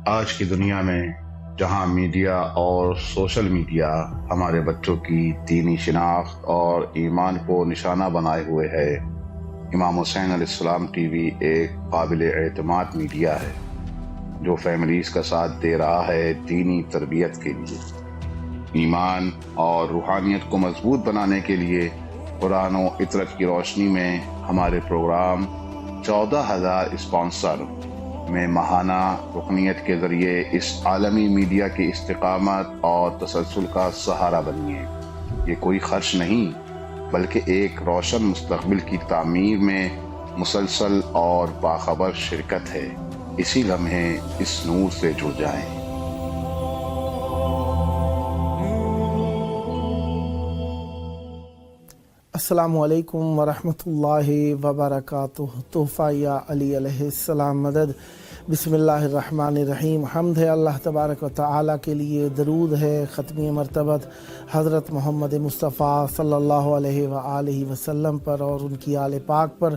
آج کی دنیا میں جہاں میڈیا اور سوشل میڈیا ہمارے بچوں کی دینی شناخت اور ایمان کو نشانہ بنائے ہوئے ہے، امام حسین علیہ السلام ٹی وی ایک قابل اعتماد میڈیا ہے جو فیملیز کا ساتھ دے رہا ہے دینی تربیت کے لیے، ایمان اور روحانیت کو مضبوط بنانے کے لیے۔ قرآن و عطرت کی روشنی میں ہمارے پروگرام 14,000 اسپانسر میں ماہانہ رکنیت کے ذریعے اس عالمی میڈیا کی استقامت اور تسلسل کا سہارا بنیے۔ یہ کوئی خرچ نہیں بلکہ ایک روشن مستقبل کی تعمیر میں مسلسل اور باخبر شرکت ہے۔ اسی لمحے اس نور سے جڑ جائیں۔ السلام علیکم ورحمۃ اللہ وبرکاتہ۔ تحفہ یا علی علیہ السلام مدد۔ بسم اللہ الرحمن الرحیم۔ حمد ہے اللہ تبارک و تعالیٰ کے لیے، درود ہے ختمی مرتبت حضرت محمد مصطفیٰ صلی اللہ علیہ وآلہ وسلم پر اور ان کی آل پاک پر۔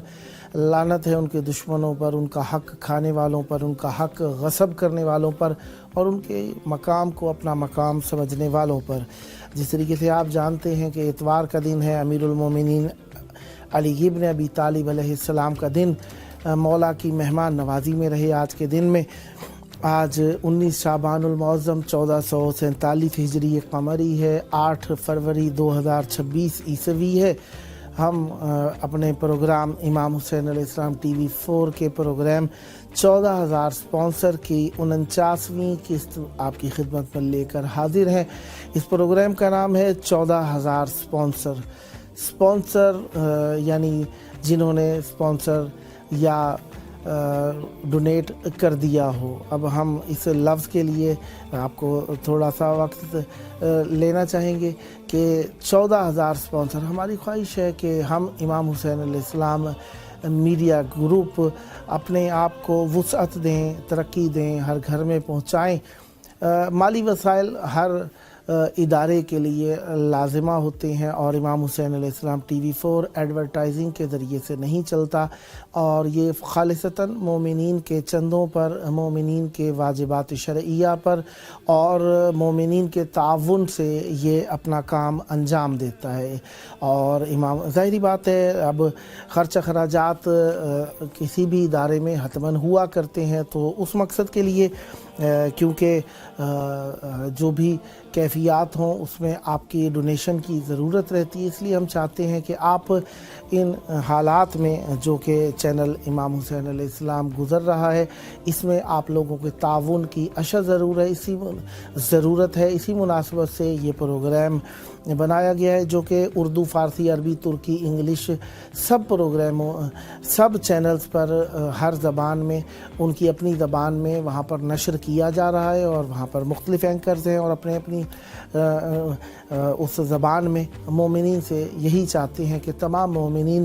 لعنت ہے ان کے دشمنوں پر، ان کا حق کھانے والوں پر، ان کا حق غصب کرنے والوں پر اور ان کے مقام کو اپنا مقام سمجھنے والوں پر۔ جس طریقے سے آپ جانتے ہیں کہ اتوار کا دن ہے، امیر المومنین علی ابن ابی طالب علیہ السلام کا دن، مولا کی مہمان نوازی میں رہے۔ آج کے دن میں آج 19 شعبان المعظم 1447 ہجری قمری ہے، 8 فروری 2026 عیسوی ہے۔ ہم اپنے پروگرام امام حسین علیہ السلام ٹی وی 4 کے پروگرام 14,000 اسپانسر کی 49ویں قسط آپ کی خدمت میں لے کر حاضر ہیں۔ اس پروگرام کا نام ہے 14,000 اسپانسر، یعنی جنہوں نے اسپانسر یا ڈونیٹ کر دیا ہو۔ اب ہم اس لفظ کے لیے آپ کو تھوڑا سا وقت لینا چاہیں گے کہ 14,000 اسپانسر، ہماری خواہش ہے کہ ہم امام حسین علیہ السلام میڈیا گروپ اپنے آپ کو وسعت دیں، ترقی دیں، ہر گھر میں پہنچائیں۔ مالی وسائل ہر ادارے کے لیے لازمہ ہوتے ہیں اور امام حسین علیہ السلام ٹی وی 4 ایڈورٹائزنگ کے ذریعے سے نہیں چلتا، اور یہ خالصتاً مومنین کے چندوں پر، مومنین کے واجبات شرعیہ پر اور مومنین کے تعاون سے یہ اپنا کام انجام دیتا ہے۔ اور امام ظاہری بات ہے، اب خرچ اخراجات کسی بھی ادارے میں حتماً ہوا کرتے ہیں، تو اس مقصد کے لیے کیونکہ جو بھی کیفیات ہوں اس میں آپ کی ڈونیشن کی ضرورت رہتی ہے، اس لیے ہم چاہتے ہیں کہ آپ ان حالات میں جو کہ چینل امام حسین علیہ السلام گزر رہا ہے، اس میں آپ لوگوں کے تعاون کی اشد ضرورت ہے۔ اسی مناسبت سے یہ پروگرام بنایا گیا ہے، جو کہ اردو، فارسی، عربی، ترکی، انگلش سب پروگراموں، سب چینلز پر ہر زبان میں، ان کی اپنی زبان میں وہاں پر نشر کیا جا رہا ہے، اور وہاں پر مختلف اینکرز ہیں اور اپنی اس زبان میں مومنین سے یہی چاہتے ہیں کہ تمام مومنین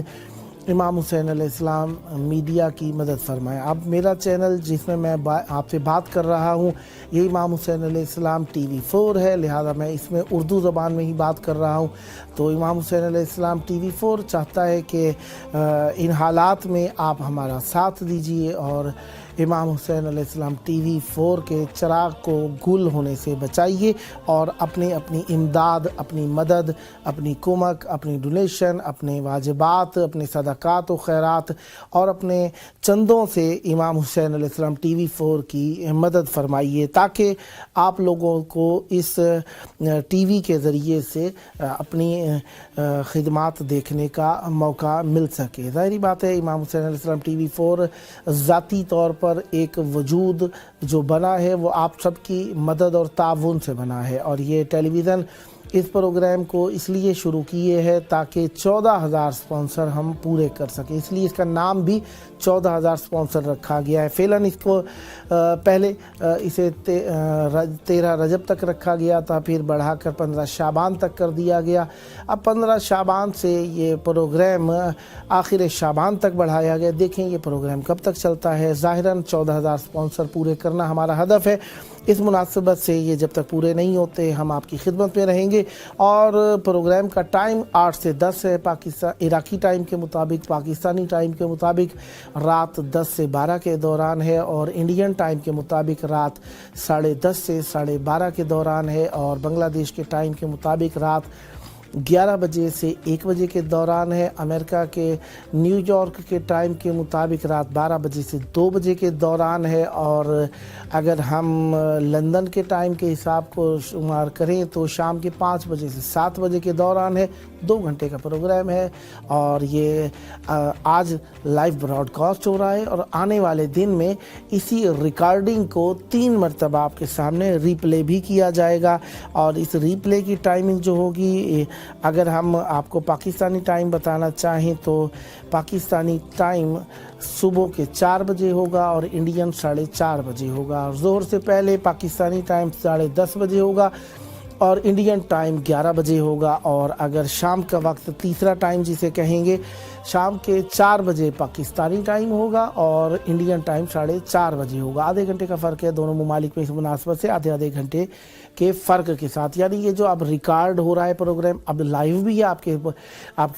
امام حسین علیہ السلام میڈیا کی مدد فرمائیں۔ اب میرا چینل جس میں میں آپ سے بات کر رہا ہوں، یہ امام حسین علیہ السلام ٹی وی 4 ہے، لہذا میں اس میں اردو زبان میں ہی بات کر رہا ہوں۔ تو امام حسین علیہ السلام ٹی وی 4 چاہتا ہے کہ ان حالات میں آپ ہمارا ساتھ دیجیے اور امام حسین علیہ السلام ٹی وی 4 کے چراغ کو گل ہونے سے بچائیے، اور اپنی امداد، اپنی مدد، اپنی کمک، اپنی ڈونیشن، اپنے واجبات، اپنے صدقات و خیرات اور اپنے چندوں سے امام حسین علیہ السلام ٹی وی 4 کی مدد فرمائیے، تاکہ آپ لوگوں کو اس ٹی وی کے ذریعے سے اپنی خدمات دیکھنے کا موقع مل سکے۔ ظاہری بات ہے، امام حسین علیہ السلام ٹی وی 4 ذاتی طور پر ایک وجود جو بنا ہے وہ آپ سب کی مدد اور تعاون سے بنا ہے، اور یہ ٹیلی ویژن اس پروگرام کو اس لیے شروع کیے ہے تاکہ 14,000 اسپانسر ہم پورے کر سکیں، اس لیے اس کا نام بھی 14,000 اسپانسر رکھا گیا ہے۔ فعلاً اس کو پہلے اسے 13 رجب تک رکھا گیا تھا، پھر بڑھا کر 15 شعبان تک کر دیا گیا۔ اب 15 شعبان سے یہ پروگرام آخر شعبان تک بڑھایا گیا۔ دیکھیں یہ پروگرام کب تک چلتا ہے۔ ظاہراً 14,000 اسپانسر پورے کرنا ہمارا ہدف ہے، اس مناسبت سے یہ جب تک پورے نہیں ہوتے ہم آپ کی خدمت میں رہیں گے، اور پروگرام کا ٹائم 8 سے 10 ہے، عراقی ٹائم کے مطابق، پاکستانی ٹائم کے مطابق رات 10 سے 12 کے دوران ہے، اور انڈین ٹائم کے مطابق رات 10:30 سے 12:30 کے دوران ہے، اور بنگلہ دیش کے ٹائم کے مطابق رات 11 بجے سے 1 بجے کے دوران ہے، امریکہ کے نیو یارک کے ٹائم کے مطابق رات 12 بجے سے 2 بجے کے دوران ہے، اور اگر ہم لندن کے ٹائم کے حساب کو شمار کریں تو شام کے 5 بجے سے 7 بجے کے دوران ہے، 2 گھنٹے کا پروگرام ہے، اور یہ آج لائیو براڈ کاسٹ ہو رہا ہے، اور آنے والے دن میں اسی ریکارڈنگ کو 3 مرتبہ آپ کے سامنے ری پلے بھی کیا جائے گا، اور اس ری پلے کی ٹائمنگ جو ہوگی، اگر ہم آپ کو پاکستانی ٹائم بتانا چاہیں تو پاکستانی ٹائم صبح کے 4 بجے ہوگا، اور انڈین 4:30 بجے ہوگا، اور ظہر سے پہلے پاکستانی ٹائم 10:30 بجے ہوگا، اور انڈین ٹائم 11 بجے ہوگا، اور اگر شام کا وقت تیسرا ٹائم جسے کہیں گے، شام کے 4 بجے پاکستانی ٹائم ہوگا، اور انڈین ٹائم 4:30 بجے ہوگا۔ آدھے گھنٹے کا فرق ہے دونوں ممالک میں، اس مناسبت سے آدھے گھنٹے کے فرق کے ساتھ، یعنی یہ جو اب ریکارڈ ہو رہا ہے پروگرام، اب لائیو بھی ہے آپ کی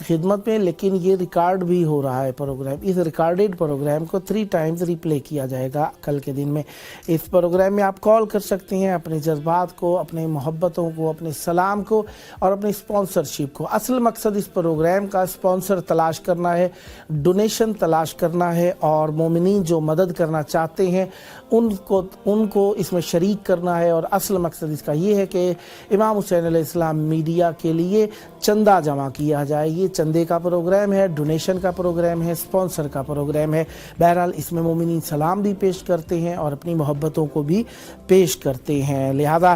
خدمت میں، لیکن یہ ریکارڈ بھی ہو رہا ہے پروگرام۔ اس ریکارڈڈ پروگرام کو 3 ٹائمز ری پلے کیا جائے گا کل کے دن میں۔ اس پروگرام میں آپ کال کر سکتے ہیں اپنے جذبات کو، اپنے محبتوں کو، اپنے سلام کو، اور اپنی اسپانسرشپ کو۔ اصل مقصد اس پروگرام کا اسپانسر تلاش کرنا ہے، ڈونیشن تلاش کرنا ہے، اور مومنین جو مدد کرنا چاہتے ہیں ان کو اس میں شریک کرنا ہے، اور اصل مقصد اس کا یہ ہے کہ امام حسین علیہ السلام میڈیا کے لیے چندہ جمع کیا جائے۔ یہ چندے کا پروگرام ہے، ڈونیشن کا پروگرام ہے، اسپانسر کا پروگرام ہے۔ بہرحال اس میں مومنین سلام بھی پیش کرتے ہیں اور اپنی محبتوں کو بھی پیش کرتے ہیں، لہذا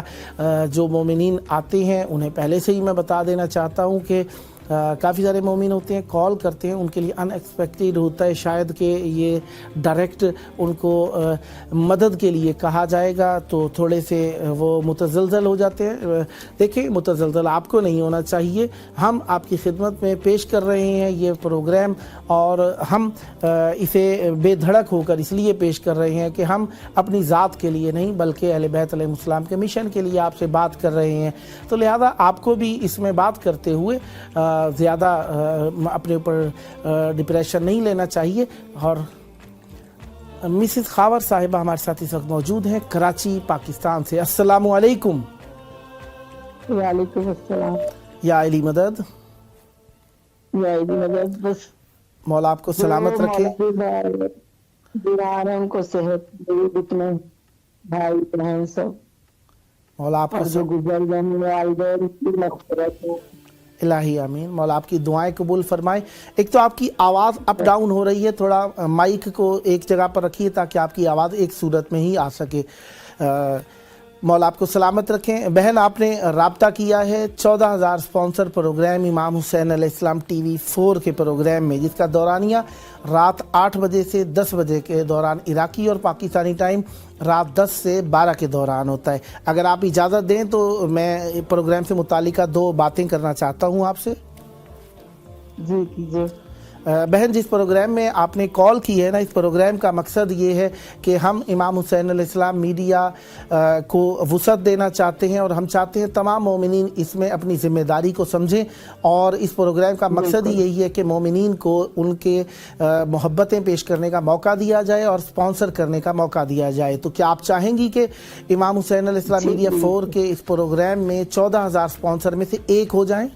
جو مومنین آتے ہیں انہیں پہلے سے ہی میں بتا دینا چاہتا ہوں کہ کافی سارے مومن ہوتے ہیں، کال کرتے ہیں، ان کے لیے ان ایکسپیکٹڈ ہوتا ہے شاید کہ یہ ڈائریکٹ ان کو مدد کے لیے کہا جائے گا، تو تھوڑے سے وہ متزلزل ہو جاتے ہیں۔ دیکھیں، متزلزل آپ کو نہیں ہونا چاہیے، ہم آپ کی خدمت میں پیش کر رہے ہیں یہ پروگرام، اور ہم اسے بے دھڑک ہو کر اس لیے پیش کر رہے ہیں کہ ہم اپنی ذات کے لیے نہیں بلکہ اہل بیت علیہ السلام کے مشن کے لیے آپ سے بات کر رہے ہیں، تو لہذا آپ کو بھی اس میں بات کرتے ہوئے زیادہ اپنے اوپر ڈپریشن نہیں لینا چاہیے۔ اور مسز خاور صاحبہ ہمارے ساتھ اس وقت موجود ہیں کراچی پاکستان سے۔ السلام علیکم۔ وعلیکم السلام۔ یا علی مدد، یا علی مدد، بس مولا آپ کو سلامت رکھے۔ بیمار ہیں، ان کو صحت جتنے بھائی بہن سب، مولا آپ اور کو جو گزر گئے والدین کی مغفرت ہو۔ الہی آمین۔ مولا آپ کی دعائیں قبول فرمائے۔ ایک تو آپ کی آواز اپ ڈاؤن ہو رہی ہے، تھوڑا مائک کو ایک جگہ پر رکھیے تاکہ آپ کی آواز ایک صورت میں ہی آ سکے۔ مولا آپ کو سلامت رکھیں۔ بہن، آپ نے رابطہ کیا ہے 14,000 سپانسر پروگرام امام حسین علیہ السلام ٹی وی 4 کے پروگرام میں، جس کا دورانیہ رات 8 بجے سے 10 بجے کے دوران عراقی اور پاکستانی ٹائم رات 10 سے 12 کے دوران ہوتا ہے۔ اگر آپ اجازت دیں تو میں پروگرام سے متعلقہ 2 باتیں کرنا چاہتا ہوں آپ سے۔ جی کیجیے۔ بہن، جس پروگرام میں آپ نے کال کی ہے نا، اس پروگرام کا مقصد یہ ہے کہ ہم امام حسین علیہ السلام میڈیا کو وسعت دینا چاہتے ہیں، اور ہم چاہتے ہیں تمام مومنین اس میں اپنی ذمہ داری کو سمجھیں، اور اس پروگرام کا مقصد ہی یہی ہے کہ مومنین کو ان کے محبتیں پیش کرنے کا موقع دیا جائے اور سپانسر کرنے کا موقع دیا جائے۔ تو کیا آپ چاہیں گی کہ امام حسین علیہ السلام میڈیا 4 کے اس پروگرام میں 14,000 سپانسر میں سے ایک ہو جائیں؟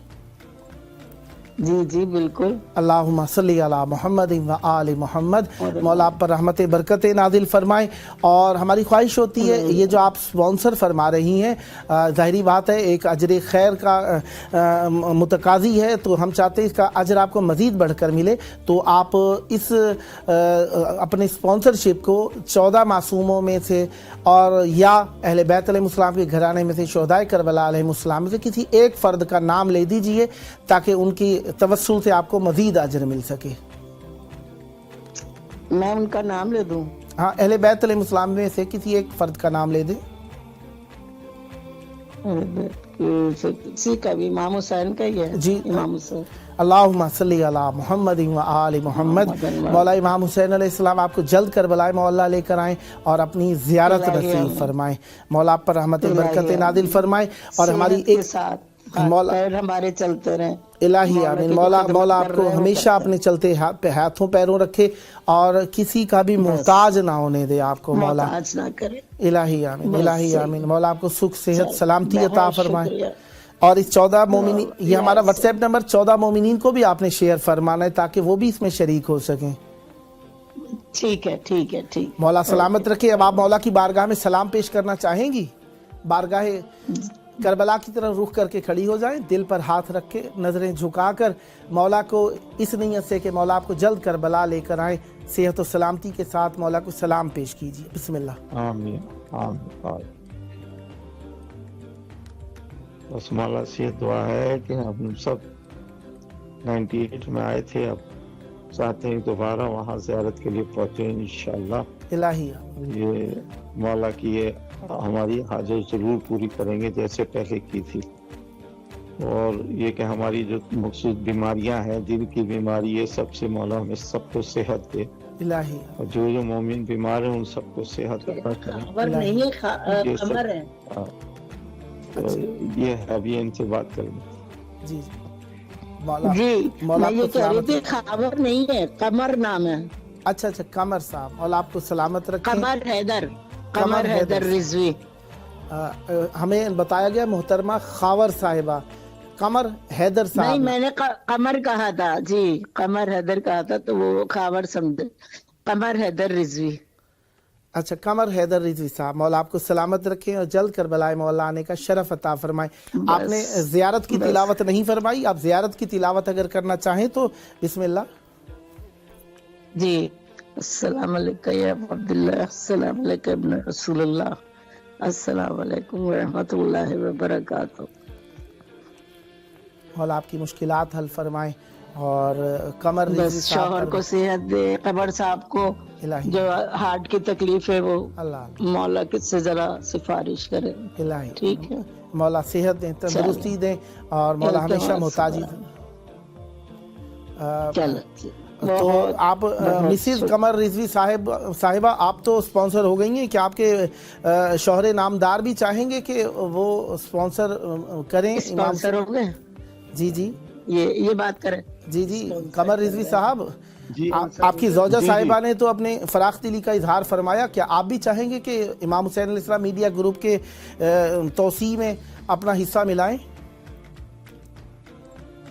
جی جی بالکل۔ اللہم صلی علی محمد و آل محمد۔ مولا آپ پر رحمت برکت نازل فرمائیں، اور ہماری خواہش ہوتی ہے یہ جو آپ سپانسر فرما رہی ہیں، ظاہری بات ہے ایک اجر خیر کا متقاضی ہے، تو ہم چاہتے ہیں اس کا اجر آپ کو مزید بڑھ کر ملے، تو آپ اس اپنے سپانسرشپ کو 14 معصوموں میں سے اور یا اہل بیت علیہ السلام کے گھرانے میں سے شہدائے کربلا علیہ السلام میں سے کسی ایک فرد کا نام لے دیجئے تاکہ ان کی توسل سے آپ کو مزید اجر مل سکے۔ میں ان کا نام لے دوں؟ ہاں، اہل بیت علیہ السلام میں سے کسی ایک فرد کا نام لے دیں۔ किसी का भी, इमाम हुसैन का ही है। जी। इमाम हुसैन अल्लाहुम्मा सल्ली अला मुहम्मद व आलि मुहम्मद। मौला इमाम हुसैन अलैहिस्सलाम आपको जल्द करबला मौला लेकर आएँ और अपनी ज़ियारत इलाही नसीब आमीन। फरमाएँ। मौला आप पर रहमत इलाही बरकत नादिल आमीन। फरमाएँ और हमारी सेहत के एक साथ मौला पैर हमारे चलते रहे। इलाही मौला आमीन। की मौला खिदमत मौला कर आपको रहे हैं, वो हमेशा करते अपने चलते हाथों पैरों रखे और किसी का भी मोहताज ना होने दे आपको मौला। मोहताज ना करे। इलाही आमीन, बस इलाही सही। आमीन। मौला आपको सुख सेहत चल, सलामती अता बहुत फरमाए। शुक्रिया। और इस 14 मोमिनीन, ये हमारा यार से- व्हाट्सएप नंबर 14 मोमिनीन को भी आपने शेयर फरमाना है ताकि वो भी इसमें शरीक हो सकें। ठीक है, ठीक है, ठीक। मौला सलामत रखे। अब आप मौला की बारगाह में सलाम पेश करना चाहेंगी? बारगाह करबला की तरफ रुख करके खड़ी हो जाएं, दिल पर हाथ रख के नज़रें झुकाकर मौला को इस नीयत से कि मौला आपको जल्द करबला लेकर आए, सेहत और सलामती के साथ मौला को सलाम पेश कीजिए। बिस्मिल्लाह। आमीन आमीन। बस मौला से ये दुआ है कि हम सब 98 में आए थे, अब चाहते हैं दोबारा वहाँ ज़ियारत के लिए पहुँचे इंशाअल्लाह। इलाही ये मौला की ये हमारी हाजत ज़रूर पूरी करेंगे जैसे पहले की थी। और ये कि हमारी जो मखसूस बीमारियां हैं, दिल की बीमारी, ये सबसे मौला हमें सबको सेहत दे। इलाही और जो मोमिन बीमार हैं उन सबको सेहत अता करें। खबर नहीं है, ये सब- कमर है। हाँ। तो ये है, अभी इनसे बात करेंगे। जी मौला जी, मौला मैं ये आपको कह रही सलामत थी, खबर नहीं है, कमर नाम है। अच्छा अच्छा, कमर साहब, मौला आपको सलामत रखें। कमर हैदर, कमर कमर हैदर हैदर। रिजवी। हमें बताया गया मोहतरमा खावर साहिबा, कमर हैदर नहीं, साहब। मैंने कमर कहा था जी, कमर हैदर कहा था तो वो खावर समझे। कमर हैदर रिजवी। अच्छा, कमर हैदर रिजवी साहब, मौला आपको सलामत रखें और जल्द करबलाए मौला आने का शरफ अता फरमाए। आपने ज़ियारत की तिलावत नहीं फरमाई, आप ज़ियारत की तिलावत अगर करना चाहें तो बिस्मिल्लाह। जी, अस्सलाम वालेकुम या अब्दुल्लाह, अस्सलाम वालेकुम इब्न रसूलुल्लाह, अस्सलाम वालेकुम व रहमतुल्लाहि व बरकातहू। मौला आपकी मुश्किलात हल फरमाए और कमर रिजवी बस शौहर साहब को सेहत दे, कमर साहब को इलाही जो हार्ट की तकलीफ है वो अल्लाह मौला किससे जरा सिफारिश करे। इलाही ठीक है, मौला सेहत दें, तंदुरुस्ती दें और मौला चलते हमेशा हैं। मोहताजी दें। चलो जी। तो बहुत- आप बहुत मिसिज शुक्रिया। कमर रिजवी साहिबा, आप तो स्पॉन्सर हो गई हैं, क्या आपके शौहरे नामदार भी चाहेंगे कि वो स्पॉन्सर करें? इमाम स्पॉन्सर हो गए, जी जी ये बात करें। जी जी, कमर रिजवी साहब, जी आपकी ज़ौजा जी, साहिबा ने तो अपने फराख दिली का इजहार फरमाया, क्या आप भी चाहेंगे कि इमाम हुसैन अलैहिस्सलाम मीडिया ग्रुप के तोसी में अपना हिस्सा मिलाएं?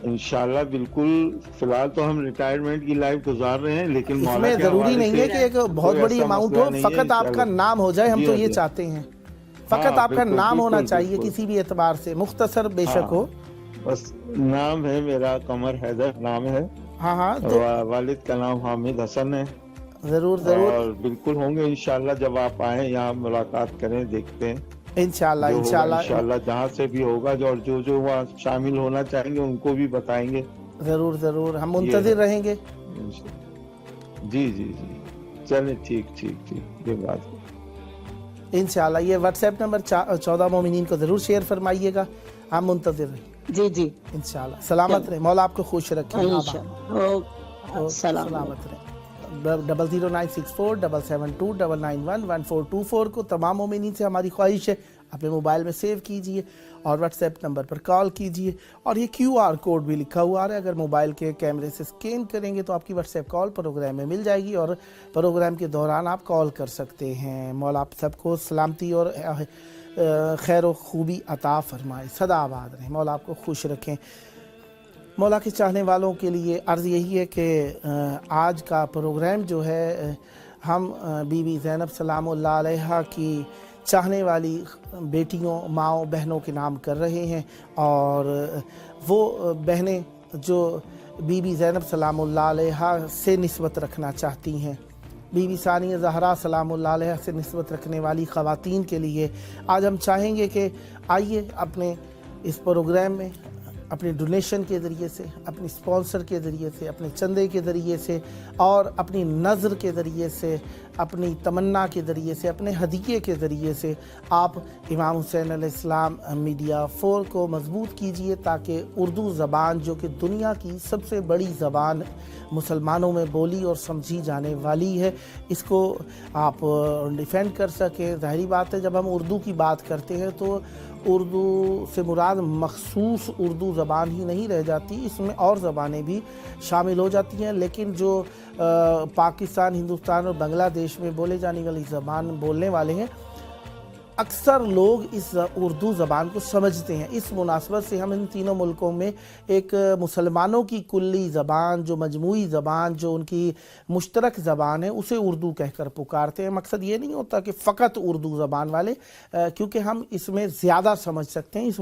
इंशाल्लाह बिल्कुल। फिलहाल तो हम रिटायरमेंट की लाइफ गुजार रहे हैं, लेकिन मौला इसमें के ज़रूरी हवाले नहीं है से कि एक बहुत कोई बड़ी ऐसा अमाउंट मसला हो, नहीं है, फ़कत आपका इंशाल्लाह। नाम हो जाए, हम जी, तो ये जी। चाहते हैं। फ़कत हाँ, आपका बिल्कुल, नाम होना बिल्कुल, चाहिए बिल्कुल। किसी भी एतबार से, मुख्तसर बेशक हाँ। हो। बस नाम है मेरा, कमर हैदर नाम है। हाँ हाँ, तो वालिद का नाम हामिद हसन है। ज़रूर ज़रूर, और बिल्कुल होंगे इंशाल्लाह, जब आप आए यहाँ मुलाकात करें, देखते हैं इंशाल्लाह जो होगा इंशाल्लाह इंशाल्लाह। जहाँ से भी होगा जो वहाँ शामिल होना चाहेंगे उनको भी बताएंगे। ज़रूर ज़रूर, हम मुंतज़िर रहेंगे। जी जी जी, चले, ठीक ठीक ठीक, ये बात है। इंशाल्लाह। ये व्हाट्सएप नंबर 14 मोमिनीन को ज़रूर शेयर फरमाइएगा, हम मुंतज़िर रहेंगे जी जी, इंशाल्लाह। सलामत रहे, मौला आपको खुश रखे। इंशाअल्लाह। सलाम। सलामत रहे। 00964 772 991 1424 को तमाम मोमिनीन से हमारी ख्वाहिश है अपने मोबाइल में सेव कीजिए और व्हाट्सएप नंबर पर कॉल कीजिए। और ये QR कोड भी लिखा हुआ आ रहा है, अगर मोबाइल के कैमरे से स्कैन करेंगे तो आपकी व्हाट्सएप कॉल प्रोग्राम में मिल जाएगी और प्रोग्राम के दौरान आप कॉल कर सकते हैं। मौला आप सबको सलामती और खैर व खूबी अता फरमाए, सदा आबाद रहें, मौला आपको खुश रखें। मौला के चाहने वालों के लिए अर्ज़ यही है कि आज का प्रोग्राम जो है हम बीबी ज़ैनब सलामुल्लाह अलैहा की चाहने वाली बेटियों, माओं, बहनों के नाम कर रहे हैं। और वो बहनें जो बीबी ज़ैनब सलामुल्लाह अलैहा से निस्बत रखना चाहती हैं, बीबी सानिया ज़हरा सलामुल्लाह अलैहा से निस्बत रखने वाली ख़वातीन के लिए आज हम चाहेंगे कि आइए अपने इस प्रोग्राम में اپنے ڈونیشن کے ذریعے سے، اپنی اسپانسر کے ذریعے سے، اپنے چندے کے ذریعے سے اور اپنی نظر کے ذریعے سے، اپنی تمنا کے ذریعے سے، اپنے ہدیے کے ذریعے سے آپ امام حسین علیہ السلام میڈیا 4 کو مضبوط کیجئے، تاکہ اردو زبان جو کہ دنیا کی سب سے بڑی زبان مسلمانوں میں بولی اور سمجھی جانے والی ہے، اس کو آپ ڈیفینڈ کر سکیں۔ ظاہری بات ہے جب ہم اردو کی بات کرتے ہیں تو اردو سے مراد مخصوص اردو زبان ہی نہیں رہ جاتی، اس میں اور زبانیں بھی شامل ہو جاتی ہیں، لیکن جو پاکستان، ہندوستان اور بنگلہ دیش میں بولے جانے والی زبان بولنے والے ہیں، اکثر لوگ اس اردو زبان کو سمجھتے ہیں۔ اس مناسبت سے ہم ان تینوں ملکوں میں ایک مسلمانوں کی کلی زبان، جو مجموعی زبان، جو ان کی مشترک زبان ہے، اسے اردو کہہ کر پکارتے ہیں۔ مقصد یہ نہیں ہوتا کہ فقط اردو زبان والے، کیونکہ ہم اس میں زیادہ سمجھ سکتے ہیں، اس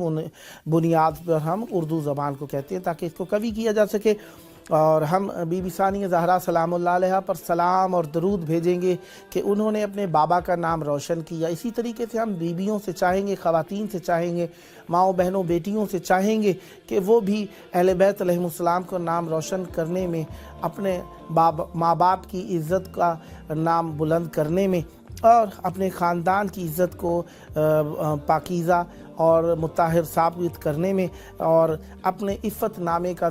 بنیاد پر ہم اردو زبان کو کہتے ہیں تاکہ اس کو قوی کیا جا سکے۔ اور ہم بی بی ثانیہ زہرا سلام اللہ علیہا پر سلام اور درود بھیجیں گے کہ انہوں نے اپنے بابا کا نام روشن کیا۔ اسی طریقے سے ہم بیویوں سے چاہیں گے، خواتین سے چاہیں گے، ماؤں بہنوں بیٹیوں سے چاہیں گے کہ وہ بھی اہل بیت علیہم السلام کو نام روشن کرنے میں، اپنے ماں باپ کی عزت کا نام بلند کرنے میں اور اپنے خاندان کی عزت کو پاکیزہ اور مطہر ثابت کرنے میں، اور اپنے عفت نامے کا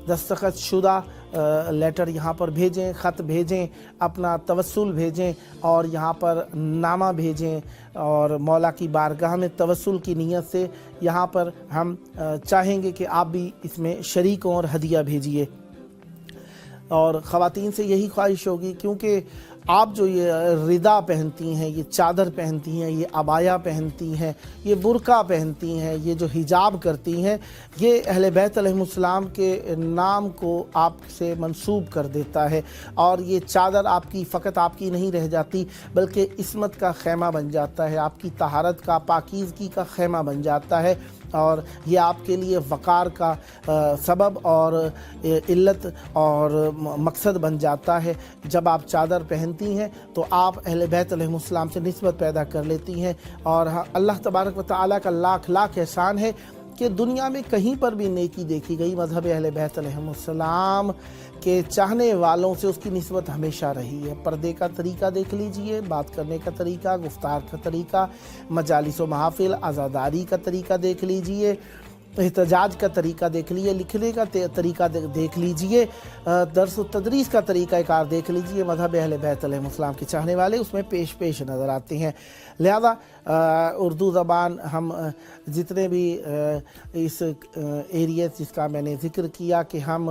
دستخط شدہ لیٹر یہاں پر بھیجیں، خط بھیجیں، اپنا توسل بھیجیں اور یہاں پر نامہ بھیجیں، اور مولا کی بارگاہ میں توسل کی نیت سے یہاں پر ہم چاہیں گے کہ آپ بھی اس میں شریک ہوں اور ہدیہ بھیجیے۔ اور خواتین سے یہی خواہش ہوگی، کیونکہ آپ جو یہ ردا پہنتی ہیں، یہ چادر پہنتی ہیں، یہ عبایا پہنتی ہیں، یہ برقع پہنتی ہیں، یہ جو حجاب کرتی ہیں، یہ اہل بیت علیہم السلام کے نام کو آپ سے منسوب کر دیتا ہے، اور یہ چادر آپ کی فقط آپ کی نہیں رہ جاتی بلکہ عصمت کا خیمہ بن جاتا ہے، آپ کی طہارت کا، پاکیزگی کا خیمہ بن جاتا ہے، اور یہ آپ کے لیے وقار کا سبب اور علت اور مقصد بن جاتا ہے۔ جب آپ چادر پہنتی ہیں تو آپ اہل بیت علیہم السلام سے نسبت پیدا کر لیتی ہیں، اور اللہ تبارک و تعالیٰ کا لاکھ لاکھ احسان ہے کہ دنیا میں کہیں پر بھی نیکی دیکھی گئی مذہب اہل بیت علیہم السلام کے چاہنے والوں سے اس کی نسبت ہمیشہ رہی ہے۔ پردے کا طریقہ دیکھ لیجئے، بات کرنے کا طریقہ، گفتار کا طریقہ، مجالس و محافل، عزاداری کا طریقہ دیکھ لیجئے، احتجاج کا طریقہ دیکھ لیجئے، لکھنے کا طریقہ دیکھ لیجئے، درس و تدریس کا طریقہ کار دیکھ لیجئے، مذہب اہل بیت علیہ السلام کے چاہنے والے اس میں پیش نظر آتے ہیں۔ لہذا اردو زبان ہم جتنے بھی اس ایریا جس کا میں نے ذکر کیا کہ ہم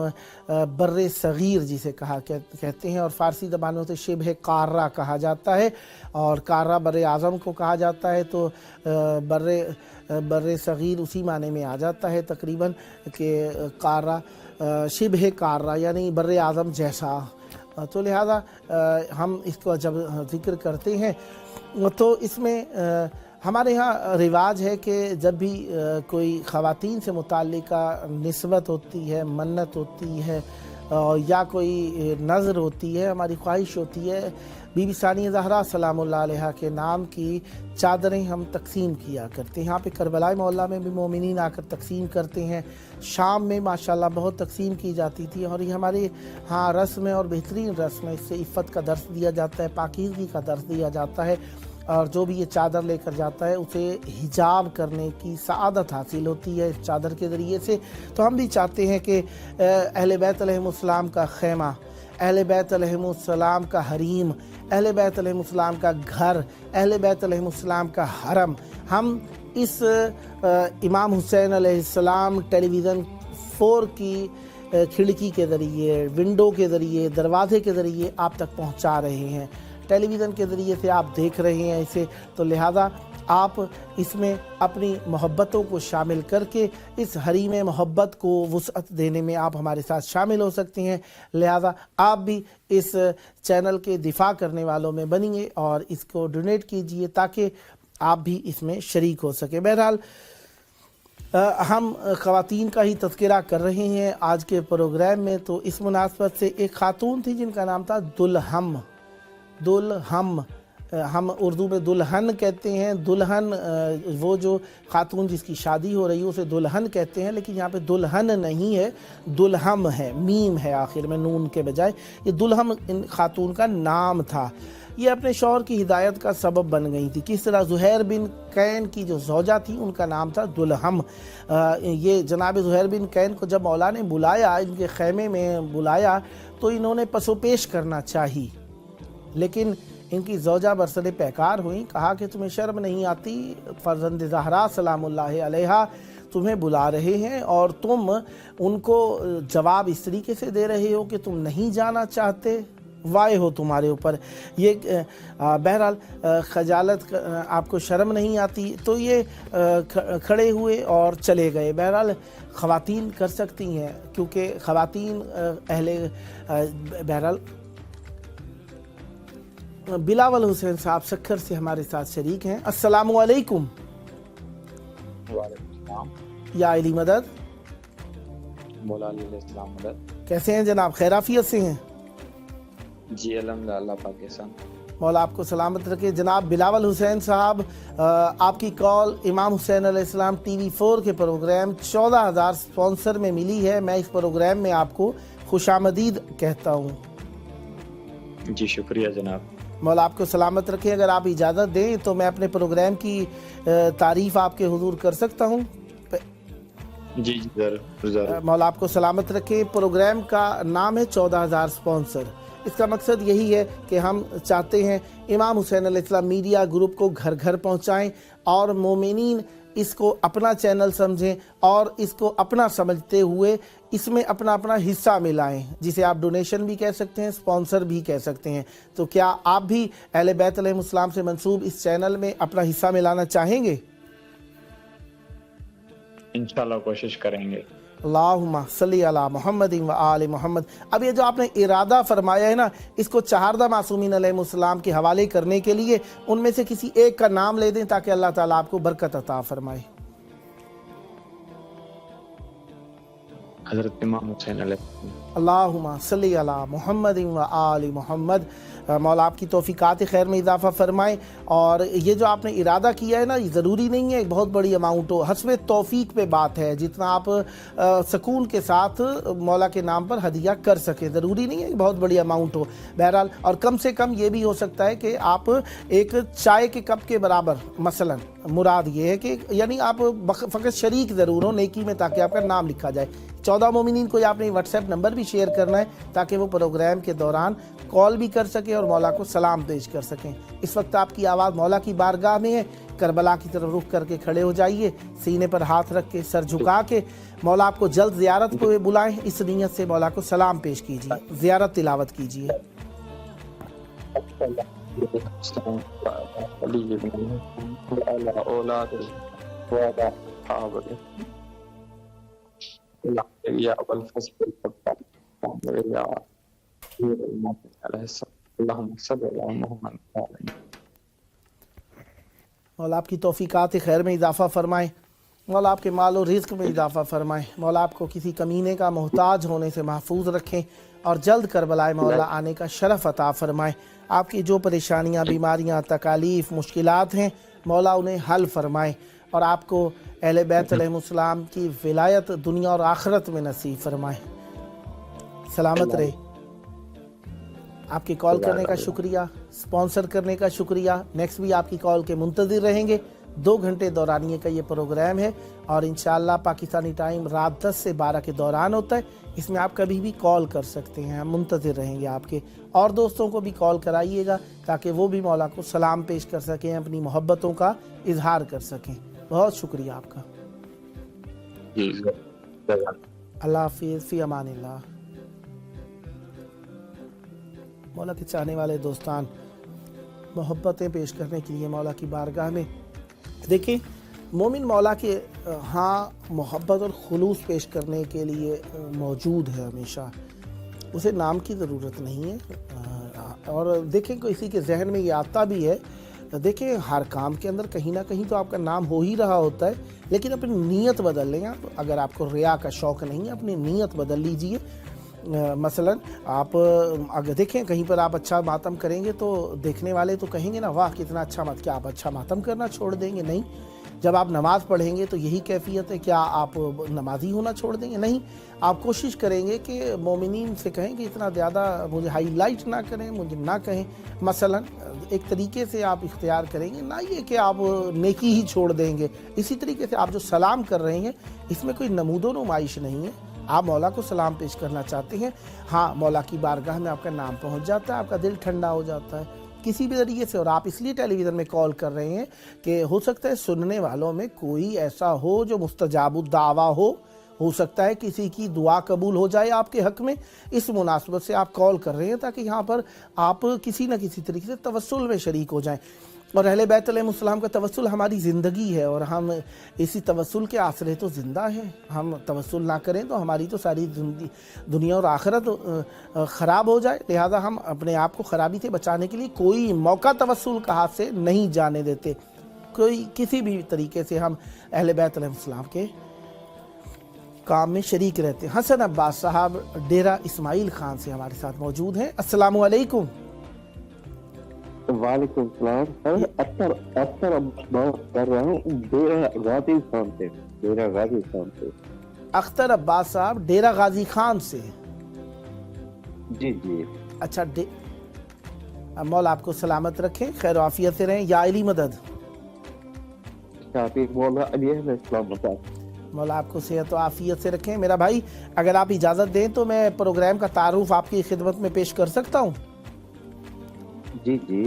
بر صغیر جسے کہتے ہیں، اور فارسی زبانوں سے شبہ قارہ کہا جاتا ہے، اور قارہ بر اعظم کو کہا جاتا ہے، تو بر صغیر اسی معنی میں آ جاتا ہے تقریباً کہ قارہ شبہ قارہ یعنی بر اعظم جیسا۔ تو لہذا ہم اس کو جب ذکر کرتے ہیں تو اس میں ہمارے ہاں رواج ہے کہ جب بھی کوئی خواتین سے متعلقہ نسبت ہوتی ہے، منت ہوتی ہے یا کوئی نظر ہوتی ہے، ہماری خواہش ہوتی ہے، بی بی ثانیہ زہرا سلام اللہ علیہا کے نام کی چادریں ہم تقسیم کیا کرتے ہیں۔ یہاں پہ کربلا معلیٰ میں بھی مومنین آ کر تقسیم کرتے ہیں، شام میں ماشاءاللہ بہت تقسیم کی جاتی تھی، اور یہ ہمارے ہاں رسم ہے اور بہترین رسم ہے۔ اس سے عفت کا درس دیا جاتا ہے، پاکیزگی کا درس دیا جاتا ہے، اور جو بھی یہ چادر لے کر جاتا ہے اسے حجاب کرنے کی سعادت حاصل ہوتی ہے اس چادر کے ذریعے سے۔ تو ہم بھی چاہتے ہیں کہ اہل بیت علیہم السلام کا خیمہ، اہل بیت علیہم السلام کا حریم، اہل بیت علیہم السلام کا گھر، اہل بیت علیہم السلام کا حرم، ہم اس امام حسین علیہ السلام ٹیلی ویژن 4 کی کھڑکی کے ذریعے، ونڈو کے ذریعے، دروازے کے ذریعے آپ تک پہنچا رہے ہیں، ٹیلی ویژن کے ذریعے سے آپ دیکھ رہے ہیں اسے۔ تو لہذا آپ اس میں اپنی محبتوں کو شامل کر کے اس حریم محبت کو وسعت دینے میں آپ ہمارے ساتھ شامل ہو سکتے ہیں۔ لہذا آپ بھی اس چینل کے دفاع کرنے والوں میں بنیے اور اس کو ڈونیٹ کیجئے تاکہ آپ بھی اس میں شریک ہو سکیں۔ بہرحال ہم خواتین کا ہی تذکرہ کر رہے ہیں آج کے پروگرام میں، تو اس مناسبت سے ایک خاتون تھی جن کا نام تھا دلہم ہم اردو میں دلہن کہتے ہیں، دلہن وہ جو خاتون جس کی شادی ہو رہی ہے اسے دلہن کہتے ہیں، لیکن یہاں پہ دلہن نہیں ہے، دلہم ہے، میم ہے آخر میں نون کے بجائے۔ یہ دلہم ان خاتون کا نام تھا، یہ اپنے شوہر کی ہدایت کا سبب بن گئی تھی۔ کس طرح زہیر بن کین کی جو زوجہ تھی ان کا نام تھا دلہم۔ یہ جناب زہیر بن کین کو جب مولا نے بلایا، ان کے خیمے میں بلایا، تو انہوں نے پس و پیش کرنا چاہی، لیکن ان کی زوجہ برسر پیکار ہوئیں، کہا کہ تمہیں شرم نہیں آتی، فرزند زہرا سلام اللہ علیہا تمہیں بلا رہے ہیں اور تم ان کو جواب اس طریقے سے دے رہے ہو کہ تم نہیں جانا چاہتے، وائے ہو تمہارے اوپر۔ یہ بہرحال خجالت، آپ کو شرم نہیں آتی، تو یہ کھڑے ہوئے اور چلے گئے۔ بہرحال خواتین کر سکتی ہیں، کیونکہ خواتین بہرحال بلاول حسین صاحب سکھر سے ہمارے ساتھ شریک ہیں۔ السلام علیکم۔ وعلیکم السلام۔ یا علی مدد، مولا علیہ السلام مدد۔ کیسے ہیں جناب؟ خیرافیت سے ہیں؟ جی الحمدللہ، اللہ پاک کے ساتھ۔ مولا آپ کو سلامت رکھے۔ جناب بلاول حسین صاحب، آپ کی کال امام حسین علیہ السلام ٹی وی 4 کے پروگرام 14,000 سپانسر میں ملی ہے۔ میں اس پروگرام میں آپ کو خوش آمدید کہتا ہوں۔ جی شکریہ جناب۔ مولا آپ کو سلامت رکھے۔ اگر آپ اجازت دیں تو میں اپنے پروگرام کی تعریف آپ کے حضور کر سکتا ہوں؟ جی جی ضرور۔ مولا آپ کو سلامت رکھے۔ پروگرام کا نام ہے 14,000 سپانسر۔ اس کا مقصد یہی ہے کہ ہم چاہتے ہیں امام حسین علیہ السلام میڈیا گروپ کو گھر گھر پہنچائیں اور مومنین اس کو اپنا چینل سمجھیں اور اس کو اپنا سمجھتے ہوئے اس میں اپنا اپنا حصہ ملائیں، جسے آپ ڈونیشن بھی کہہ سکتے ہیں، سپانسر بھی کہہ سکتے ہیں۔ تو کیا آپ بھی اہل بیت علیہ السلام سے منسوب اس چینل میں اپنا حصہ ملانا چاہیں گے؟ انشاءاللہ کوشش کریں گے۔ اللہم صلی علی محمد و آل محمد۔ اب یہ جو آپ نے ارادہ فرمایا ہے نا، اس کو چہاردہ معصومین علیہ السلام کے حوالے کرنے کے لیے ان میں سے کسی ایک کا نام لے دیں تاکہ اللہ تعالیٰ آپ کو برکت عطا فرمائے۔ حضرت امام حسین علیہ السلام۔ اللہم صلی علی محمد و آل محمد۔ مولا آپ کی توفیقات خیر میں اضافہ فرمائیں۔ اور یہ جو آپ نے ارادہ کیا ہے نا، یہ ضروری نہیں ہے ایک بہت بڑی اماؤنٹ ہو، حسب توفیق پہ بات ہے، جتنا آپ سکون کے ساتھ مولا کے نام پر ہدیہ کر سکیں، ضروری نہیں ہے کہ بہت بڑی اماؤنٹ ہو۔ بہرحال، اور کم سے کم یہ بھی ہو سکتا ہے کہ آپ ایک چائے کے کپ کے برابر، مثلا مراد یہ ہے کہ یعنی آپ فقط شریک ضرور ہو نیکی میں، تاکہ آپ کا نام لکھا جائے۔ 14 مومنین کو آپ نے واٹس ایپ نمبر بھی شیئر کرنا ہے تاکہ وہ پروگرام کے دوران کال بھی کر سکیں اور مولا کو سلام پیش کر سکیں۔ اس وقت آپ کی آواز مولا کی بارگاہ میں ہے، کربلا کی طرف رخ کر کے کھڑے ہو جائیے، سینے پر ہاتھ رکھ کے، سر جھکا کے۔ مولا آپ کو جلد زیارت کو بلائیں، اس نیت سے مولا کو سلام پیش کیجیے، زیارت تلاوت کیجیے۔ مولا آپ کی توفیقات خیر میں اضافہ فرمائیں، مولا آپ کے مال و رزق میں اضافہ فرمائیں، مولا آپ کو کسی کمینے کا محتاج ہونے سے محفوظ رکھیں اور جلد کربلائے مولا آنے کا شرف عطا فرمائیں۔ آپ کی جو پریشانیاں، بیماریاں، تکالیف، مشکلات ہیں، مولا انہیں حل فرمائیں اور آپ کو اہل بیت علیہ السلام کی ولایت دنیا اور آخرت میں نصیب فرمائیں۔ سلامت رہے۔ آپ کی کال کرنے کا شکریہ، سپانسر کرنے کا شکریہ۔ نیکسٹ بھی آپ کی کال کے منتظر رہیں گے۔ 2 گھنٹے دورانیے کا یہ پروگرام ہے اور انشاءاللہ پاکستانی ٹائم رات 10 سے 12 کے دوران ہوتا ہے۔ اس میں آپ کبھی بھی کال کر سکتے ہیں، ہم منتظر رہیں گے آپ کے۔ اور دوستوں کو بھی کال کرائیے گا تاکہ وہ بھی مولا کو سلام پیش کر سکیں، اپنی محبتوں کا اظہار کر سکیں۔ بہت شکریہ آپ کا۔ اللہ حافظ، فی امان اللہ۔ مولا کے چاہنے والے دوستان، محبتیں پیش کرنے کے لیے مولا کی بارگاہ میں دیکھیں، مومن مولا کے ہاں محبت اور خلوص پیش کرنے کے لیے موجود ہے ہمیشہ، اسے نام کی ضرورت نہیں ہے۔ اور دیکھیں کسی کے ذہن میں یہ آتا بھی ہے، دیکھیں ہر کام کے اندر کہیں نہ کہیں تو آپ کا نام ہو ہی رہا ہوتا ہے، لیکن اپنی نیت بدل لیں آپ۔ اگر آپ کو ریا کا شوق نہیں ہے، اپنی نیت بدل لیجئے۔ मसलन आप अगर देखें कहीं पर आप अच्छा मातम करेंगे तो देखने वाले तो कहेंगे ना, वाह कितना अच्छा मत, क्या आप अच्छा मातम करना छोड़ देंगे? नहीं। जब आप नमाज़ पढ़ेंगे तो यही कैफियत है, क्या आप नमाजी होना छोड़ देंगे? नहीं। आप कोशिश करेंगे कि मोमिनीन से कहें कि इतना ज़्यादा मुझे हाईलाइट ना करें, मुझे ना कहें। मसलन एक तरीके से आप इख्तियार करेंगे, ना ये कि आप नेकी ही छोड़ देंगे। इसी तरीके से आप जो सलाम कर रहे हैं इसमें कोई नमूदो नुमाइश नहीं है, आप मौला को सलाम पेश करना चाहते हैं। हाँ, मौला की बारगाह में आपका नाम पहुंच जाता है, आपका दिल ठंडा हो जाता है किसी भी तरीके से। और आप इसलिए टेलीविज़न में कॉल कर रहे हैं कि हो सकता है सुनने वालों में कोई ऐसा हो जो मुस्तजाबुद दावा हो सकता है किसी की दुआ कबूल हो जाए आपके हक़ में। इस मुनासबत से आप कॉल कर रहे हैं ताकि यहाँ पर आप किसी न किसी तरीके से तवस्सुल में शरीक हो जाएं। और अहले बैत अलैहिमुस्सलाम का तवस्सुल हमारी ज़िंदगी है और हम इसी तवस्सुल के आसरे तो ज़िंदा हैं। हम तवस्सुल ना करें तो हमारी तो सारी दुनिया और आखिरत ख़राब हो जाए। लिहाजा हम अपने आप को ख़राबी से बचाने के लिए कोई मौका तवस्सुल का हाथ से नहीं जाने देते। कोई किसी भी तरीके से हम अहले बैत अलैहिमुस्सलाम के काम में शरीक रहते हैं। हसन अब्बास साहब डेरा इस्माइल खान से हमारे साथ मौजूद हैं। अस्सलामु अलैकुम। वालेकुम सलाम सर। अख्तर अब्बास कर रहा हूँ डेरा गाजी खान से। अख्तर अब्बास साहब डेरा गाजी खान से। जी जी। अच्छा, मौला आपको सलामत रखें, खैर आफियत से रहें। या अली मदद। मौला आपको सेहत और आफियत से रखें। मेरा भाई, अगर आप इजाज़त दें तो मैं प्रोग्राम का तारुफ आपकी खिदमत में पेश कर सकता हूँ? जी जी।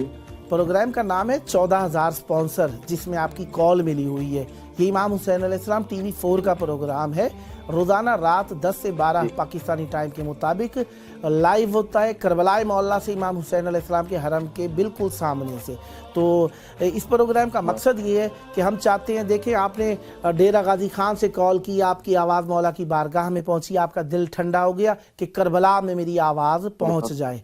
प्रोग्राम का नाम है 14,000 स्पॉन्सर, जिसमें आपकी कॉल मिली हुई है। ये इमाम हुसैन अलैहिस्सलाम TV 4 का प्रोग्राम है। रोज़ाना रात 10 से 12 पाकिस्तानी टाइम के मुताबिक लाइव होता है करबला मोहल्ला से, इमाम हुसैन अलैहिस्सलाम के हरम के बिल्कुल सामने से। तो इस प्रोग्राम का मकसद ये है कि हम चाहते हैं, देखें आपने डेरा गाजी खान से कॉल की, आपकी आवाज़ मौला की बारगाह में पहुंची, आपका दिल ठंडा हो गया कि करबला में मेरी आवाज़ पहुंच जाए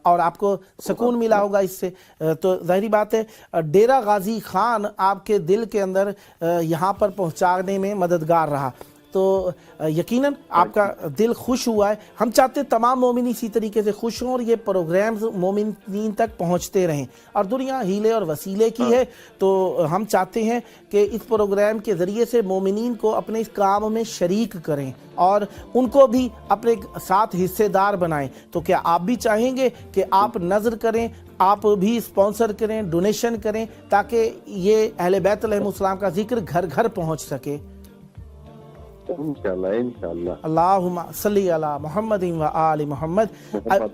और आपको सुकून मिला होगा इससे। तो ज़ाहिरी बात है डेरा गाजी खान आपके दिल के अंदर यहाँ पर पहुँचाने में मददगार रहा, तो यकीनन आपका दिल खुश हुआ है। हम चाहते हैं तमाम मोमिन इसी तरीके से खुश हों और ये प्रोग्राम्स मोमिन तक पहुंचते रहें। और दुनिया हीले और वसीले की है, तो हम चाहते हैं कि इस प्रोग्राम के ज़रिए से मोमिनीन को अपने इस काम में शरीक करें और उनको भी अपने साथ हिस्सेदार बनाएं। तो क्या आप भी चाहेंगे कि आप नज़र करें, आप भी स्पॉन्सर करें, डोनेशन करें, ताकि ये अहले बैत अलैहिमुस्सलाम का जिक्र घर घर पहुँच सके? इंशाअल्लाह। अल्लाहुम्मा सल्ली अला मुहम्मद व आलि मोहम्मद।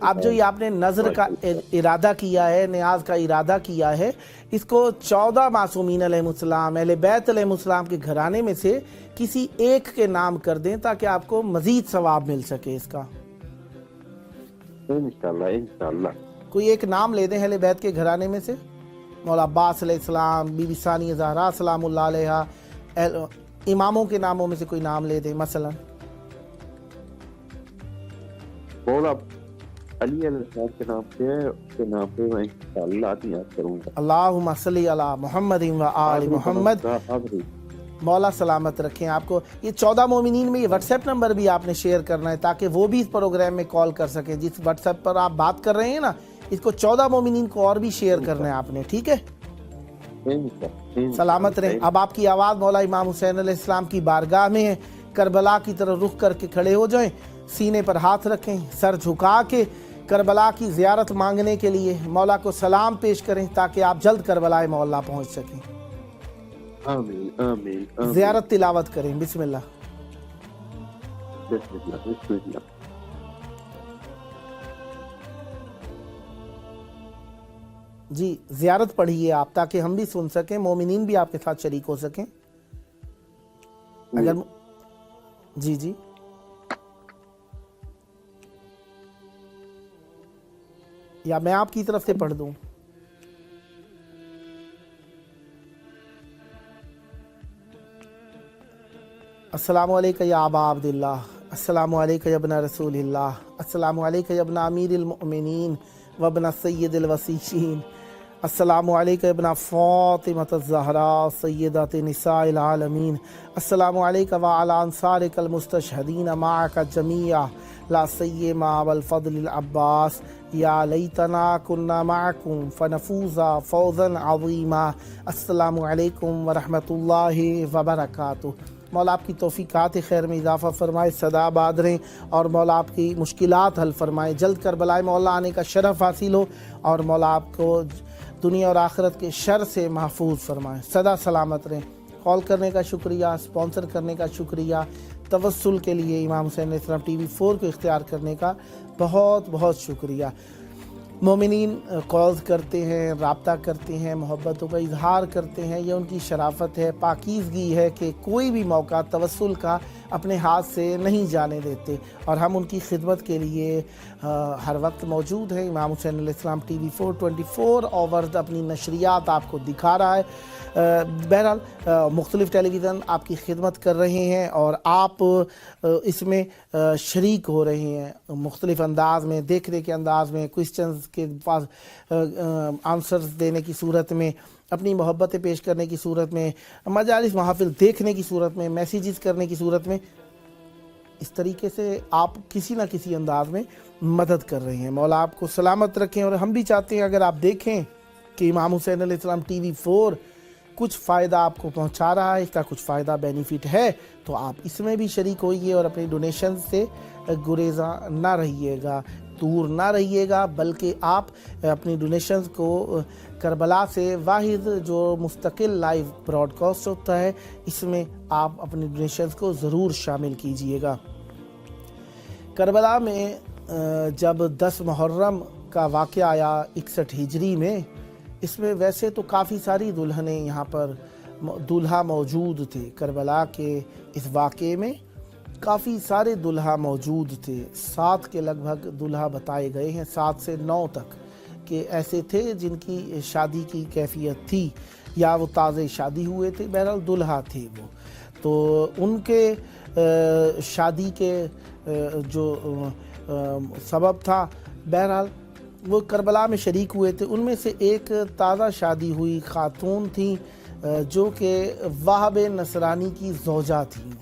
अब जो ये आपने नज़र का इरादा किया है, नियाज का इरादा किया है, इसको 14 मासूमीन अलैहिमुस्सलाम अहले बैत अलैहिमुस्सलाम के घराने में से किसी एक के नाम कर दें ताकि आपको मजीद सवाब मिल सके इसका। इंशाअल्लाह। कोई एक नाम ले दें अहले बैत के घराने में से। मौला अब्बास अलैहिस्सलाम, बीबी सानिया ज़हरा सलामुल्लाह अलैहा, इमामों के नामों में से कोई नाम ले दे। मसलन मौला अली अलैहिस्सलाम के नाम पे मैं इंशाअल्लाह याद करूंगा। अल्लाहुम्मा सल्ली अला मुहम्मद व आलि मोहम्मद। मौला सलामत रखें आपको। ये 14 मोमिनीन में ये व्हाट्सएप नंबर भी आपने शेयर करना है ताकि वो भी इस प्रोग्राम में कॉल कर सकें। जिस व्हाट्सएप पर आप बात कर रहे हैं ना, इसको 14 मोमिनीन को और भी शेयर करना है आपने, ठीक है? सलामत रहें। अब आपकी आवाज़ मौला इमाम हुसैन अलैहिस्सलाम की बारगाह में है। करबला की तरफ रुख करके खड़े हो जाएं, सीने पर हाथ रखें, सर झुका के करबला की ज़ियारत मांगने के लिए मौला को सलाम पेश करें ताकि आप जल्द करबला मोहल्ला पहुंच सकें। आमीन आमीन। ज़ियारत तिलावत करें। बिस्मिल्लाह। बिस्मिल्लाह। जी, ज़ियारत पढ़िए आप ताकि हम भी सुन सकें, मोमिनीन भी आपके साथ शरीक हो सकें। अगर जी जी या मैं आपकी तरफ से पढ़ दूं? अस्सलामु अलैका या अबा अब्दिल्लाह, अस्सलामु अलैका या इब्न रसूलिल्लाह, अस्सलामु अलैका या इब्न अमीरिल मुमिनीन व इब्न सय्यदिल वसीशीन, अस्सलामु अलैका इब्न फातिमत ज़हरा सय्यदत निसाइल आलमीन, अस्सलामु अलैका व अला अंसारिकल मुस्तशहदीन माअका जमीआ ला सय्यमा वल फضल अब्बास या लैतना कुन्ना माकुम फनफूजा फौजन अज़ीमा। अस्सलामु अलैकुम व रहमतुल्लाहि व बरकातुहू। मौला आपकी तौफीकात खैर में इजाफ़ा फरमाए, सदा आबाद रहें और मौला आपकी मुश्किलात हल फरमाए। जल्द करबलाए मौला आने का शरफ़ हासिल हो और मौला आपको दुनिया और आखिरत के शर से महफूज फरमाए, सदा सलामत रहें। कॉल करने का शुक्रिया, स्पॉन्सर करने का शुक्रिया, तवस्सुल के लिए इमाम हुसैन अलैहिस्सलाम TV4 को इख्तियार करने का बहुत बहुत शुक्रिया। मोमिनीन कॉल्स करते हैं, राब्ता करते हैं, मोहब्बतों का इजहार करते हैं, ये उनकी शराफत है, पाकीज़गी है कि कोई भी मौका तवस्सुल का अपने हाथ से नहीं जाने देते और हम उनकी खिदमत के लिए हर वक्त मौजूद हैं। इमाम हुसैन अलैहिस्सलाम TV4 24 आवर्स अपनी नशरियात आपको दिखा रहा है। बहरहाल मुख्तलिफ़ टेलीविज़न आपकी खिदमत कर रहे हैं और आप इसमें शरीक हो रहे हैं मुख्तलिफ़ अंदाज में, देखने के अंदाज में, क्वेश्चंस के पास आंसर्स देने की सूरत में, अपनी मोहब्बतें पेश करने की सूरत में, मजालिस महफिल देखने की सूरत में, मैसेजेस करने की सूरत में। इस तरीके से आप किसी न किसी अंदाज में मदद कर रहे हैं। मौला आपको सलामत रखें। और हम भी चाहते हैं अगर आप देखें कि इमाम हुसैन अलैहिस्सलाम TV4 कुछ फ़ायदा आपको पहुंचा रहा है, इसका कुछ फ़ायदा बेनिफिट है, तो आप इसमें भी शरीक होइए और अपनी डोनेशन से गुरेज़ा ना रहिएगा, दूर ना रहिएगा, बल्कि आप अपनी डोनेशंस को करबला से वाहिद जो मुस्तकिल लाइव ब्रॉडकास्ट होता है, इसमें आप अपनी डोनेशंस को ज़रूर शामिल कीजिएगा। करबला में जब 10 मुहर्रम का वाक़या आया 61 हिजरी में, इसमें वैसे तो काफ़ी सारी दुल्हनें यहाँ पर दूल्हा मौजूद थे। करबला के इस वाक़े में काफ़ी सारे दूल्हा मौजूद थे। 7 के लगभग दूल्हा बताए गए हैं, 7 से 9 तक के ऐसे थे जिनकी शादी की कैफियत थी या वो ताज़े शादी हुए थे, बहरहाल दूल्हा थे वो। तो उनके शादी के जो सबब था, बहरहाल वो करबला में शरीक हुए थे। उनमें से एक ताज़ा शादी हुई खातून थी जो कि वाहब नसरानी की ज़ौजा थी।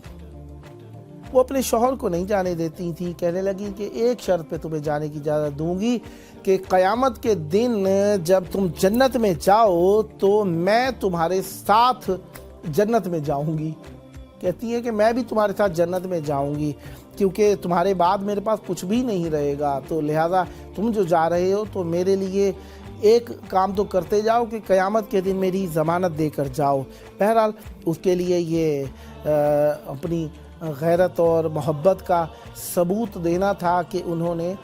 वो अपने शौहर को नहीं जाने देती थी, कहने लगी कि एक शर्त पे तुम्हें जाने की इजाज़त दूंगी कि क़यामत के दिन जब तुम जन्नत में जाओ तो मैं तुम्हारे साथ जन्नत में जाऊंगी। कहती है कि मैं भी तुम्हारे साथ जन्नत में जाऊंगी क्योंकि तुम्हारे बाद मेरे पास कुछ भी नहीं रहेगा, तो लिहाजा तुम जो जा रहे हो तो मेरे लिए एक काम तो करते जाओ कि क़यामत के दिन मेरी ज़मानत देकर जाओ। बहरहाल उसके लिए ये अपनी गैरत और मोहब्बत का सबूत देना था कि उन्होंने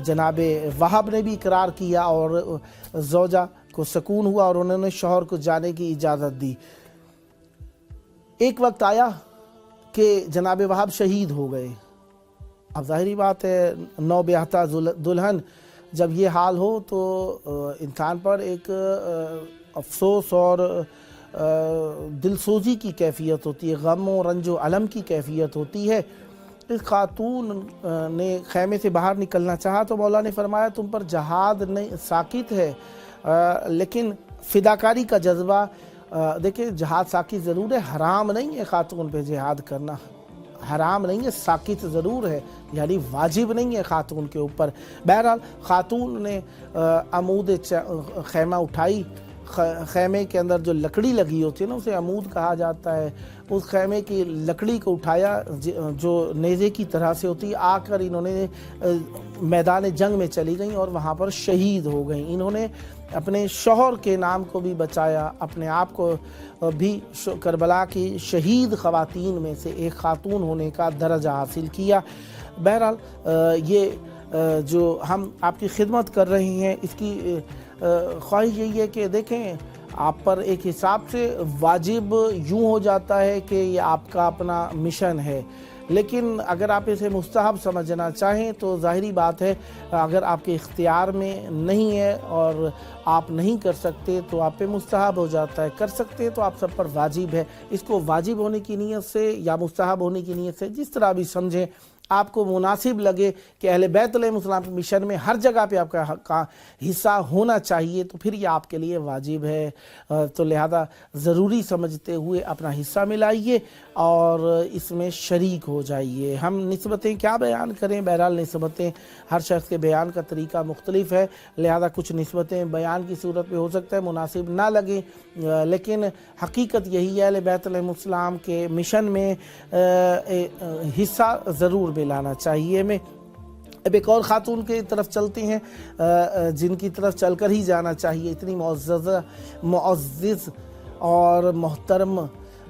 जनाबे वहाब ने भी इकरार किया और ज़ौजा को सुकून हुआ और उन्होंने शौहर को जाने की इजाज़त दी। एक वक्त आया कि जनाबे वहाब शहीद हो गए। अब ज़ाहिरी बात है, नौ ब्याहता दुल्हन जब ये हाल हो तो इंसान पर एक अफसोस और दिलसोजी की कैफियत होती है, गम और रंजो अलम की कैफियत होती है। इस खातून ने खैमे से बाहर निकलना चाहा तो मौला ने फरमाया तुम पर जहाद नहीं साकित है, लेकिन फ़िदाकारी का जज्बा, देखिए जहाद साकित ज़रूर है, हराम नहीं है खातून पे जिहाद करना, हराम नहीं है, साकित ज़रूर है, यानी वाजिब नहीं है खातून के ऊपर। बहरहाल खातून ने अमूद खैमा उठाई, खैमे के अंदर जो लकड़ी लगी होती है ना उसे अमूद कहा जाता है, उस खैमे की लकड़ी को उठाया जो नेज़े की तरह से होती है, आकर इन्होंने मैदान जंग में चली गई और वहाँ पर शहीद हो गई। इन्होंने अपने शौहर के नाम को भी बचाया, अपने आप को भी करबला की शहीद ख़वातीन में से एक खातून होने का दर्जा हासिल किया। बहरहाल ये जो हम आपकी खिदमत कर रहे हैं इसकी ख्वाहिश यही है कि देखें आप पर एक हिसाब से वाजिब यूँ हो जाता है कि ये आपका अपना मिशन है, लेकिन अगर आप इसे मुस्तहब समझना चाहें तो ज़ाहिरी बात है अगर आपके इख्तियार में नहीं है और आप नहीं कर सकते तो आप पे मुस्तहब हो जाता है, कर सकते हैं तो आप सब पर वाजिब है। इसको वाजिब होने की नीयत से या मुस्तहब होने की नीयत से जिस तरह भी समझें آپ کو مناسب لگے کہ اہل بیت علیہ السلام کے مشن میں ہر جگہ پہ آپ کا حصہ ہونا چاہیے تو پھر یہ آپ کے لیے واجب ہے، تو لہذا ضروری سمجھتے ہوئے اپنا حصہ ملائیے اور اس میں شریک ہو جائیے۔ ہم نسبتیں کیا بیان کریں، بہرحال نسبتیں ہر شخص کے بیان کا طریقہ مختلف ہے، لہذا کچھ نسبتیں بیان کی صورت میں ہو سکتا ہے مناسب نہ لگیں، لیکن حقیقت یہی ہے اہل بیت علیہ السلام کے مشن میں حصہ ضرور ملانا چاہیے ہمیں۔ اب ایک اور خاتون کی طرف چلتے ہیں جن کی طرف چل کر ہی جانا چاہیے، اتنی معزز اور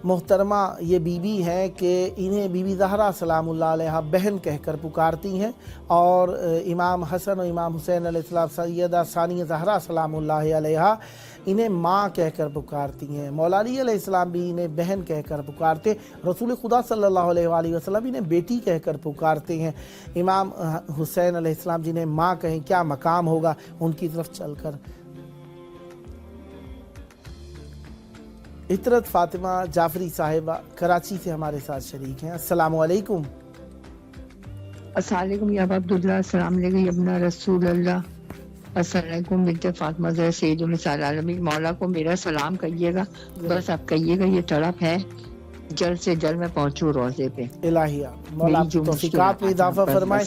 محترمہ یہ بی بی ہیں کہ انہیں بی بی زہرا سلام اللہ علیہ بہن کہہ کر پکارتی ہیں، اور امام حسن و امام حسین علیہ السلام سیدہ ثانیہ زہرا سلام اللہ علیہ انہیں ماں کہہ کر پکارتی ہیں، مولا علی علیہ السلام بھی انہیں بہن کہہ کر پکارتے، رسول خدا صلی اللہ علیہ وآلہ وسلم انہیں بیٹی کہہ کر پکارتے ہیں، امام حسین علیہ السلام جنہیں ماں کہیں کیا مقام ہوگا ان کی طرف چل کر۔ عطرت فاطمہ جعفری صاحبہ کراچی سے ہمارے ساتھ شریک ہیں، السلام علیکم۔ السلام علیکم یا عبداللہ، السلام علیکم ابن رسول اللہ، السلام علیکم بنت فاطمہ زہرا سید النساء العالمین۔ مولا کو میرا سلام کہیے گا، بس آپ کہیے گا یہ تڑپ ہے جلد سے جلد میں پہنچوں روزے پہ۔ الہیہ مولا آپ کی توفیقات میں اضافہ فرمائے۔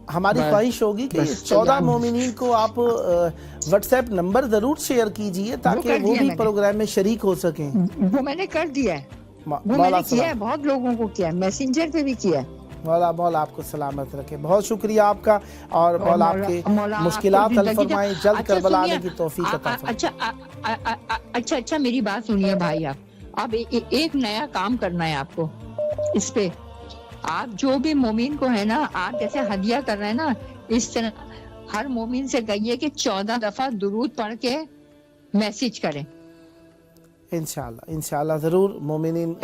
ہماری خواہش ہوگی کہ 14 مومنین کو آپ واٹس ایپ نمبر ضرور شیئر کیجئے تاکہ وہ بھی پروگرام میں شریک ہو سکیں۔ وہ میں نے کر دیا ہے، وہ میں نے کیا ہے، بہت لوگوں کو کیا ہے، میسنجر پہ بھی کیا ہے۔ مولا آپ کو سلامت رکھے، بہت شکریہ آپ کا، اور مولا آپ کی مشکلات حل فرمائے، جلد کربلا آنے کی توفیق عطا فرمائے۔ اچھا میری بات سنیے بھائی، آپ ایک نیا کام کرنا ہے آپ کو، اس پہ آپ جو بھی مومن کو ہے نا، آپ جیسے ہدیہ کر رہے ہیں نا، اس طرح ہر مومن سے کہیے کہ 14 دفعہ درود پڑھ کے میسج کریں۔ انشاءاللہ ضرور مومنین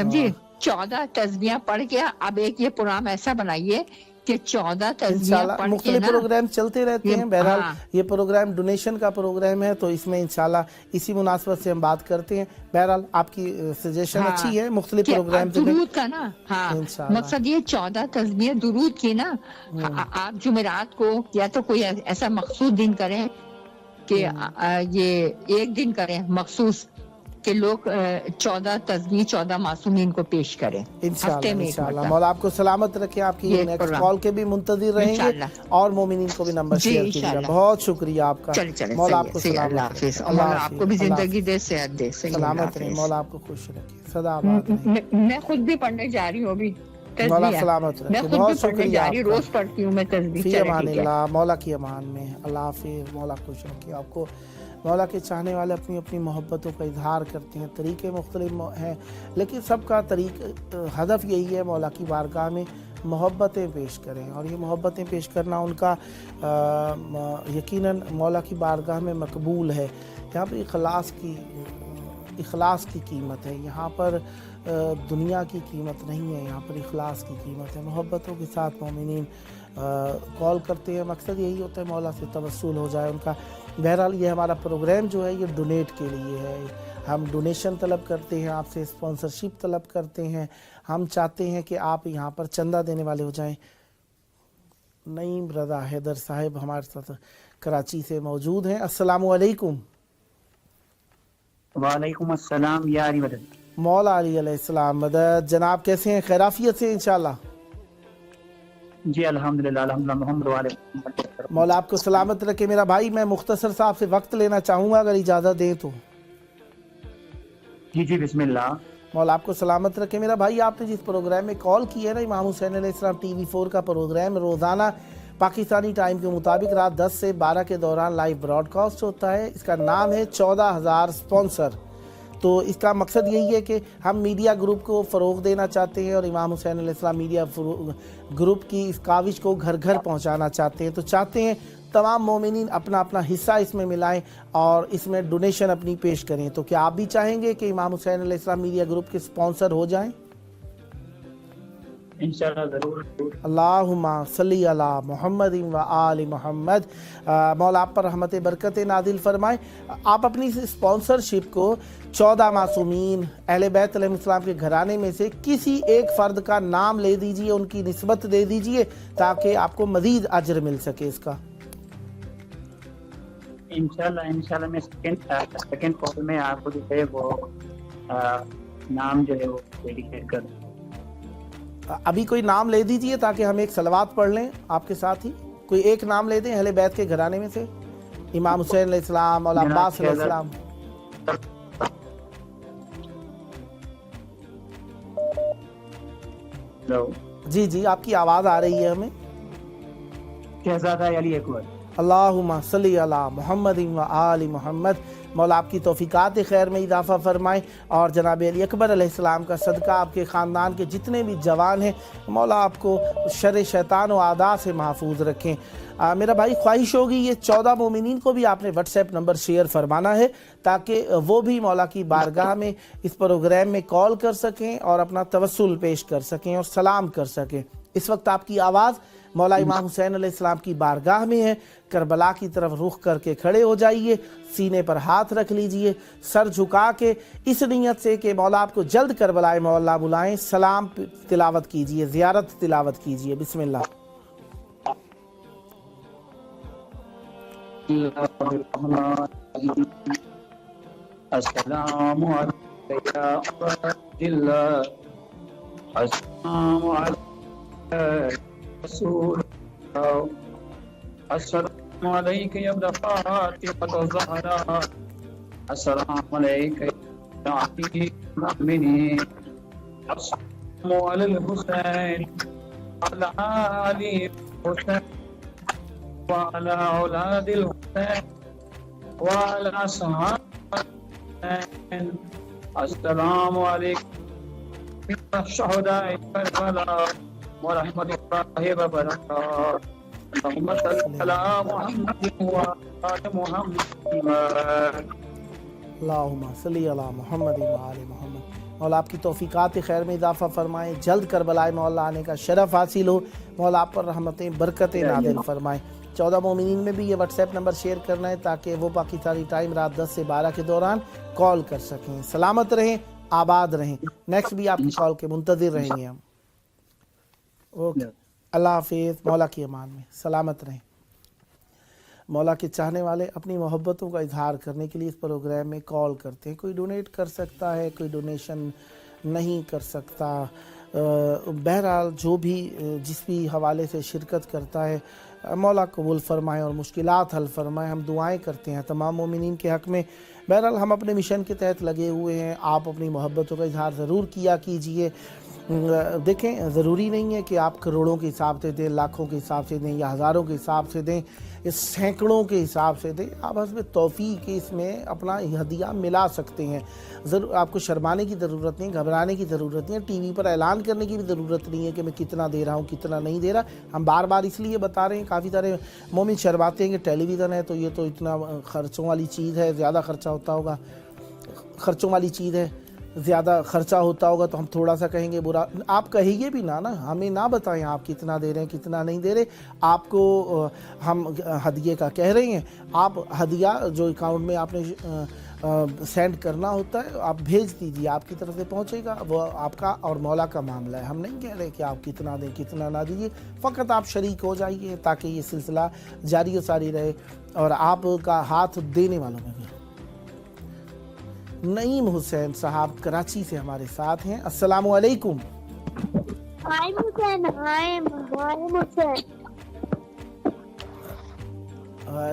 14 تسبیحاں پڑھ کے، اب ایک یہ پروگرام ایسا بنائیے کہ 14 تسبیحاں پڑھ کے مختلف پروگرام چلتے رہتے ہیں، بہرحال یہ پروگرام ڈونیشن کا پروگرام ہے تو اس میں انشاءاللہ اسی مناسبت سے ہم بات کرتے ہیں۔ بہرحال آپ کی سجیشن اچھی ہے، مختلف پروگرام درود کا نا، مقصد یہ 14 تسبیحیں درود کی نا، آپ جمعرات کو یا تو کوئی ایسا مخصوص دن کریں کہ یہ ایک دن کریں مخصوص کہ لوگ 14 تسبیح 14 معصومین کو پیش کریں ہفتے میں۔ انشاءاللہ مولا آپ کو سلامت رکھے، آپ کی نیکسٹ کال کے بھی منتظر رہیں گے اور مومنین کو بھی نمبر شیئر کیجیے گا۔ بہت شکریہ آپ کا، مولا آپ کو سلامت رکھے، اللہ آپ کو بھی زندگی دے، صحت دے، سلامت رہے، مولا آپ کو خوش رکھے، صدا آباد رہے۔ میں خود بھی پڑھنے جا رہی ہوں ابھی مولا سلامت رکھے، بہت شکریہ آپ کا، روز پڑھتی ہوں میں تسبیح۔ فی امان اللہ، مولا کی امان میں، اللہ حافظ، مولا خوش رکھے آپ کو۔ مولا کے چاہنے والے اپنی اپنی محبتوں کا اظہار کرتے ہیں، طریقے مختلف ہیں، لیکن سب کا ہدف یہی ہے مولا کی بارگاہ میں محبتیں پیش کریں، اور یہ محبتیں پیش کرنا ان کا یقیناً مولا کی بارگاہ میں مقبول ہے۔ یہاں پر اخلاص کی قیمت ہے، یہاں پر دنیا کی قیمت نہیں ہے، یہاں پر اخلاص کی قیمت ہے۔ محبتوں کے ساتھ مومنین کال کرتے ہیں، مقصد یہی ہوتا ہے مولا سے توسل ہو جائے ان کا۔ بہرحال یہ ہمارا پروگرام جو ہے یہ ڈونیٹ کے لیے ہے، ہم ڈونیشن طلب کرتے ہیں، آپ سے اسپانسرشپ طلب کرتے ہیں، ہم چاہتے ہیں کہ آپ یہاں پر چندہ دینے والے ہو جائیں۔ نعیم رضا حیدر صاحب ہمارے ساتھ کراچی سے موجود ہیں، السلام علیکم۔ وعلیکم السلام یا علی مدد۔ مولا علی علیہ السلام مدد، جناب کیسے ہیں؟ خیرافیت سے انشاءاللہ؟ جی الحمدللہ محمد والے مولا آپ کو سلامت رکھے۔ میرا بھائی میں مختصر صاحب سے وقت لینا چاہوں گا اگر اجازت دیں تو۔ جی بسم اللہ۔ مولا آپ کو سلامت رکھے۔ میرا بھائی آپ نے جس پروگرام میں کال کی ہے نا، امام حسین علیہ السلام ٹی وی 4 کا پروگرام روزانہ پاکستانی ٹائم کے مطابق رات 10 سے 12 کے دوران لائیو براڈ کاسٹ ہوتا ہے، اس کا نام ہے 14,000 اسپانسر۔ تو اس کا مقصد یہی ہے کہ ہم میڈیا گروپ کو فروغ دینا چاہتے ہیں اور امام حسین علیہ السلام میڈیا گروپ کی اس کاوش کو گھر گھر پہنچانا چاہتے ہیں، تو چاہتے ہیں تمام مومنین اپنا اپنا حصہ اس میں ملائیں اور اس میں ڈونیشن اپنی پیش کریں۔ تو کیا آپ بھی چاہیں گے کہ امام حسین علیہ السلام میڈیا گروپ کے اسپانسر ہو جائیں؟ इंशाल्लाह जरूर। अल्लाहुम्मा सल्ली अला मुहम्मद व आल मोहम्मद। मौला आप पर रहमत बरकत नादिल फरमाए। आप अपनी स्पॉन्सरशिप को 14 मासूमीन अहले बैत अलैहिस्सलाम के घराने में से किसी एक फ़र्द का नाम ले दीजिए, उनकी निस्बत दे दीजिए ताकि आपको मज़ीद अजर मिल सके इसका। इंशाल्लाह मैं सेकंड कॉल में आपको जो है वो नाम जो है वो डेडिकेट कर दूं। अभी कोई नाम ले दीजिए ताकि हम एक सलवात पढ़ लें आपके साथ ही। कोई एक नाम ले दें अहले बैत के घराने में से, इमाम हुसैन अलैहिस्सलाम और अब्बास अलैहिस्सलाम। जी जी, आपकी आवाज़ आ रही है हमें। शहजादा अली अकबर। अल्लाहुम्मा सल्ली अला मुहम्मद व आल मोहम्मद। मौला आपकी तौफीकात खैर में इजाफ़ा फरमाएँ और जनाब अली अकबर अलैहिस्सलाम का सदका आपके ख़ानदान के जितने भी जवान हैं मौला आपको शर शैतान व आदा से महफूज रखें। मेरा भाई ख्वाहिश होगी ये 14 मोमिनीन को भी आपने व्हाट्सएप नंबर शेयर फरमाना है ताकि वो भी मौला की बारगाह में इस प्रोग्राम में कॉल कर सकें और अपना तवस्सुल पेश कर सकें और सलाम कर सकें। इस वक्त आपकी आवाज़ मौला इमाम हुसैन अलैहिस्सलाम की बारगाह में है। करबला की तरफ रुख करके खड़े हो जाइए, सीने पर हाथ रख लीजिए, सर झुका के इस नीयत से कि मौला आपको जल्द करबलाए मौला बुलाएं, सलाम तिलावत कीजिए, ज़ियारत तिलावत कीजिए। बिस्मिल्लाह। अस्सलामु अलैका या अब्दुल्लाह, अस्सलामु अलैका रसूलल्लाह, अस्सलामु अलैका या इब्न फातिमा ज़हरा, अस्सलामु अलैका या अली मुमिनीन, अस्सलामु अलल हुसैन अला अली हुसैन व अला औलादिल हुसैन व अला सहाबातिल अस्सलामु अलैकुम या शुहदाए करबला व रहमतुल्लाहि व बरकातहू। अल्लाहुम्मा सल्लि अला मुहम्मद व आलि मुहम्मद। अल्लाहुम्मा सल्ली अला मुहम्मद व आलि मुहम्मद। मौला आपकी तौफीकात खैर में इजाफ़ा फरमाएँ, जल्द करबलाए मौला आने का शरफ़ हासिल हो। मौला आप पर रहमतें बरकतें नादिल फरमाएँ। 14 मोमिनीन में भी ये व्हाट्सएप नंबर शेयर करना है ताकि वो पाकिस्तानी टाइम रात 10 से 12 के दौरान कॉल कर सकें। सलामत रहें, आबाद रहें। नेक्स्ट भी आपकी कॉल के मुंतज़िर रहेंगे हम। ओके, अल्लाह हाफिज़। मौला की अमान में सलामत रहें। मौला के चाहने वाले अपनी मोहब्बतों का इजहार करने के लिए इस प्रोग्राम में कॉल करते हैं। कोई डोनेट कर सकता है, कोई डोनेशन नहीं कर सकता। बहरहाल जो भी जिस भी हवाले से शिरकत करता है मौला कबूल फरमाए और मुश्किलात हल फरमाए। हम दुआएं करते हैं तमाम मोमिनीन के हक़ में। बहरहाल हम अपने मिशन के तहत लगे हुए हैं। आप अपनी मोहब्बतों का इजहार ज़रूर किया कीजिए। देखें, ज़रूरी नहीं है कि आप करोड़ों के हिसाब से दें, लाखों के हिसाब से दें या हज़ारों के हिसाब से दें, इस सैकड़ों के हिसाब से दें। आप हस्ब तौफ़ीक़ इसमें अपना हदिया मिला सकते हैं। ज़रूर आपको शर्माने की ज़रूरत नहीं, घबराने की ज़रूरत नहीं है, टीवी पर ऐलान करने की भी ज़रूरत नहीं है कि मैं कितना दे रहा हूँ, कितना नहीं दे रहा। हम बार बार इसलिए बता रहे हैं, काफ़ी सारे मोमिन शर्माते हैं कि टेलीविज़न है तो ये तो इतना ख़र्चों वाली चीज़ है, ज़्यादा ख़र्चा होता होगा, ख़र्चों वाली चीज़ है, ज़्यादा खर्चा होता होगा तो हम थोड़ा सा कहेंगे बुरा। आप कहिए भी ना हमें ना बताएं आप कितना दे रहे हैं, कितना नहीं दे रहे। आपको हम हदिये का कह रहे हैं, आप हदिया जो अकाउंट में आपने सेंड करना होता है आप भेज दीजिए, आपकी तरफ से पहुंचेगा। वो आपका और मौला का मामला है। हम नहीं कह रहे कि आप कितना दें कितना ना दीजिए, फ़कत आप शरीक हो जाइए ताकि ये सिलसिला जारी व सारी रहे और आपका हाथ देने वालों में भी। नईम हुसैन साहब कराची से हमारे साथ हैं। अस्सलामु अलैकुम।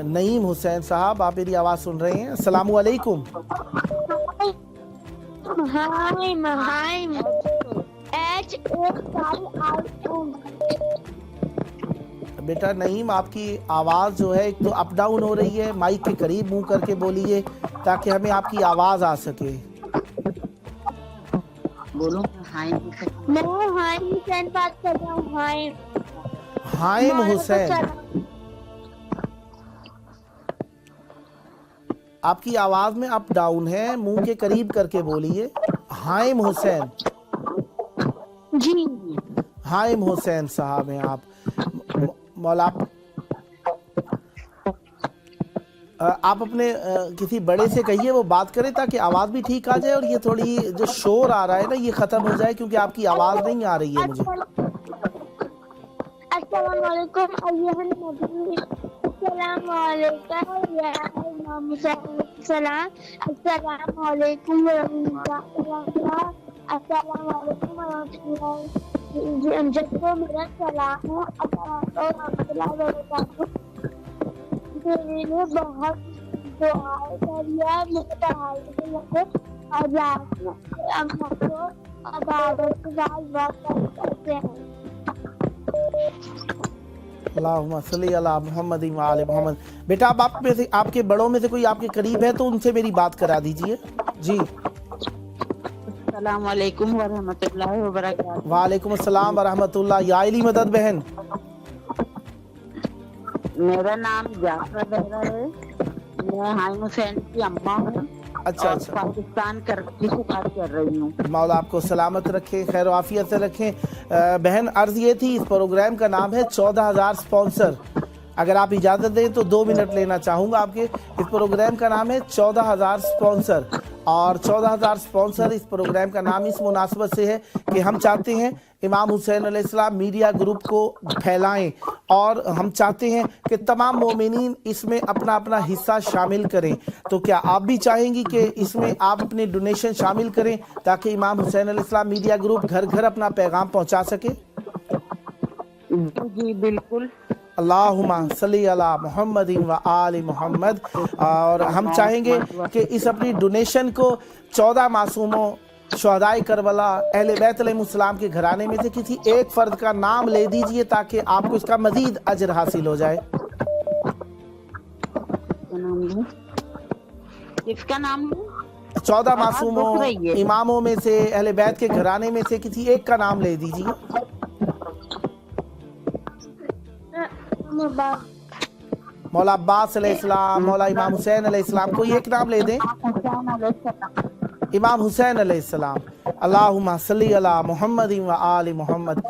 नईम हुसैन साहब आप मेरी आवाज़ सुन रहे हैं? अस्सलामु अलैकुम। बेटा नईम, आपकी आवाज़ जो है एक तो अप डाउन हो रही है, माइक के करीब मुंह करके बोलिए ताकि हमें आपकी आवाज़ आ सके। बोलो। मैं हाइम हुसैन बात कर रहा हूँ। हाइम हुसैन, आपकी आवाज़ में अप डाउन है, मुंह के करीब करके बोलिए। हाइम हुसैन जी। हाइम हुसैन साहब हैं आप। मौला आप अपने किसी बड़े से कहिए वो बात करें ताकि आवाज़ भी ठीक आ जाए और ये थोड़ी जो शोर आ रहा है ना ये ख़त्म हो जाए, क्योंकि आपकी आवाज़ नहीं आ रही है मुझे। अस्सलाम वालेकुम अय्युहन नबी, अस्सलाम वालेकुम या इमाम सलाम, अस्सलाम वालेकुम व रहमतुल्लाह, अस्सलाम वालेकुम व रहमतुल्लाह, जिसको मेरा सलाम है, अस्सलाम वालेकुम व बरकातहू। मेरे लिए बहुत दुआएं करिए, मुझे पढ़ाई के लिए और रात में अम्मा को इबादत के बाद बहुत करते हैं। अल्लाहुम्मा सल्ली अला मुहम्मद व आले मोहम्मद। बेटा आप में से आपके बड़ों में से कोई आपके करीब है तो उनसे मेरी बात करा दीजिए जी। अस्सलाम वालेकुम व रहमतुल्लाहि व बरकातहू। वालेकुम अस्सलाम व रहमतुल्लाह। या इली मदद बहन। मेरा नाम जाफर बहरा है, मैं हाइम हुसैन की अम्मा हूँ। अच्छा और अच्छा। पाकिस्तान कराची से बात कर रही हूँ। मौला आपको सलामत रखे, खैर आफियत से रखें। बहन अर्ज ये थी, इस प्रोग्राम का नाम है 14,000 स्पॉन्सर। अगर आप इजाज़त दें तो 2 मिनट लेना चाहूँगा आपके। इस प्रोग्राम का नाम है 14,000 स्पॉन्सर, और 14,000 स्पॉन्सर इस प्रोग्राम का नाम इस मुनासबत से है कि हम चाहते हैं इमाम हुसैन अलैहिस्सलाम मीडिया ग्रुप को फैलाएं, और हम चाहते हैं कि तमाम मोमिनीन इसमें अपना अपना हिस्सा शामिल करें। तो क्या आप भी चाहेंगी कि इसमें आप अपने डोनेशन शामिल करें ताकि इमाम हुसैन अलैहिस्सलाम मीडिया ग्रुप घर घर अपना पैगाम पहुंचा सके? जी बिल्कुल। अल्लाहुम्मा सल्ली अला मुहम्मद व आले मोहम्मद। और हम चाहेंगे कि इस अपनी डोनेशन को 14 मासूमों शुहदाए करबला अहले बैत अलैहिस्सलाम के घराने में से किसी एक फर्द का नाम ले दीजिए ताकि आपको इसका मजीद अजर हासिल हो जाए। किसका नाम है? 14 मासूमों इमामों में से अहले बैत के घराने में से किसी एक का नाम ले दीजिए। मौला अब्बास अलैहिस्सलाम, मौला इमाम हुसैन अलैहिस्सलाम, कोई एक नाम ले दें। इमाम हुसैन अलैहिस्सलाम। अल्लाहुम्मा सल्ली अला मुहम्मद व आले मोहम्मद।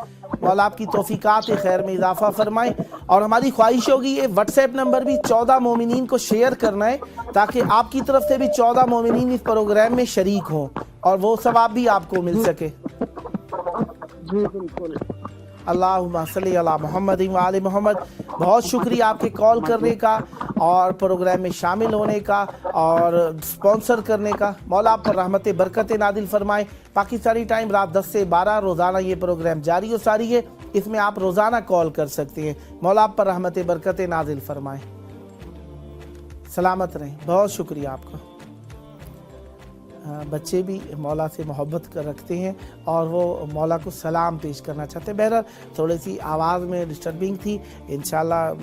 मौला आपकी तौफीकात खैर में इजाफा फरमाएं, और हमारी ख्वाहिश होगी ये व्हाट्सएप नंबर भी 14 मोमिनीन को शेयर करना है ताकि आपकी तरफ से भी 14 मोमिनीन इस प्रोग्राम में शरीक हों और वो सवाब भी आपको मिल सके। जी बिल्कुल। अल्लाहुम्मा सल्ली अला मुहम्मद व आले मोहम्मद। बहुत शुक्रिया आपके कॉल करने का और प्रोग्राम में शामिल होने का और स्पॉन्सर करने का। मौला आप पर रहमत बरकत नादिल फरमाए। पाकिस्तानी टाइम रात 10 से 12 रोज़ाना ये प्रोग्राम जारी और सारी है, इसमें आप रोज़ाना कॉल कर सकते हैं। मौला आप पर रहमत बरकत नादिल फरमाए। सलामत रहें। बहुत शुक्रिया आपका। बच्चे भी मौला से मोहब्बत रखते हैं और वो मौला को सलाम पेश करना चाहते हैं। बहरहाल थोड़ी सी आवाज़ में डिस्टर्बिंग थी, इंशाल्लाह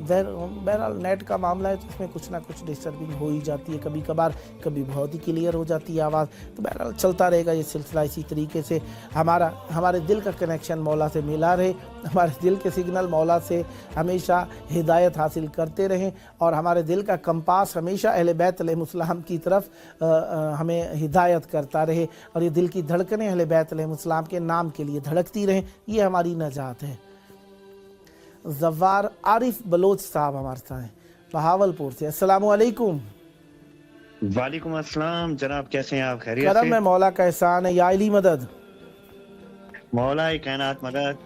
बहरहाल नेट का मामला है तो इसमें कुछ ना कुछ डिस्टर्बिंग हो ही जाती है कभी कभार, कभी बहुत ही क्लियर हो जाती है आवाज़। तो बहरहाल चलता रहेगा ये सिलसिला इसी तरीके से। हमारे दिल का कनेक्शन मौला से मिला रहे, हमारे दिल के सिग्नल मौला से हमेशा हिदायत हासिल करते रहें, और हमारे दिल का कंपास हमेशा अहले बैत अलैहिस्सलाम की तरफ हमें हिदायत करता रहे, और ये दिल की धड़कनें अहले बैत अलैहिस्सलाम के नाम के लिए धड़कती रहें। ये हमारी नजात है। जवार आरिफ बलोच साहब हमारे साथ हैं बहावलपुर से। अस्सलाम वालेकुम। वालेकुम अस्सलाम जनाब, कैसे हैं आप? खैरियत से? करम में मौला का एहसान है, या इली मदद। मौला कायनात मदद।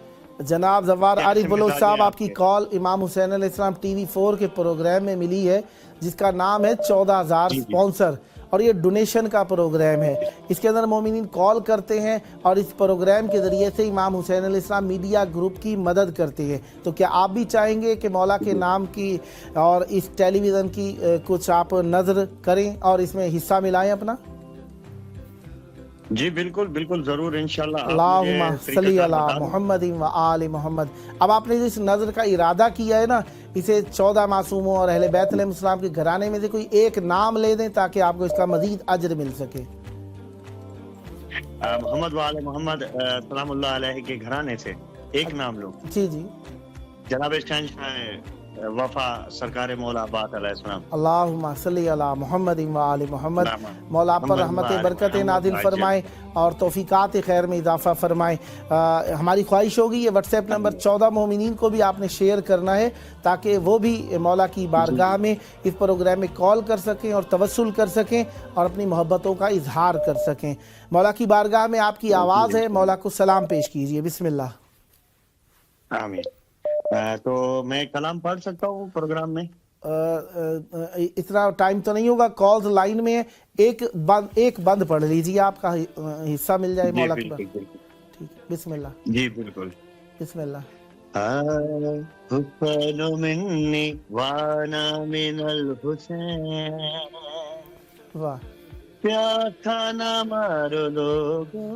जनाब जवार आरिफ बलोच साहब, आपकी कॉल इमाम हुसैन अलैहिस्सलाम TV4 के प्रोग्राम में मिली है जिसका नाम है 14,000 स्पॉन्सर, और ये डोनेशन का प्रोग्राम है। इसके अंदर मोमिनीन कॉल करते हैं और इस प्रोग्राम के ज़रिए से इमाम हुसैन अलैहिस्सलाम मीडिया ग्रुप की मदद करते हैं। तो क्या आप भी चाहेंगे कि मौला के नाम की और इस टेलीविज़न की कुछ आप नज़र करें और इसमें हिस्सा मिलाएं अपना? जी बिल्कुल बिल्कुल ज़रूर इंशाल्लाह। अल्लाहुम्मा सल्ली अला मुहम्मद व आले मोहम्मद। अब आपने जिस नज़र का इरादा किया है ना, इसे 14 मासूमों और अहले बैत अलैहिस्सलाम के घराने में से कोई एक नाम ले दें ताकि आपको इसका मजीद अजर मिल सके। मोहम्मद व आले मोहम्मद सलामुल्लाह अलैहि के घराने से एक नाम लो। जी जी। जनाब शहंशाह वफा सरकार मौला बात अलैहिस्सलाम। अल्लाहुम्मा सल्ली अला मुहम्मद व आले मोहम्मद। मौला आप पर रहमत बरकत नाजिल फरमाए और तौफीकात खैर में इजाफा फरमाए। हमारी ख्वाहिश होगी ये व्हाट्सएप नंबर 14 मोमिनीन को भी आपने शेयर करना है ताकि वो भी मौला की बारगाह में इस प्रोग्राम में कॉल कर सकें और तवस्सुल कर सकें और अपनी मोहब्बतों का इजहार कर सकें। मौला की बारगाह में आपकी आवाज़ है, मौला को सलाम पेश कीजिए। बिस्मिल्लाह। आमीन। तो मैं कलाम पढ़ सकता हूँ प्रोग्राम में? इतना टाइम तो नहीं होगा, कॉल्स लाइन में है। एक बंद पढ़ लीजिए, आपका हिस्सा मिल जाए मौला की। ठीक, बिस्मिल्लाह जी बिल्कुल। बिस्मिल्लाह। हुसैन मिन्नी वाना मिनल हुसैन, वाह। प्यासा ना मारो लोगो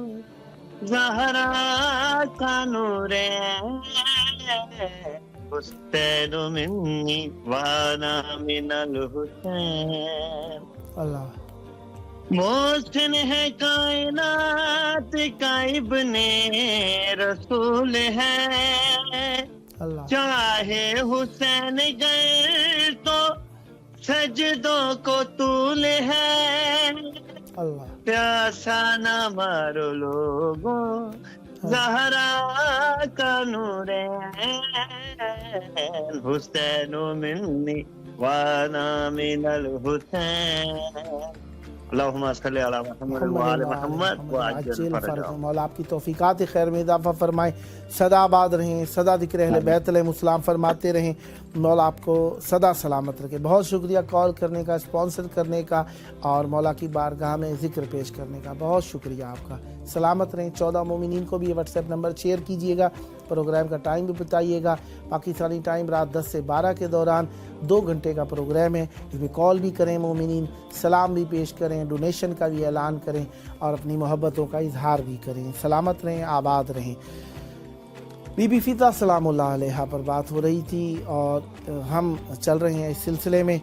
ज़हरा का नूरे, हुसैन मिन्नी वाना मिनल हुसैन। अल्लाह। मोहसिन है कायनात का इब्ने रसूल है, अल्लाह। चाहे हुसैन गए तो सजदों को तूल है, अल्लाह। प्यासा न मारो लोगों ज़हरा का नूरे, हुसैन मिन्नी वाना मिनल हुसैन। अल्लाहुम्मा सल्ली अला मुहम्मद व आले मुहम्मद व अज्जिल फरजा। मौला आपकी तौफीकात खैर में इजाफा फरमाए, सदा आबाद रहें, सदा जिक्र अहले बैत अलैहिस्सलाम फरमाते रहें। मौला आपको सदा सलामत रखे। बहुत शुक्रिया कॉल करने का, स्पॉन्सर करने का और मौला की बारगाह में ज़िक्र पेश करने का। बहुत शुक्रिया आपका। सलामत रहें। 14 मोमिनीन को भी ये व्हाट्सएप नंबर शेयर कीजिएगा। प्रोग्राम का टाइम भी बताइएगा। पाकिस्तानी टाइम रात 10 से 12 के दौरान 2 घंटे का प्रोग्राम है। इसमें कॉल भी करें मोमिनीन, सलाम भी पेश करें, डोनेशन का भी ऐलान करें और अपनी मोहब्बतों का इजहार भी करें। सलामत रहें, आबाद रहें। बीबी फ़िज़ा सलामुल्लाह अलैहा पर बात हो रही थी और हम चल रहे हैं इस सिलसिले में।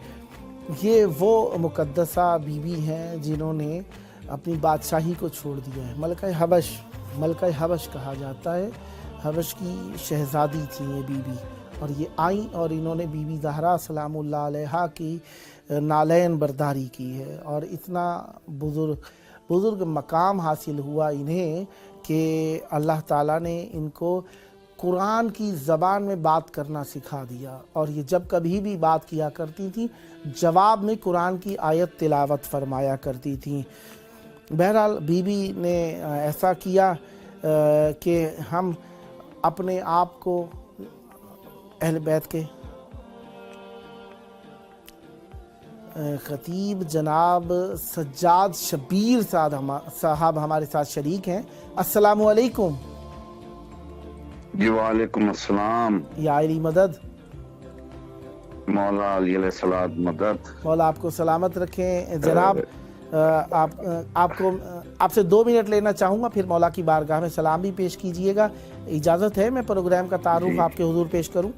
ये वो मुक़द्दसा बीबी हैं जिन्होंने अपनी बादशाही को छोड़ दिया है। मलका हबश कहा जाता है। हबश की शहज़ादी थी ये बीबी और ये आई और इन्होंने बीबी ज़हरा सलामुल्लाह अलैहा की नालैन बरदारी की है और इतना बुज़ुर्ग मकाम हासिल हुआ इन्हें कि अल्लाह ताला ने इनको कुरान की ज़बान में बात करना सिखा दिया और ये जब कभी भी बात किया करती थी जवाब में कुरान की आयत तिलावत फरमाया करती थी। बहरहाल बीबी ने ऐसा किया कि हम अपने आप को अहले बैत के ख़तीब जनाब सज्जाद शबीर साहब हमारे साथ शरीक हैं। अस्सलामु अलैकुम। जी वालेकुम अस्सलाम। या अली मदद। मौला अली अलैहिस्सलाम मदद। मौला आपको सलामत रखें जनाब। आपसे 2 मिनट लेना चाहूँगा, फिर मौला की बारगाह में सलाम भी पेश कीजिएगा। इजाज़त है मैं प्रोग्राम का तारुफ आपके हुजूर पेश करूँ?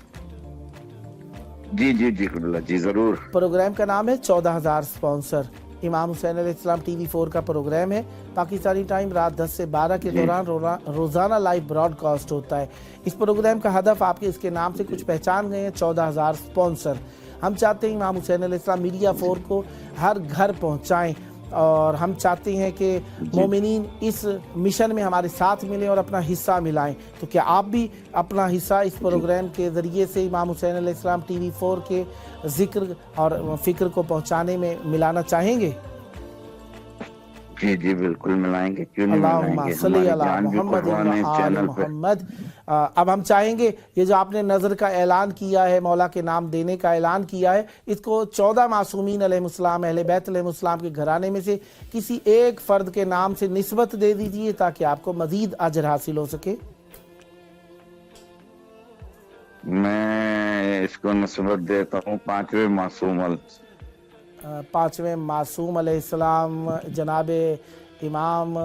जी जी जी जी ज़रूर। प्रोग्राम का नाम है 14,000 स्पॉन्सर। इमाम हुसैन अलैहिस्सलाम TV4 का प्रोग्राम है। पाकिस्तानी टाइम रात 10 से 12 के दौरान रोज़ाना लाइव ब्रॉडकास्ट होता है। इस प्रोग्राम का हदफ आपके इसके नाम से कुछ पहचान गए हैं, 14,000 स्पॉन्सर। हम चाहते हैं इमाम हुसैन अलैहिस्सलाम मीडिया 4 को हर घर पहुँचाएँ और हम चाहते हैं कि मोमिनीन इस मिशन में हमारे साथ मिलें और अपना हिस्सा मिलाएं। तो क्या आप भी अपना हिस्सा इस प्रोग्राम के ज़रिए से इमाम हुसैन अलैहिस्सलाम TV4 के ज़िक्र और फ़िक्र को पहुंचाने में मिलाना चाहेंगे? जी जी बिल्कुल मिलाएंगे, क्यों नहीं मिलाएंगे। सल्ली अला मुहम्मद व आले मुहम्मद। अब हम चाहेंगे ये जो आपने नज़र का ऐलान किया है, मौला के नाम देने का ऐलान किया है, इसको 14 मासूमीन अलैहिस्सलाम अहले बैत अलैहिस्सलाम के घराने में से किसी एक फ़र्द के नाम से निस्बत दे दीजिए ताकि आपको मज़ीद अजर हासिल हो सके। मैं इसको निस्बत देता हूँ 5वें मासूम अलैहिस्सलाम जनाब इमाम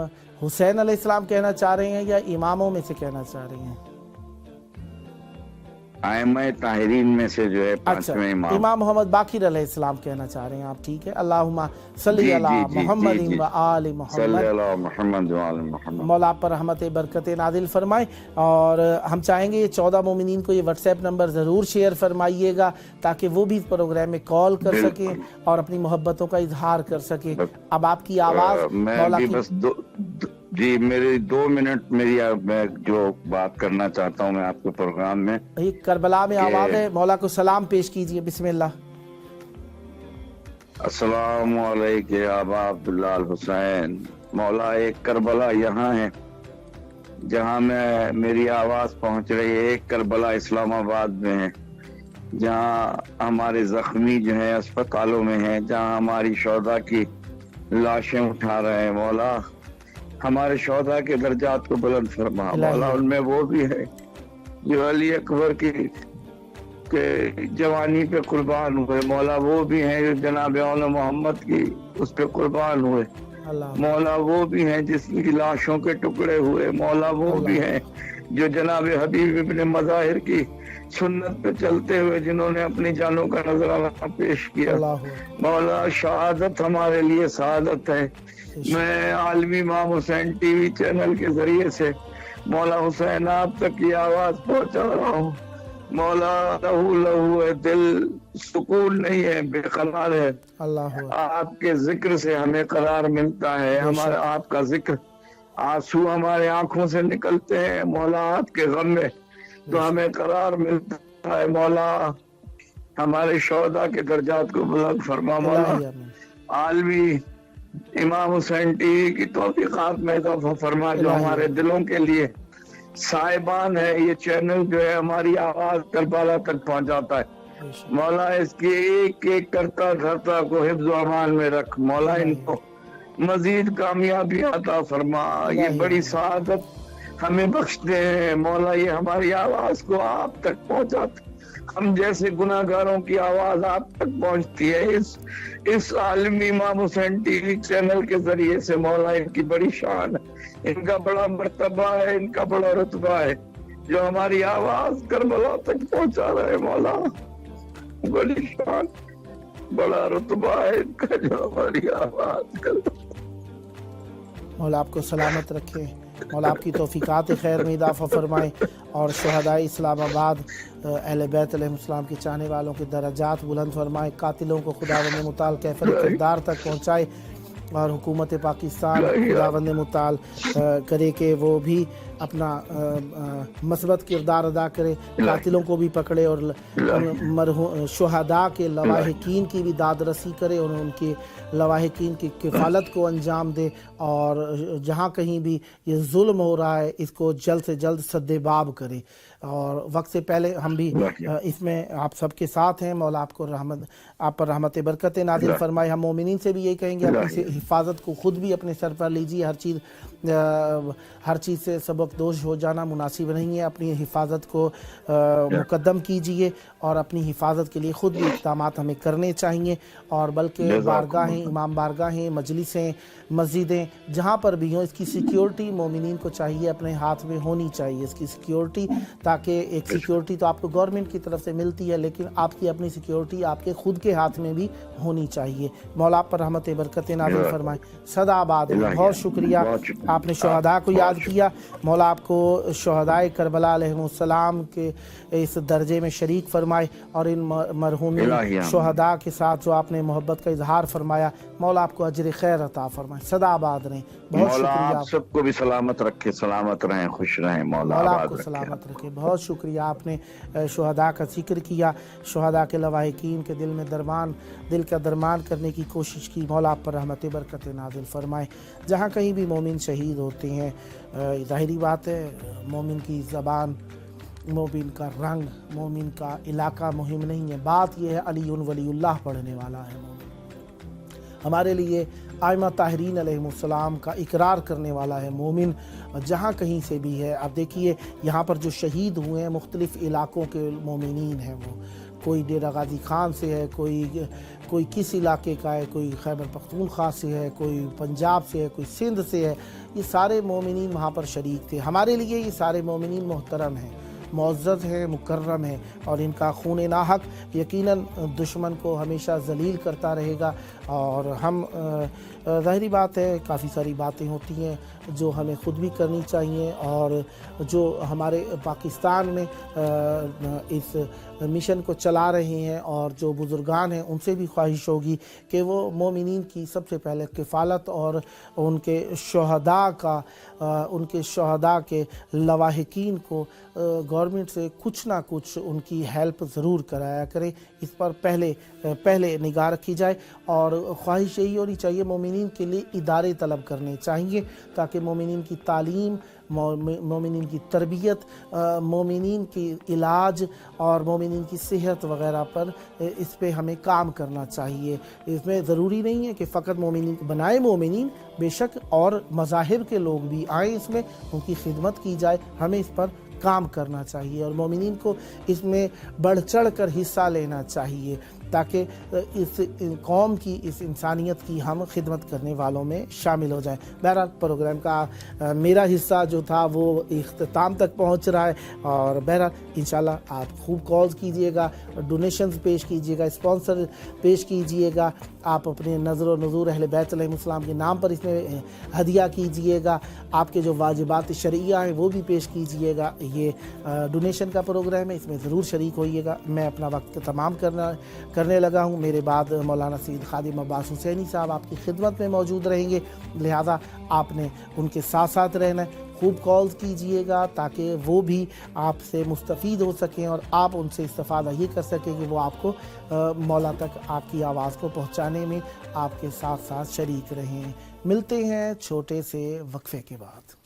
हुसैन अलैहिस्सलाम कहना चाह रहे हैं या इमामों में से कहना चाह रहे हैं? आयमा ताहिरीन में से जो है अच्छा, पांचवें इमाम। इमाम मोहम्मद बाकिर अलैहिस्सलाम कहना चाह रहे हैं आप, ठीक है। अल्लाहुम्मा सल्ली अला मोहम्मद व आलि मोहम्मद। मौला आप पर रहमत बरकत नादिल फरमाए। और हम चाहेंगे ये 14 मोमिनीन को ये व्हाट्सएप नंबर ज़रूर शेयर फरमाइएगा ताकि वो भी इस प्रोग्राम में कॉल कर सके और अपनी मोहब्बतों का इजहार कर सके। अब आपकी आवाज़ मौला की बस जी मेरे 2 मिनट मैं जो बात करना चाहता हूँ मैं आपके प्रोग्राम में, ये करबला में आवाज़ है, मौला को सलाम पेश कीजिए। बिस्मिल्लाह। अस्सलामु अलैकुम या अबा अब्दुल्लाह अल हुसैन। मौला एक करबला यहाँ है जहाँ मेरी आवाज़ पहुँच रही है। एक करबला इस्लामाबाद में है जहाँ हमारे जख्मी जो हैं अस्पतालों में हैं, जहाँ हमारी शोहदा की लाशें उठा रहे हैं। मौला हमारे शोहदा के दर्जात को बुलंद फरमा। मौला उनमें वो भी है जो अली अकबर की के जवानी पे कुर्बान हुए। मौला वो भी हैं जो जनाब औला मोहम्मद की उस पे कुर्बान हुए। मौला वो भी हैं जिसकी लाशों के टुकड़े हुए। मौला वो भी हैं जो जनाब हबीब इब्ने मज़ाहिर की सुन्नत पे चलते हुए जिन्होंने अपनी जानों का नजराना पेश किया। मौला शहादत हमारे लिए सआदत है। मैं आलमी इमाम हुसैन टीवी चैनल के जरिए से मौला हुसैन आप तक की आवाज पहुंचा रहा हूँ। मौला लहू लहू है, दिल सुकून नहीं है, बेकरार है। आपके जिक्र से हमें करार मिलता है। हमारा आपका जिक्र, आंसू हमारे आंखों से निकलते हैं मौला आपके गम में, तो हमें करार मिलता है। मौला हमारे शोहदा के दर्जात को बुलंद फरमा। मौला आलमी इमाम हुसैन टीवी की तौफीकात में इजाफा फरमा जो हमारे दिलों के लिए साहिबान है। ये चैनल जो है हमारी आवाज करबला तक पहुंचाता है। मौला इसकी एक एक करता धरता को हिफ्ज़ व अमान में रख। मौला इनको मजीद कामयाबी अता फरमा। ये बड़ी सआदत हमें बख्शते हैं। मौला ये हमारी आवाज को आप तक पहुंचाते, हम जैसे गुनाहगारों की आवाज आप तक पहुंचती है इस आलमी इमाम हुसैन टीवी चैनल के जरिए से। मौला इनकी बड़ी शान है, इनका बड़ा मर्तबा है, इनका बड़ा रुतबा है जो हमारी आवाज करबला तक पहुंचा रहे हैं। मौला बड़ी शान, बड़ा रुतबा है इनका जो हमारी आवाज मौला आपको सलामत रखे। मौला आपकी तौफीकात खैर में इजाफा फरमाए और शहदाए इस्लामाबाद अहले बैत अलैहिस्सलाम के चाहने वालों के दर्जात बुलंद फरमाए। कातिलों को खुदावंद मुताल कैफर किरदार तक पहुँचाए और हुकूमत पाकिस्तान खुदावंद मुताल करे कि वो भी अपना मस्बत किरदार अदा करे, कातिलों को भी पकड़े और शुहदा के लवाहिकीन की भी दादरसी करे और उनके लवाहिकीन की किफ़ालत को अंजाम दे। और जहाँ कहीं भी ये जुल्म हो रहा है इसको जल्द से जल्द सद्देबाब करे। और वक्त से पहले हम भी इसमें आप सबके साथ हैं। मौला आपको रहमत, आप पर रहमत बरकत नाज़िल फरमाए। हम मोमिनीन से भी यही कहेंगे अपनी हिफाजत को खुद भी अपने सर पर लीजिए। हर चीज़ से सबक दोष हो जाना मुनासिब नहीं है। अपनी हिफाजत को मुकद्दम कीजिए और अपनी हिफाजत के लिए ख़ुद भी इक़दाम हमें करने चाहिए। और बल्कि बारगाहें, इमाम बारगाहें, मजलिसें, मस्जिदें जहाँ पर भी हों, इसकी सिक्योरिटी मोमिनीन को चाहिए अपने हाथ में होनी चाहिए इसकी सिक्योरिटी, ताकि एक सिक्योरिटी तो आपको गवर्नमेंट की तरफ से मिलती है लेकिन आपकी अपनी सिक्योरिटी आपके खुद के हाथ में भी होनी चाहिए। मौला आप पर रहमत बरकत नाज़िल फरमाए, सदा आबाद। बहुत शुक्रिया आपने शुहदा को याद किया। मौला आपको शुहदाए करबला अलैहिस्सलाम के इस दर्जे में शरीक फरमाए और इन मरहूमी शुहदा के साथ जो आपने मोहब्बत का इजहार फरमाया, मौला आपको अजर खैर अता फरमाए, सदा आबाद रहें। बहुत शुक्रिया, आप सबको भी सलामत रखे, सलामत रहें, खुश रहें। मौला आपको सलामत रखे। बहुत शुक्रिया आपने शुहदा का जिक्र किया, शुहदा के लवाहिकीन के दिल का दरमान करने की कोशिश की। मौला आप पर रहमत बरकत नाज़िल फरमाए। जहाँ कहीं भी मोमिन शहीद होते हैं, ज़ाहिरी बात है मोमिन की ज़बान, मोमिन का रंग, मोमिन का इलाका मुहिम नहीं है। बात यह है अलीउन वलीउल्लाह पढ़ने वाला है मोमिन। हमारे लिए आइमा ताहिरीन अलैहिस्सलाम का इकरार करने वाला है मोमिन, जहाँ कहीं से भी है। अब देखिए यहाँ पर जो शहीद हुए हैं मुख्तलिफ़ इलाक़ों के मोमिनीन हैं। वो कोई डेरा गाजी खान से है, कोई किस इलाके का है, कोई खैबर पख्तूनख्वा से है, कोई पंजाब से है, कोई सिंध से है। ये सारे मोमिनीन वहाँ पर शरीक थे। हमारे लिए ये सारे मोमिनीन मोहतरम हैं मुअज़्ज़ज़ हैं, मुकर्रम हैं और इनका खून नाहक यकीनन दुश्मन को हमेशा ज़लील करता रहेगा। और हम ज़ाहिरी बात है काफ़ी सारी बातें होती हैं जो हमें ख़ुद भी करनी चाहिए और जो हमारे पाकिस्तान में इस मिशन को चला रहे हैं और जो बुज़ुर्गान हैं उनसे भी ख्वाहिश होगी कि वो मोमिनीन की सबसे पहले किफ़ालत और उनके शहदा के लवाहिकीन को गवर्नमेंट से कुछ ना कुछ उनकी हेल्प ज़रूर कराया करें। इस पर पहले निगाह रखी जाए और ख्वाहिश यही होनी चाहिए मोमिनीन के लिए इदारे तलब करने चाहिए ताकि मोमिनीन की तालीम, मोमिनीन की तरबियत, मोमिनीन की इलाज और मोमिनीन की सेहत वग़ैरह पर इस पे हमें काम करना चाहिए। इसमें ज़रूरी नहीं है कि फ़कत मोमिनीन बनाए मोमिनीन, बेशक और मज़ाहिब के लोग भी आएँ, इसमें उनकी खिदमत की जाए, हमें इस पर काम करना चाहिए और मोमिनीन को इसमें बढ़ चढ़ कर हिस्सा लेना चाहिए ताकि इस कौम की, इस इंसानियत की हम खिदमत करने वालों में शामिल हो जाएं। बहरहाल प्रोग्राम का मेरा हिस्सा जो था वो इख्तिताम तक पहुंच रहा है और बहरहाल इंशाल्लाह आप खूब कॉल्स कीजिएगा, डोनेशंस पेश कीजिएगा, स्पॉन्सर पेश कीजिएगा, आप अपने नज़र व नज़ूर अहले बैत अलैहिस्सलाम के नाम पर इसमें हदिया कीजिएगा, आपके जो वाजिबात शरइया हैं वो भी पेश कीजिएगा। ये डोनेशन का प्रोग्राम है, इसमें ज़रूर शरीक होइएगा। मैं अपना वक्त तमाम करने लगा हूँ। मेरे बाद मौलाना सईद खादिम अब्बास हुसैनी साहब आपकी खिदमत में मौजूद रहेंगे, लिहाजा आपने उनके साथ साथ रहना है। खूब कॉल्स कीजिएगा ताकि वो भी आपसे मुस्तफ़ीद हो सकें और आप उनसे इस्तिफ़ादा ये कर सकें कि वो आपको मौला तक आपकी आवाज़ को पहुँचाने में आपके साथ साथ शरीक रहें। मिलते हैं छोटे से वक्फे के बाद।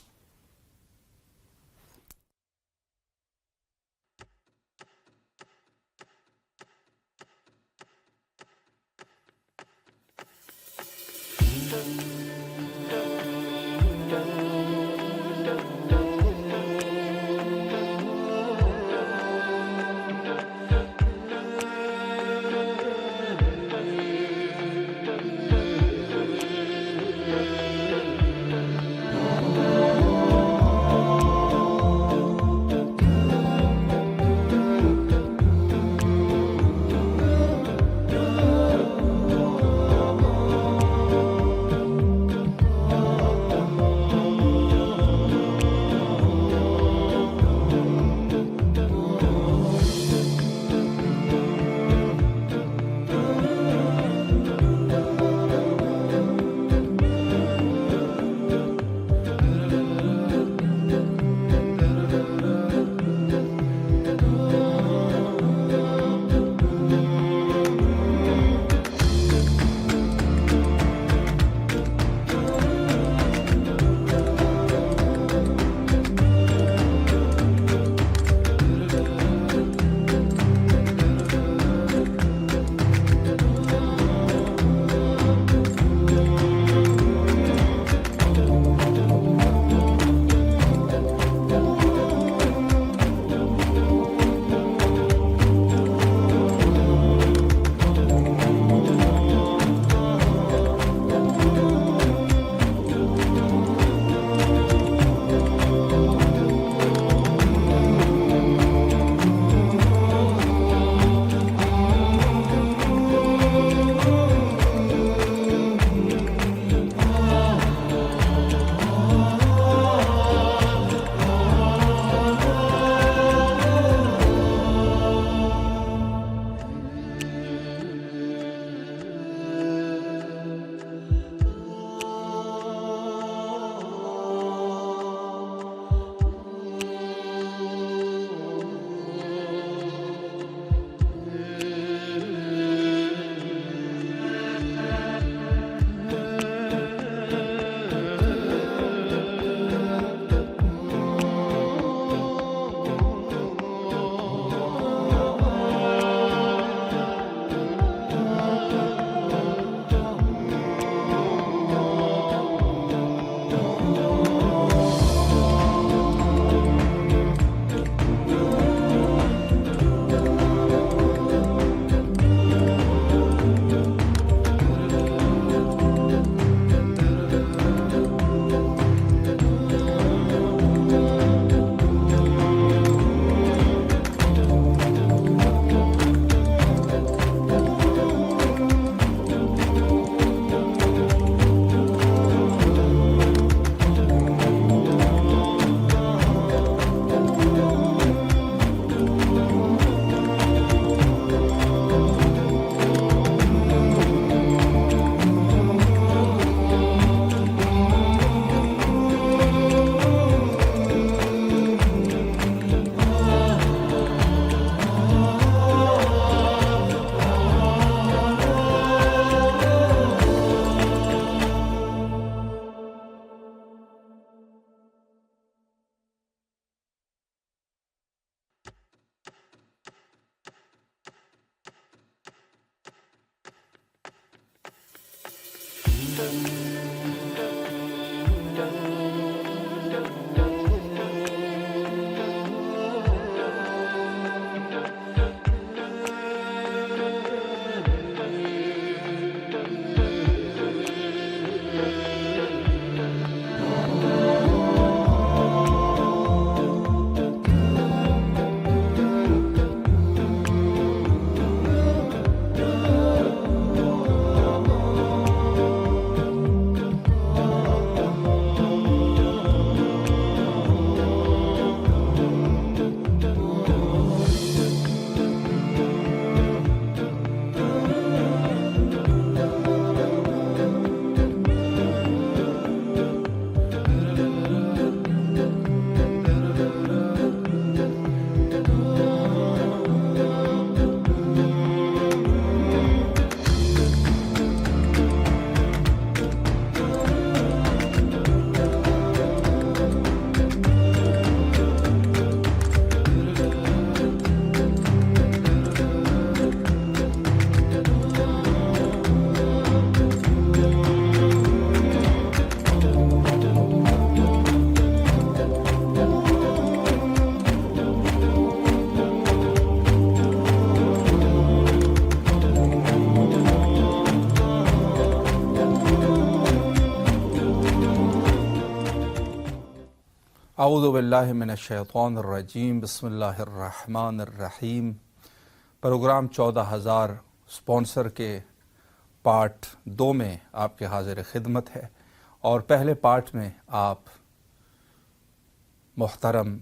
अऊज़ु बिल्लाहि मिनश्शैतानिर्रजीम बिस्मिल्लाहिर्रहमानिर्रहीम। प्रोग्राम 14,000 स्पॉन्सर के पार्ट 2 में आपके हाजिर खिदमत है और पहले पार्ट में आप मुहतरम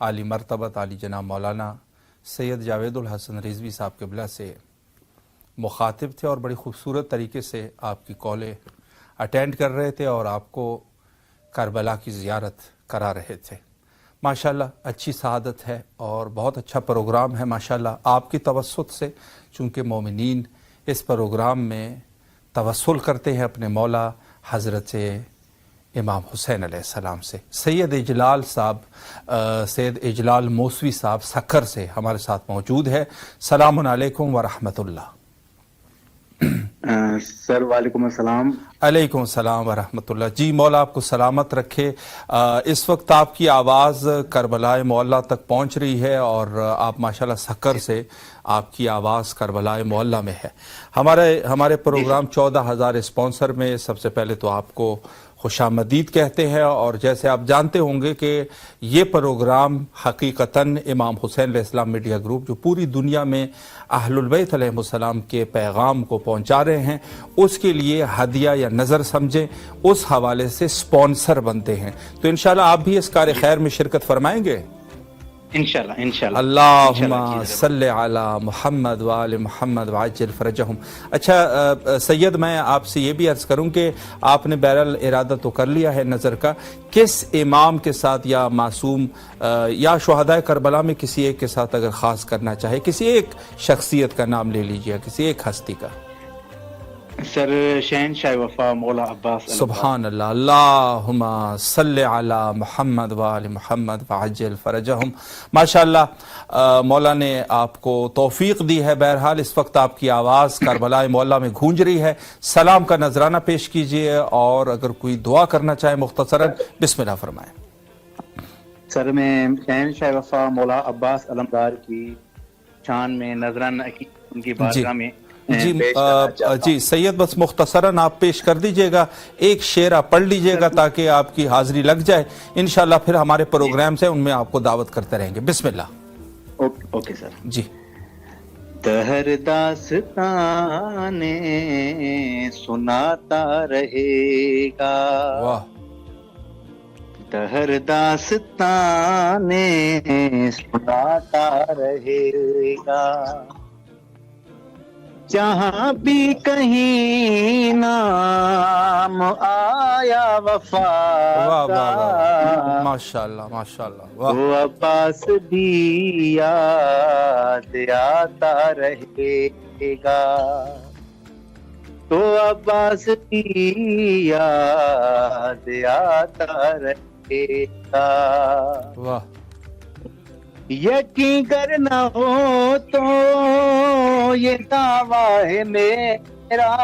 आली मरतबत आली जनाब मौलाना सैयद जावेदुल हसन रिजवी साहब क़िबला से मुखातिब थे और बड़ी खूबसूरत तरीके से आपकी कॉलें अटेंड कर रहे थे और आपको करबला की ज़ियारत करा रहे थे। माशाल्लाह अच्छी सआदत है और बहुत अच्छा प्रोग्राम है। माशाल्लाह आपकी तवस्सुत से, चूँकि मोमिनीन इस प्रोग्राम में तवस्सुल करते हैं अपने मौला हज़रत इमाम हुसैन अलैहिस्सलाम से। सैयद इजलाल साहब, सैयद इजलाल मौसवी साहब सक्कर से हमारे साथ मौजूद है। सलामुन अलैकुम व रहमतुल्लाह। सर वालेकुम अस्सलाम। अलैकुम सलाम व रहमतुल्लाह। जी मौला आपको सलामत रखे। इस वक्त आपकी आवाज़ करबलाए मोहल्ला तक पहुंच रही है और आप माशाल्लाह सक्कर से आपकी आवाज़ करबलाए मोहल्ला में है। हमारे प्रोग्राम 14,000 स्पॉन्सर में सबसे पहले तो आपको खुशामदीद कहते हैं और जैसे आप जानते होंगे कि ये प्रोग्राम हकीकतन इमाम हुसैन अलैहिस्सलाम मीडिया ग्रुप जो पूरी दुनिया में अहलुल बैत अलैहिमुस्सलाम के पैगाम को पहुंचा रहे हैं उसके लिए हदिया या नज़र समझें, उस हवाले से स्पॉन्सर बनते हैं। तो इंशाल्लाह आप भी इस कार्य खैर में शिरकत फरमाएंगे इंशाल्लाह इंशाल्लाह। अल्लाहुम्मा सल्ले अला मुहम्मद व आले मुहम्मद व अज्जिल फरजहुम। अच्छा सैयद, मैं आपसे ये भी अर्ज़ करूं कि आपने बहरहाल इरादा तो कर लिया है नज़र का, किस इमाम के साथ या मासूम या शुहदाए करबला में किसी एक के साथ अगर ख़ास करना चाहे, किसी एक शख्सियत का नाम ले लीजिए, किसी एक हस्ती का। सर शहनशाह वफा मौला अब्बास। सुभान अल्लाह। अल्लाहुम्मा सल्ले अला मुहम्मद व आले मुहम्मद व अज्जिल फरजहुम। माशाअल्लाह मौला ने आपको तौफीक दी है। बहरहाल इस वक्त आपकी आवाज़ करबला मोहल्ला में गूंज रही है। सलाम का नजराना पेश कीजिए और अगर कोई दुआ करना चाहे मुख्तसरन बिस्मिल्लाह फरमाएं। सर मैं शहनशाह वफा मौला अब्बास अलमदार की शान में नजराना की उनकी बारगाह में जी सैयद, बस मुख्तसरन आप पेश कर दीजिएगा, एक शेर आप पढ़ लीजिएगा ताकि आपकी हाजिरी लग जाए। इंशाल्लाह फिर हमारे प्रोग्राम से उनमें आपको दावत करते रहेंगे। बिस्मिल्लाह। ओके सर जी। दहर दास्ताने सुनाता रहेगा, वाह। दहर दास्ताने सुनाता रहेगा, जहाँ भी कहीं नाम आया वफा का, माशाल्लाह माशाल्लाह, वो अब्बास भी याद आता रहेगा, तो अब्बास भी याद आता रहेगा। वाह। यकीन करना हो तो ये दावा है मेरा,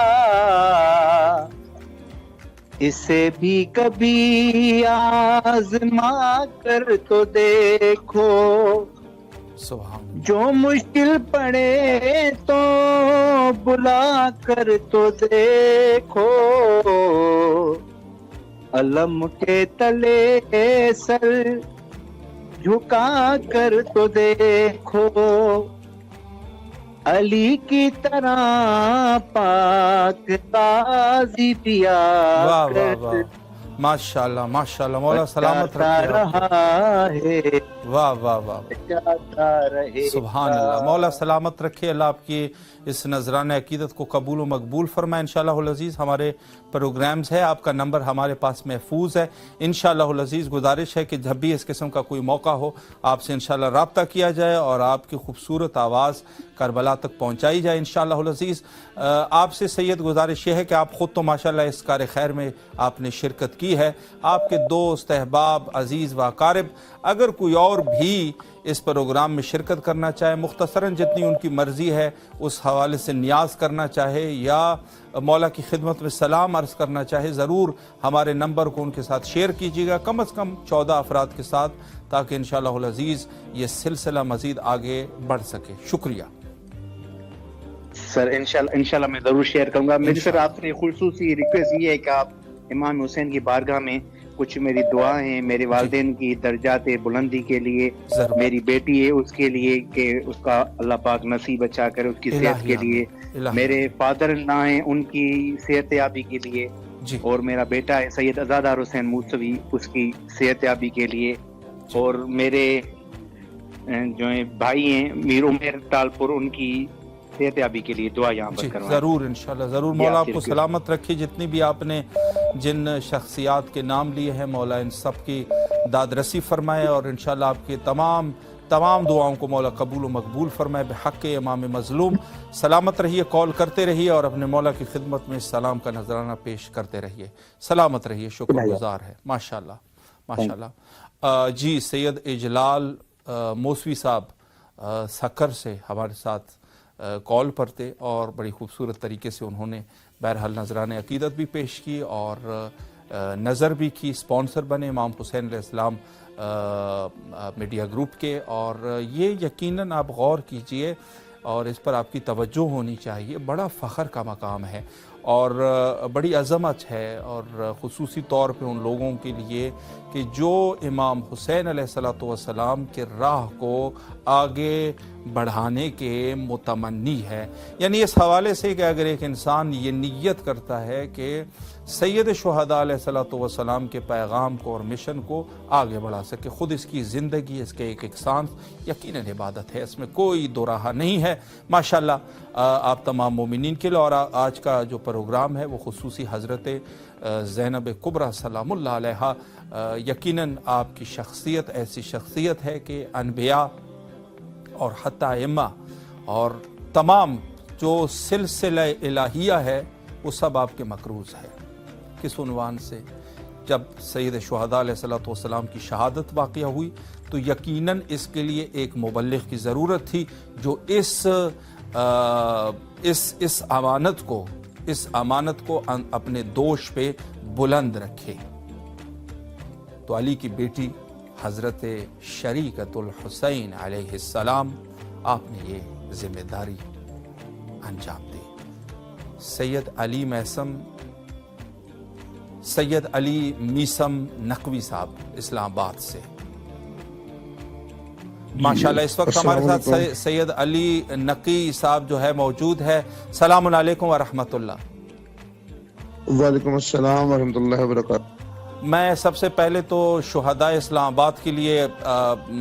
اسے بھی کبھی آزما کر تو دیکھو، سبحان جو مشکل پڑے تو بلا کر تو دیکھو، علم کے تلے سر جھکا کر تو دیکھو، علی کی طرح پاک قاضی پیا واہ واہ واہ، ماشاءاللہ ماشاءاللہ، مولا سلامت رکھے رہا ہے، واہ واہ واہ، جاتا رہے سبحان اللہ، مولا سلامت رکھے، اللہ آپ کی اس نذرانہ عقیدت کو قبول و مقبول فرمائے انشاءاللہ العزیز۔ ہمارے پروگرامز ہے، آپ کا نمبر ہمارے پاس محفوظ ہے انشاءاللہ العزیز۔ گزارش ہے کہ جب بھی اس قسم کا کوئی موقع ہو آپ سے انشاءاللہ رابطہ کیا جائے اور آپ کی خوبصورت آواز کربلا تک پہنچائی جائے انشاءاللہ العزیز۔ آپ سے سید گزارش یہ ہے کہ آپ خود تو ماشاءاللہ اس کار خیر میں آپ نے شرکت کی ہے، آپ کے دوست احباب عزیز و اقارب اگر کوئی اور بھی اس پروگرام میں شرکت کرنا چاہے، مختصراً جتنی ان کی مرضی ہے اس حوالے سے نیاز کرنا چاہے یا مولا کی خدمت میں سلام عرض کرنا چاہے، ضرور ہمارے نمبر کو ان کے ساتھ شیئر کیجیے گا، کم از کم 14 افراد کے ساتھ، تاکہ انشاءاللہ العزیز یہ سلسلہ مزید آگے بڑھ سکے۔ شکریہ سر، انشاءاللہ میں ضرور شیئر کروں گا۔ میری سر آپ سے خصوصی ریکویسٹ یہ ہے کہ آپ امام حسین کی بارگاہ میں کچھ میری دعا ہیں میرے والدین کی درجات بلندی کے لیے، میری بیٹی ہے اس کے لیے کہ اس کا اللہ پاک نصیب اچھا کرے، اس کی صحت کے لیے، میرے فادر نہ ہیں ان کی صحت یابی کے لیے، اور میرا بیٹا ہے سید ازادار حسین موسوی اس کی صحت یابی کے لیے، اور میرے جو ہیں بھائی ہیں میر عمر تالپور ان کی صحت یابی کے لیے دعا یہاں پر کروائیں۔ ضرور انشاءاللہ ضرور، مولا آپ کو سلامت رکھے۔ جتنی بھی آپ نے جن شخصیات کے نام لیے ہیں مولا ان سب کی داد رسی فرمائے، اور انشاءاللہ آپ کے تمام دعاؤں کو مولا قبول و مقبول فرمائے بحق امام مظلوم۔ سلامت رہیے، کال کرتے رہیے اور اپنے مولا کی خدمت میں سلام کا نذرانہ پیش کرتے رہیے، سلامت رہیے، شکر گزار ہے ماشاءاللہ ماشاءاللہ۔ جی سید اجلال موسوی صاحب سکر سے ہمارے ساتھ کال پر تھے اور بڑی خوبصورت طریقے سے انہوں نے بہرحال نذرانہ عقیدت بھی پیش کی اور نظر بھی کی، سپانسر بنے امام حسین علیہ السلام میڈیا گروپ کے، اور یہ یقیناً آپ غور کیجئے اور اس پر آپ کی توجہ ہونی چاہیے، بڑا فخر کا مقام ہے اور بڑی عظمت ہے، اور خصوصی طور پہ ان لوگوں کے لیے کہ جو امام حسین علیہ السلام کے راہ کو آگے بڑھانے کے متمنی ہے۔ یعنی اس حوالے سے کہ اگر ایک انسان یہ نیت کرتا ہے کہ سید شہداء علیہ السلام کے پیغام کو اور مشن کو آگے بڑھا سکے، خود اس کی زندگی، اس کے ایک سانس یقیناً عبادت ہے، اس میں کوئی دو راہ نہیں ہے ماشاءاللہ۔ آپ تمام مومنین کے لیے، اور آج کا جو پروگرام ہے وہ خصوصی حضرت زینب کبریٰ سلام اللہ علیہا، یقیناً آپ کی شخصیت ایسی شخصیت ہے کہ انبیاء اور حتی ائمہ اور تمام جو سلسلہ الہیہ ہے وہ سب آپ کے مقروض ہے۔ کس عنوان سے؟ جب سید شہداء علیہ السلام کی شہادت واقع ہوئی تو یقیناً اس کے لیے ایک مبلغ کی ضرورت تھی جو اس امانت کو اپنے دوش پہ بلند رکھے۔ تو علی کی بیٹی حضرت شریکۃ الحسین علیہ السلام، آپ نے یہ ذمہ داری انجام دی۔ سید علی میسم نقوی صاحب اسلام آباد سے ماشاءاللہ اس وقت ہمارے ساتھ سید علی نقی صاحب جو ہے موجود ہے۔ السلام علیکم ورحمۃ اللہ۔ وعلیکم السلام ورحمۃ اللہ وبرکاتہ۔ میں سب سے پہلے تو شہداء اسلام آباد کے لیے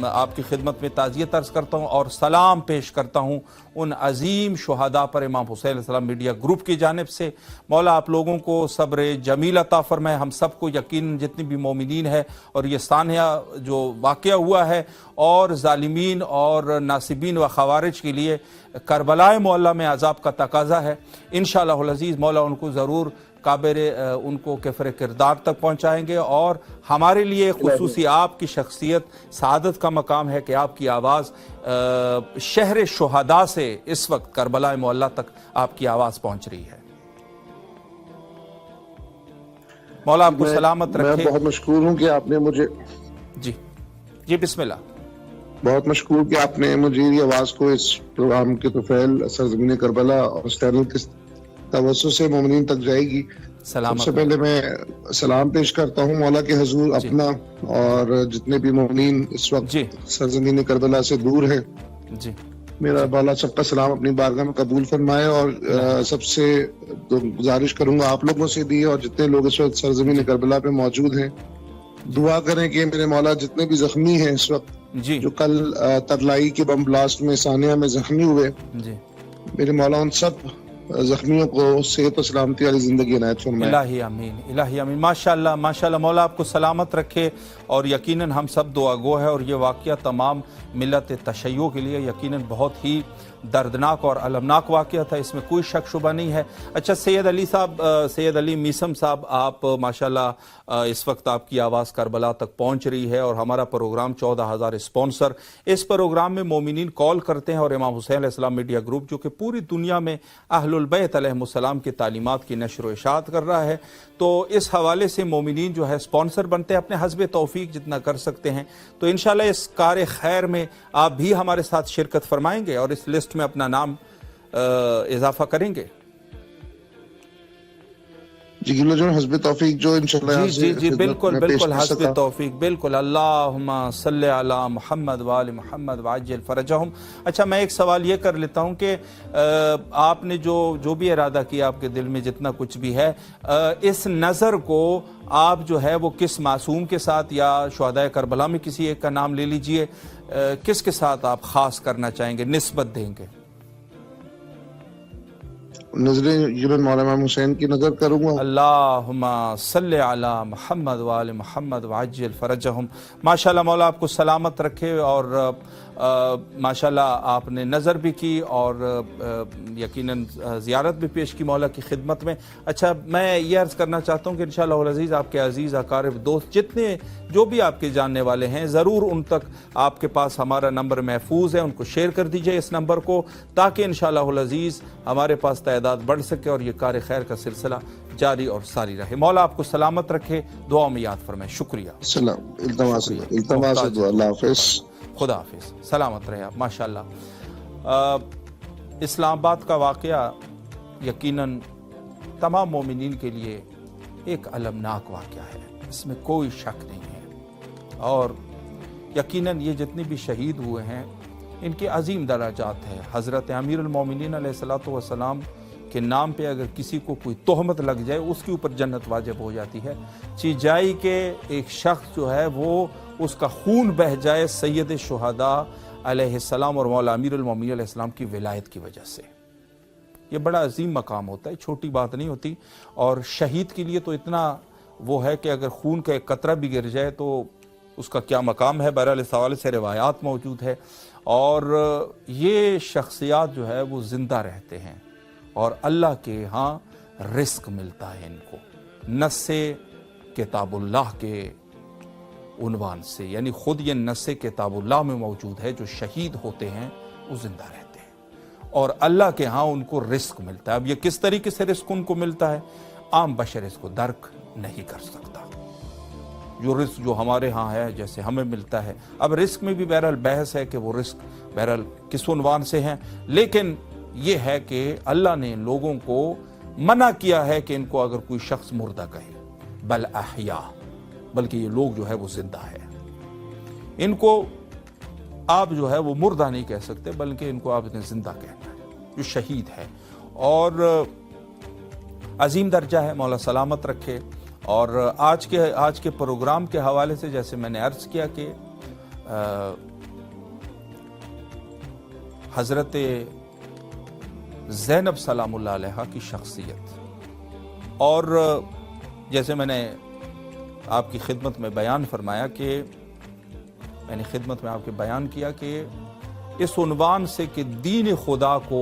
آپ کی خدمت میں تعزیت عرض کرتا ہوں اور سلام پیش کرتا ہوں ان عظیم شہداء پر امام حسین علیہ السلام میڈیا گروپ کی جانب سے۔ مولا آپ لوگوں کو صبر جمیل عطا فرمائے، ہم سب کو یقین جتنی بھی مومنین ہے، اور یہ سانحہ جو واقعہ ہوا ہے اور ظالمین اور ناصبین و خوارج کے لیے کربلا معلیٰ میں عذاب کا تقاضا ہے، انشاءاللہ العزیز مولا ان کو ضرور ان کو کفر کردار تک پہنچائیں گے، اور ہمارے لیے خصوصی آپ کی شخصیت سعادت کا مقام ہے کہ آپ کی آواز شہر شہداء سے اس وقت کربلا معلیٰ تک آپ کی آواز پہنچ رہی ہے۔ मौला आपको सलामत रखे। मैं बहुत मशकूर हूँ कि आपने मुझे जी बिस्मिल्लाह। बहुत मशकूर कि आपने मुझे ये आवाज को इस प्रोग्राम के तुफैल सरजमीन करबला और इस चैनल के तवज्जो से मोमिनीन तक जाएगी। सबसे पहले मैं सलाम पेश करता हूँ मौला के हुजूर अपना और जितने भी मोमिनीन इस वक्त सरजमीन करबला से दूर है, मेरा मौला सबका सलाम अपनी बारगाह में कबूल फरमाए। और सबसे गुजारिश करूंगा आप लोगों से भी और जितने लोग इस वक्त सरजमीन करबला पे मौजूद हैं, दुआ करें कि मेरे मौला जितने भी जख्मी हैं इस वक्त, जो कल तरलाई के बम ब्लास्ट में सानिया में जख्मी हुए, मेरे मौला उन सब जख्मियों को सेहत और सलामती वाली जिंदगी इनायत फरमाए। इलाही आमीन, इलाही आमीन। माशाअल्लाह माशाअल्लाह, मौला आपको सलामत रखे। और यकीनन हम सब दुआगो है और ये वाक़या तमाम मिलत तशय्यो के लिए यकीनन बहुत ही दर्दनाक और अलमनाक वाक़या था, इसमें कोई शक शुबा नहीं है। अच्छा सैयद अली साहब, सैयद अली मीसम साहब, आप माशाल्लाह इस वक्त आपकी आवाज़ करबला तक पहुँच रही है और हमारा प्रोग्राम 14,000 स्पॉन्सर, इस प्रोग्राम में मोमिनीन कॉल करते हैं और इमाम हुसैन अलैहिस्सलाम मीडिया ग्रुप जो कि पूरी दुनिया में अहलुल बैत अलैहिमुस्सलाम की तालीमात की नशर व इशाअत कर रहा है, तो इस हवाले से मोमिनीन जो है स्पॉन्सर बनते हैं, अपने हस्बे तौफीक जितना कर सकते हैं। तो इंशाल्लाह इस कार खैर में आप भी हमारे साथ शिरकत फरमाएंगे और इस लिस्ट में अपना नाम इजाफा करेंगे। जी हस्बे तौफीक जो इंशाल्लाह जी बिल्कुल बिल्कुल हस्बे तौफीक बिल्कुल। अल्लाहुम्मा सल्ले अला मुहम्मद व आले मुहम्मद वाजिल फरजहुम। अच्छा मैं एक सवाल ये कर लेता हूँ कि आपने जो भी इरादा किया आपके दिल में जितना कुछ भी है, इस नज़र को आप जो है वो किस मासूम के साथ या शुहदाए करबला में किसी एक का नाम ले लीजिए, किसके साथ आप ख़ास करना चाहेंगे, निस्बत देंगे? नजरें मौलाना हुसैन की नजर करूंगा। अल्लाहुम्मा सल्ले अला मुहम्मद व आले मुहम्मद वाजिल फरजहुम। माशाल्लाह मौला आपको सलामत रखे और माशाल्लाह आपने नज़र भी की और यकीनन ज़ियारत भी पेश की मौला की खिदमत में। अच्छा मैं ये अर्ज़ करना चाहता हूँ कि इंशाअल्लाह अज़ीज़ आपके अज़ीज़ अकारिब दोस्त जितने जो भी आपके जानने वाले हैं, ज़रूर उन तक आपके पास हमारा नंबर महफूज है, उनको शेयर कर दीजिए इस नंबर को, ताकि इंशाअल्लाह अज़ीज़ हमारे पास तादाद बढ़ सके और ये कार खैर का सिलसिला जारी और सारी रहे। मौला आपको सलामत रखे, दुआ में याद फरमाए। शुक्रिया। खुदा हाफिज़, सलामत रहे आप। माशाअल्लाह इस्लामाबाद का वाक़या यकीनन तमाम मोमिनीन के लिए एक अलमनाक वाक़या है, इसमें कोई शक नहीं है। और यकीनन ये जितने भी शहीद हुए हैं इनके अजीम दराजात है। हज़रत अमीरुल मोमिनीन अलैहिस्सलातु वस्सलाम के नाम पे अगर किसी को कोई तोहमत लग जाए उसके ऊपर जन्नत वाजिब हो जाती है। चीजाई के एक शख्स जो है वो उसका खून बह जाए सैयद शुहदा अलैहिस्सलाम और मौला अमीरुल मोमिनीन अलैहिस्सलाम की विलायत की वजह से, ये बड़ा अजीम मकाम होता है, छोटी बात नहीं होती। और शहीद के लिए तो इतना वो है कि अगर खून का एक कतरा भी गिर जाए तो उसका क्या मकाम है। बहरहाल इस हवाले से रिवायात मौजूद है और ये शख्सियात जो है वो जिंदा रहते हैं और अल्लाह के यहाँ रिस्क मिलता है इनको नस्से किताबुल्लाह के उन्वान से, यानी खुद ये नस्से किताबुल्लाह में मौजूद है। जो शहीद होते हैं वो जिंदा रहते हैं और अल्लाह के यहाँ उनको रिस्क मिलता है। अब ये किस तरीके से रिस्क उनको मिलता है, आम बशर इसको दर्क नहीं कर सकता। जो रिस्क जो हमारे यहाँ है जैसे हमें मिलता है, अब रिस्क में भी बहरहाल बहस है कि वो रिस्क बहरहाल किस उन्वान से हैं, लेकिन ये है कि अल्लाह ने इन लोगों को मना किया है कि इनको अगर कोई शख्स मुर्दा कहे, बल अहया, बल्कि ये लोग जो है वो जिंदा है। इनको आप जो है वो मुर्दा नहीं कह सकते, बल्कि इनको आपने जिंदा कहना है, जो शहीद है। और अजीम दर्जा है, मौला सलामत रखे। और आज के प्रोग्राम के हवाले से जैसे मैंने अर्ज किया कि हजरत ज़ैनब सलामुल्लाह अलैहा की शख्सियत, और जैसे मैंने आपकी खिदमत में बयान फरमाया कि मैंने खिदमत में आपके बयान किया कि इस उन्वान से कि दीन खुदा को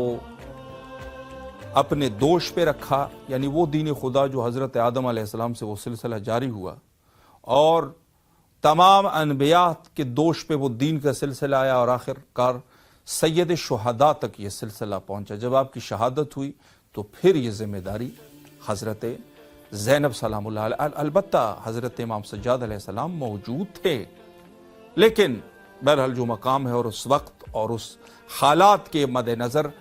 अपने दोष पे रखा, यानी वो दीन खुदा जो हज़रत आदम अलैहिस्सलाम से वो सिलसिला जारी हुआ और तमाम अनबिया के दोष पे वो दीन का सिलसिला आया और आखिरकार सैयद शुहदा तक ये सिलसिला पहुंचा। जब आपकी शहादत हुई तो फिर ये जिम्मेदारी हज़रत ज़ैनब सलामुल्लाह अलैहा। अलबत्ता हज़रत इमाम सज्जाद अलैहिस्सलाम मौजूद थे, लेकिन बहरहाल जो मकाम है और उस वक्त और उस हालात के मद्देनज़र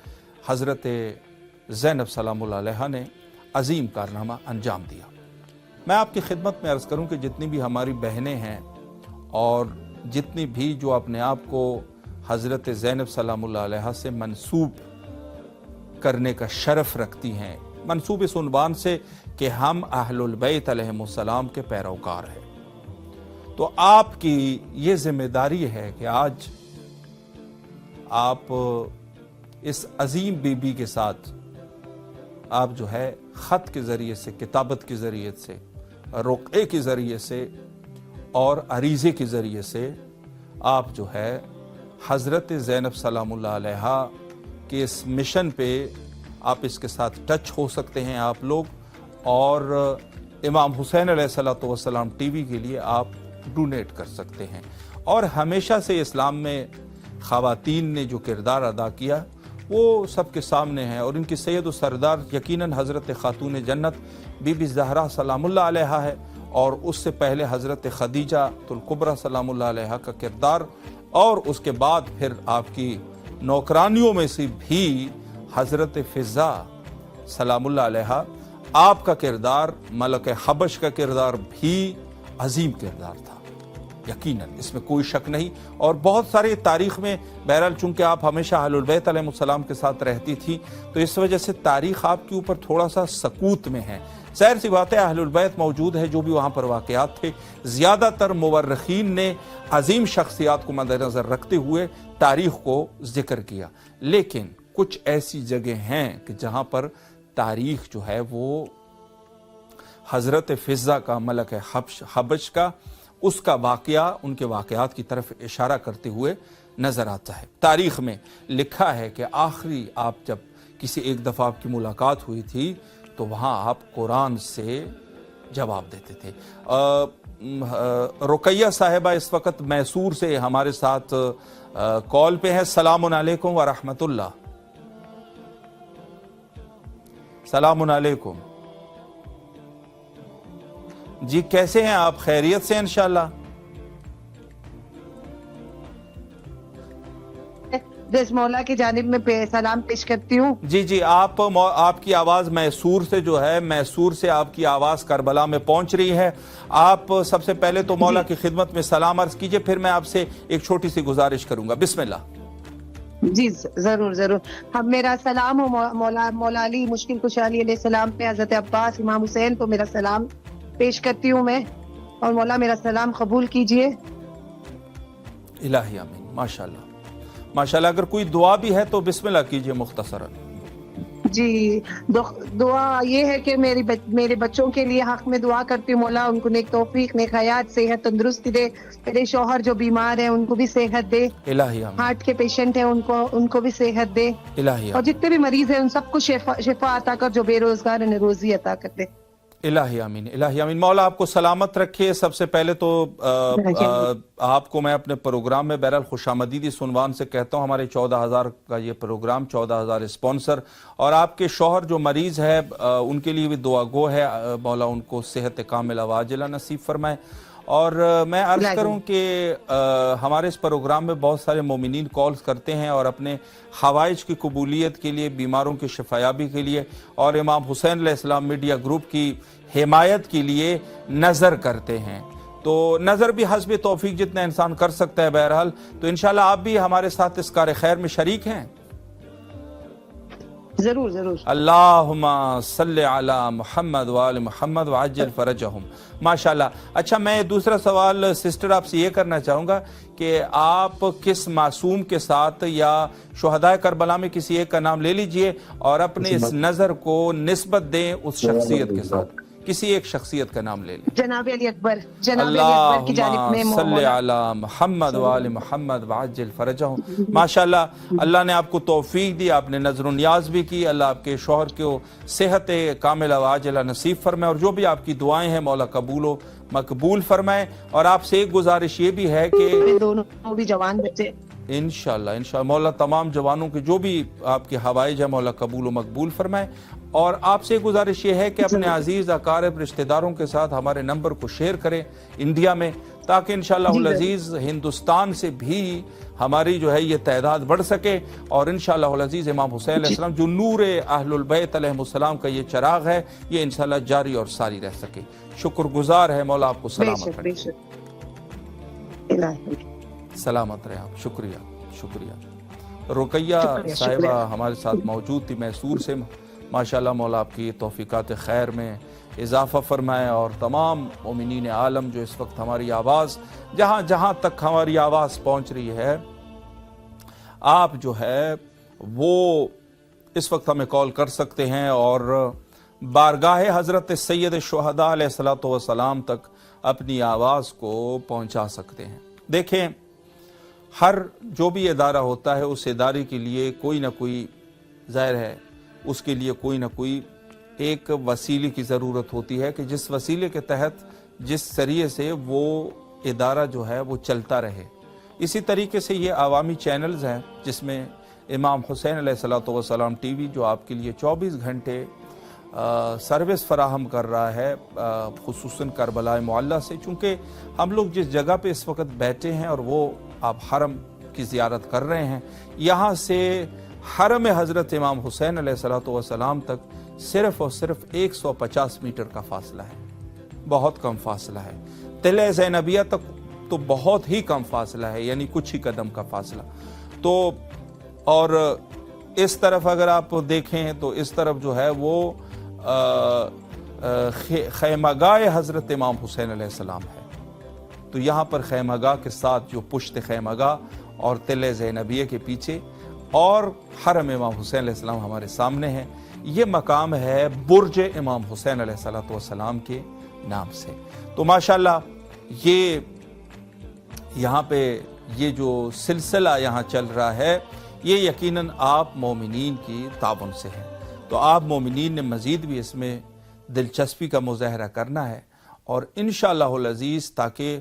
हज़रत ज़ैनब सलामुल्लाह अलैहा ने अजीम कारनामा अंजाम दिया। मैं आपकी खिदमत में अर्ज़ करूं कि जितनी भी हमारी बहनें हैं और जितनी भी जो अपने आप को हज़रत ज़ैनब सलामुल्लाह अलैहा से मंसूब करने का शरफ़ रखती हैं, मंसूब इस उन्वान से कि हम अहलुल बैत अलैहिमुस्सलाम के पैरोकार हैं, तो आपकी ये जिम्मेदारी है कि आज आप इस अजीम बीबी के साथ आप जो है ख़त के ज़रिए से, किताबत के ज़रिए से, रुक़े के ज़रिए से और अरीज़े के ज़रिए से आप जो है हज़रत ज़ैनब सलामुल्लाह अलैहा के इस मिशन पे आप इसके साथ टच हो सकते हैं आप लोग, और इमाम हुसैन अलैहिस्सलातु वस्सलाम टीवी के लिए आप डोनेट कर सकते हैं। और हमेशा से इस्लाम में ख़वातीन ने जो किरदार अदा किया वो सबके सामने है, और इनकी सैयद व सरदार यकीनन हज़रत खातून जन्नत बीबी ज़हरा सलामुल्लाह अलैहा है, और उससे पहले हज़रत खदीजा तुल कुबरा सलामुल्लाह अलैहा का किरदार, और उसके बाद फिर आपकी नौकरानियों में से भी हज़रत फ़िज़ा सलामुल्लाह अलैहा, आपका किरदार, मलक हबश का किरदार भी अजीम किरदार था, यकीनन इसमें कोई शक नहीं। और बहुत सारे तारीख़ में, बहरहाल चूँकि आप हमेशा अहलुल बैत अलैहिमुस्सलाम के साथ रहती थी, तो इस वजह से तारीख़ आपके ऊपर थोड़ा सा सकूत में है। ज़ाहिर सी बात है अहलुल बैत मौजूद है, जो भी वहाँ पर वाक़यात थे, ज़्यादातर मुवर्रिख़ीन ने अजीम शख्सियात को मद्देनज़र रखते हुए तारीख़ को ज़िक्र किया, लेकिन कुछ ऐसी जगह हैं कि जहाँ पर तारीख़ जो है वो हज़रत फ़िज़ा का, मलक हबश का, उसका वाक़या, उनके वाक़यात की तरफ इशारा करते हुए नज़र आता है। तारीख़ में लिखा है कि आखिरी आप जब किसी एक दफ़ा आपकी मुलाकात हुई थी तो वहाँ आप कुरान से जवाब देते थे। रुकैया साहिबा इस वक्त मैसूर से हमारे साथ कॉल पे हैं। सलामुन अलैकुम व रहमतुल्लाह। सलामुन अलैकुम जी, कैसे हैं आप? खैरियत से इंशाल्लाह? मौला की जानिब में सलाम पेश करती हूँ। जी जी, आपकी आवाज़ मैसूर से जो है, मैसूर से आपकी आवाज़ करबला में पहुंच रही है। आप सबसे पहले तो मौला की खिदमत में सलाम अर्ज कीजिए, फिर मैं आपसे एक छोटी सी गुजारिश करूंगा। बिस्मिल्लाह। जी जरूर जरूर। हम मेरा सलाम हो मौला अली मुश्किल कुशाली अलैहिस्सलाम पे, हज़रत अब्बास, इमाम हुसैन को मेरा सलाम पेश करती हूँ मैं, और मौला मेरा सलाम कबूल कीजिए। इलाही आमीन। माशाल्लाह माशाल्लाह। अगर कोई दुआ भी है तो बिस्मिल्लाह कीजिए मुख्तसरन। जी, दुआ ये है कि मेरे बच्चों के लिए हक में दुआ करती हूँ मौला, उनको नेक तौफीक, नेक हयात, सेहत, तंदुरुस्ती दे। मेरे शौहर जो बीमार हैं उनको भी सेहत दे। इलाही आमीन। हार्ट के पेशेंट हैं उनको भी सेहत दे। इलाही आमीन। और जितने भी मरीज हैं उन सबको शिफा अता कर, जो बेरोजगार है रोजी अता कर दे। इलाही आमीन। इलाही आमीन। मौला आपको सलामत रखे। सबसे पहले तो आपको मैं अपने प्रोग्राम में बहरहाल खुशामदीद इस उन्वान से कहता हूँ। हमारे 14,000 का ये प्रोग्राम, 14,000 स्पॉन्सर, और आपके शौहर जो मरीज़ है उनके लिए भी दुआ गो है, मौला उनको सेहत कामिला वाजिला नसीब फरमाए। और मैं अर्ज़ करूं कि हमारे इस प्रोग्राम में बहुत सारे मोमिनीन कॉल्स करते हैं और अपने हवाइज की कबूलियत के लिए, बीमारों की शिफायाबी के लिए और इमाम हुसैन अलैहिस्सलाम मीडिया ग्रुप की हिमायत के लिए नज़र करते हैं। तो नज़र भी हस्ब तौफीक जितना इंसान कर सकता है बहरहाल। तो इंशाल्लाह आप भी हमारे साथ इस कार खैर में शरीक हैं। जरूर जरूर। अल्लाहुम्मा सल्ले अला मुहम्मद व आले मुहम्मद व अज्जल फरजहुम। माशाल्लाह। अच्छा, मैं दूसरा सवाल सिस्टर आपसे ये करना चाहूँगा कि आप किस मासूम के साथ या शुहदाए करबला में किसी एक का नाम ले लीजिए और अपने इस नज़र को निस्बत दें उस शख्सियत के साथ। किसी एक शख्सियत का नाम ले लें। जनाब अली अकबर की जानिब में सल्ले अला मुहम्मद व आले मुहम्मद व अज्जल फरजहुम। माशाल्लाह, अल्लाह ने आपको तौफीक दी, आपने नज़र नियाज भी की। अल्लाह आपके शौहर को सेहत कामिला व आजिला नसीब फरमाए और जो भी आपकी दुआएं हैं मौला कबूल मकबूल फरमाए। और आपसे एक गुजारिश ये भी है कि दोनों भी जवान बच्चे इंशाल्लाह मौला तमाम जवानों के जो भी आपके हवाइज है मौला कबूल मकबूल फरमाए। اور آپ سے گزارش یہ ہے کہ اپنے عزیز اقارب رشتہ داروں کے ساتھ ہمارے نمبر کو شیئر کریں انڈیا میں، تاکہ انشاءاللہ العزیز ہندوستان سے بھی ہماری جو ہے یہ تعداد بڑھ سکے، اور انشاءاللہ العزیز امام حسین علیہ السلام جو نور اہل البیت علیہ السلام کا یہ چراغ ہے، یہ انشاءاللہ جاری اور ساری رہ سکے۔ شکر گزار ہے، مولا آپ کو سلامت رکھے، سلامت رہے آپ۔ شکریہ۔ رقیہ صاحبہ ہمارے ساتھ موجود تھی میسور سے، ماشاءاللہ مولا آپ کی توفیقات خیر میں اضافہ فرمائے، اور تمام مومنین عالم جو اس وقت ہماری آواز جہاں جہاں تک ہماری آواز پہنچ رہی ہے، آپ جو ہے وہ اس وقت ہمیں کال کر سکتے ہیں اور بارگاہ حضرت سید شہداء علیہ الصلوۃ والسلام تک اپنی آواز کو پہنچا سکتے ہیں۔ دیکھیں، ہر جو بھی ادارہ ہوتا ہے اس ادارے کے لیے کوئی نہ کوئی، ظاہر ہے اس کے لیے کوئی نہ کوئی ایک وسیلے کی ضرورت ہوتی ہے کہ جس وسیلے کے تحت، جس ذریعے سے وہ ادارہ جو ہے وہ چلتا رہے۔ اسی طریقے سے یہ عوامی چینلز ہیں جس میں امام حسین علیہ الصلوۃ والسلام ٹی وی جو آپ کے لیے 24 گھنٹے سروس فراہم کر رہا ہے، خصوصاً کربلا معلیٰ سے، چونکہ ہم لوگ جس جگہ پہ اس وقت بیٹھے ہیں اور وہ آپ حرم کی زیارت کر رہے ہیں، یہاں سے حرم حضرت امام حسین علیہ الصلوۃ والسلام تک صرف اور صرف 150 میٹر کا فاصلہ ہے، بہت کم فاصلہ ہے۔ تلہ زینبیہ تک تو بہت ہی کم فاصلہ ہے، یعنی کچھ ہی قدم کا فاصلہ۔ تو اور اس طرف اگر آپ دیکھیں تو اس طرف جو ہے وہ خیمگاہ حضرت امام حسین علیہ السلام ہے، تو یہاں پر خیمگاہ کے ساتھ جو پشت خیمگاہ اور تلہ زینبیہ کے پیچھے اور حرم امام حسین علیہ السلام ہمارے سامنے ہے، یہ مقام ہے برج امام حسین علیہ السلام کے نام سے۔ تو ماشاءاللہ یہ یہاں پہ یہ جو سلسلہ یہاں چل رہا ہے، یہ یقیناً آپ مومنین کی تعاون سے ہے، تو آپ مومنین نے مزید بھی اس میں دلچسپی کا مظاہرہ کرنا ہے، اور انشاءاللہ العزیز تاکہ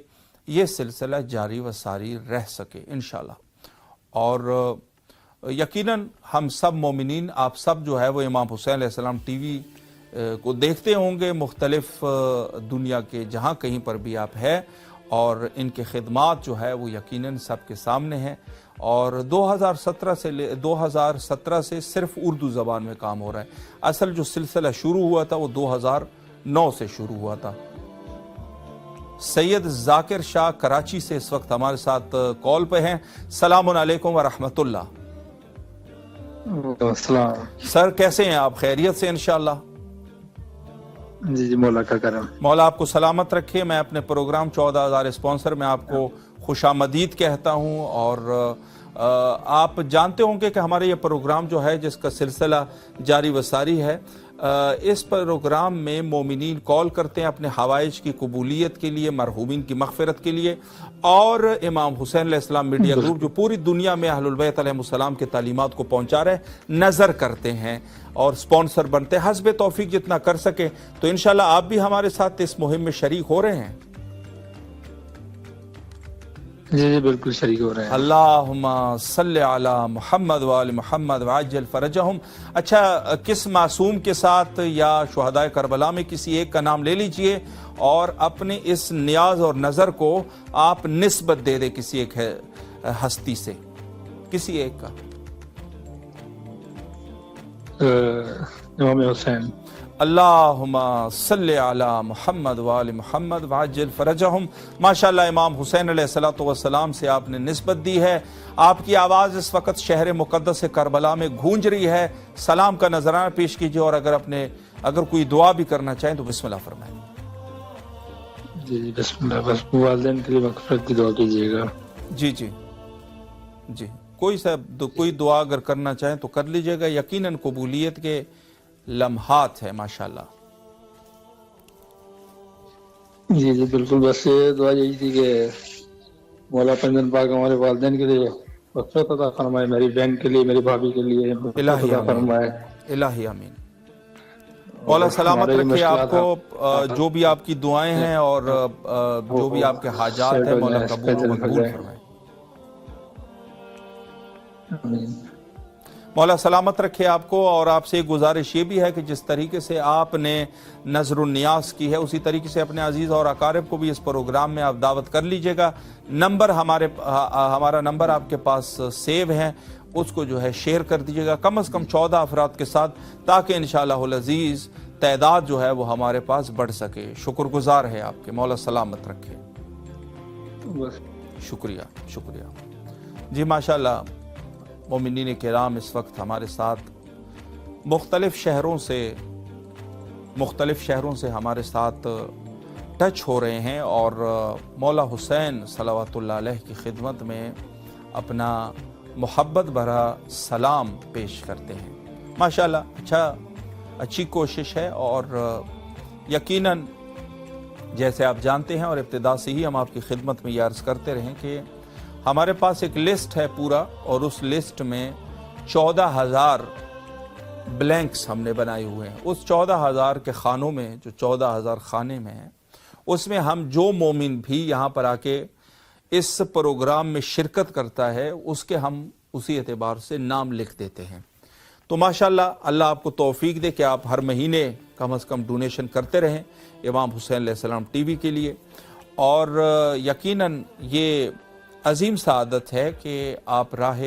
یہ سلسلہ جاری و ساری رہ سکے انشاءاللہ۔ اور یقیناً ہم سب مومنین، آپ سب جو ہے وہ امام حسین علیہ السلام ٹی وی کو دیکھتے ہوں گے مختلف دنیا کے جہاں کہیں پر بھی آپ ہے، اور ان کے خدمات جو ہے وہ یقیناً سب کے سامنے ہیں، اور 2017 سے صرف اردو زبان میں کام ہو رہا ہے۔ اصل جو سلسلہ شروع ہوا تھا وہ 2009 سے شروع ہوا تھا۔ سید ذاکر شاہ کراچی سے اس وقت ہمارے ساتھ کال پہ ہیں۔ السلام علیکم ورحمۃ اللہ۔ السلام سر، کیسے ہیں آپ؟ خیریت سے انشاءاللہ؟ جی مولا کا کرم، مولا آپ کو سلامت رکھے۔ میں اپنے پروگرام 14,000 اسپانسر میں آپ کو خوش آمدید کہتا ہوں، اور آپ جانتے ہوں گے کہ ہمارے یہ پروگرام جو ہے جس کا سلسلہ جاری و ساری ہے، اس پروگرام میں مومنین کال کرتے ہیں اپنے حوائج کی قبولیت کے لیے، مرحومین کی مغفرت کے لیے، اور امام حسین علیہ السلام میڈیا گروپ جو پوری دنیا میں اہل البیت علیہ السلام کے تعلیمات کو پہنچا رہے نظر کرتے ہیں اور سپانسر بنتے ہیں حسب توفیق جتنا کر سکے۔ تو انشاءاللہ آپ بھی ہمارے ساتھ اس مہم میں شریک ہو رہے ہیں؟ جی بالکل شریک ہو رہے ہیں۔ اللہم صلی علی محمد وآل محمد وعجل فرجہم۔ اچھا، کس معصوم کے ساتھ یا شہداء کربلا میں کسی ایک کا نام لے لیجئے، اور اپنے اس نیاز اور نظر کو آپ نسبت دے دیں کسی ایک ہستی سے، کسی ایک کا۔ امام حسین۔ اللہم صلی علی محمد وآل محمد وعجل فرجہم۔ ماشاءاللہ امام حسین علیہ السلام سے آپ نے نسبت دی ہے، آپ کی آواز اس وقت شہر مقدس کربلا میں گونج رہی ہے۔ سلام کا نذرانہ پیش کیجیے، اور اگر کوئی دعا بھی کرنا چاہیں تو بسم اللہ فرمائیں۔ جی بسم اللہ، بس والدین کے لیے مغفرت کی دعا کیجیے گا۔ جی جی جی، کوئی دعا اگر کرنا چاہیں تو کر لیجیے گا، یقیناً قبولیت کے لمحات ہے ماشاءاللہ۔ جی جی بالکل، بس یہ دعا یہی تھی کہ مولا پنجن پاک ہمارے والدین کے لیے مغفرت عطا فرمائے، میری بہن کے لیے، میری بھابھی کے لیے مغفرت عطا فرمائے۔ الہی آمین۔ مولا سلامت رکھے آپ کو، جو بھی آپ کی دعائیں ہیں اور جو بھی آپ کے حاجات ہیں مولا قبول و مقبول فرمائے۔ मौला सलामत रखे आपको। और आपसे एक गुजारिश ये भी है कि जिस तरीके से आपने नज़रुन्नियास की है उसी तरीके से अपने अजीज़ और अकारिब को भी इस प्रोग्राम में आप दावत कर लीजिएगा। नंबर हमारा नंबर आपके पास सेव है, उसको जो है शेयर कर दीजिएगा कम से कम 14 अफराद के साथ, ताकि इंशाअल्लाहुल अज़ीज़ तादाद जो है वो हमारे पास बढ़ सके। शुक्रगुजार है आपके, मौला सलामत रखे। शुक्रिया शुक्रिया जी। माशाअल्लाह मोमिनीन किराम इस वक्त हमारे साथ मुख्तलिफ़ शहरों से हमारे साथ टच हो रहे हैं और मौला हुसैन सलावतुल्लाह अलैह की खिदमत में अपना मोहब्बत भरा सलाम पेश करते हैं। माशाअल्लाह अच्छी कोशिश है और यकीनन जैसे आप जानते हैं और इब्तिदा से ही हम आपकी खिदमत में ये अर्ज़ करते रहें कि हमारे पास एक लिस्ट है पूरा, और उस लिस्ट में 14,000 ब्लैंक्स हमने बनाए हुए हैं। उस 14,000 के खानों में, जो 14,000 खाने में हैं, उसमें हम जो मोमिन भी यहाँ पर आके इस प्रोग्राम में शिरकत करता है उसके हम उसी एतबार से नाम लिख देते हैं। तो माशाअल्लाह अल्लाह आपको तौफीक दे कि आप हर महीने कम से कम डोनेशन करते रहें इमाम हुसैन अलैहिस्सलाम टीवी के लिए। और यकीनन ये अजीम सादत है कि आप राह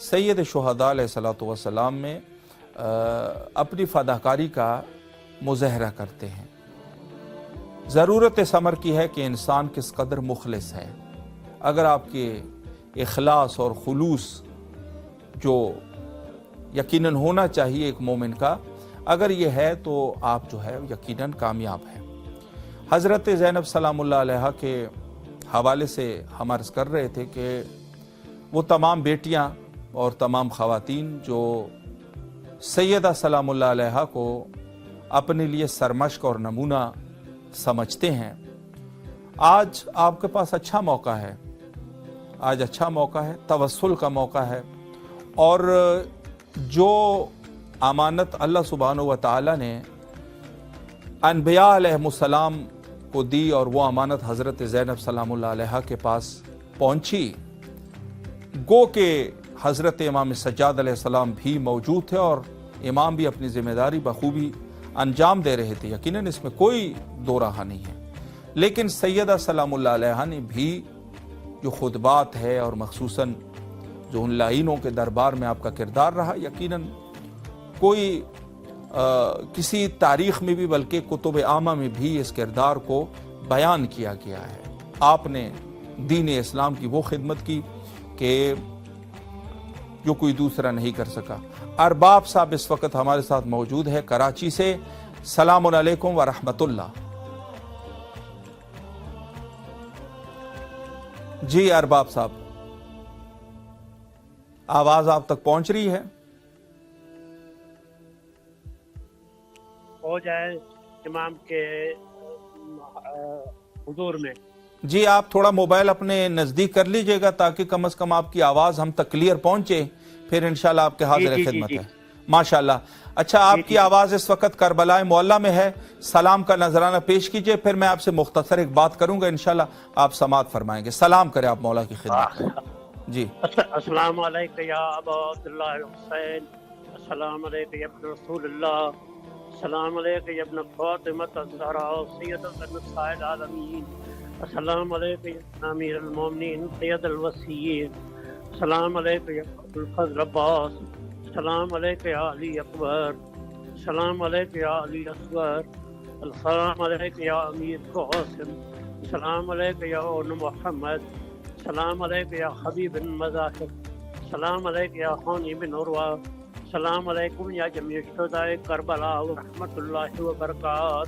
सैयद शुहदा अलैहिस्सलातु वस्सलाम में अपनी फ़दाकारी का मुज़ाहरा करते हैं। ज़रूरत इस अमर की है कि इंसान किस कदर मुखलिस है। अगर आपके इखलास और खुलूस जो यकीनन होना चाहिए एक मोमिन का, अगर ये है तो आप जो है यकीनन कामयाब हैं। हज़रत ज़ैनब सलामुल्लाह अलैहा के हवाले से हम अर्ज़ कर रहे थे कि वो तमाम बेटियां और तमाम ख़वातीन जो सैयदा सलामुल्लाह अलैहा को अपने लिए सरमश्क और नमूना समझते हैं, आज आपके पास अच्छा मौका है, आज अच्छा मौका है, तवस्सुल का मौका है। और जो अमानत अल्लाह सुब्हानहू व तआला ने अनबिया अलैहिमुस्सलाम को दी और वो अमानत हज़रत ज़ैनब सलामुल्लाह अलैहा के पास पहुंची, गो के हज़रत इमाम सज्जाद अलैहिस्सलाम भी मौजूद थे और इमाम भी अपनी ज़िम्मेदारी बखूबी अंजाम दे रहे थे, यकीनन इसमें कोई दो राह नहीं है। लेकिन सैयदा सलामुल्लाह अलैहा ने भी जो खुतबात है और मखसूसन जो उन लाइनों के दरबार में आपका किरदार रहा, यकीनन कोई किसी तारीख़ में भी बल्कि कुतुब आमा में भी इस किरदार को बयान किया गया है। आपने दीन इस्लाम की वो खिदमत की कि जो कोई दूसरा नहीं कर सका। अरबाब साहब इस वक्त हमारे साथ मौजूद है कराची से। सलाम अलैकुम व रहमतुल्लाह। जी अरबाब साहब, आवाज आप तक पहुंच रही है? हो जाए इमाम के हुजूर में। जी आप थोड़ा मोबाइल अपने नजदीक कर लीजिएगा ताकि कम से कम आपकी आवाज हम तक क्लियर पहुंचे, फिर इंशाल्लाह आपके हाजिर खिदमत है। माशाल्लाह। अच्छा, आपकी आवाज इस वक्त करबला मोहल्ला में है। सलाम का नजराना पेश कीजिए, फिर मैं आपसे मुख्तसर एक बात करूंगा, इंशाल्लाह आप समात फरमाएंगे। सलाम करें आप मौला की खिदमत में। जी अस्सलाम वालेकुम या अबा अब्दुल्लाह हुसैन, अस्सलाम वालेकुम या इब्न रसूलुल्लाह, अस्सलाम वालेकुम या इब्न फातिमा ज़हरा सय्यदतुन निसाइल आलमीन, अस्सलाम वालेकुम या अमीरुल मोमिनीन सय्यदुल वसीय्यीन, अस्सलाम वालेकुम या अबुल फज़ल अब्बास, अस्सलाम वालेकुम या अली अकबर, अस्सलाम वालेकुम या अली असगर, अस्सलाम वालेकुम या अमीर क़ासिम, अस्सलाम वालेकुम या उन मुहम्मद, अस्सलाम वालेकुम या हबीब बिन मज़ाहिर, अस्सलाम वालेकुम या हानी बिन उरवा, अस्सलाम वालेकुम या जमीअ शुहदाए करबला व रहमतुल्लाहि व बरकात।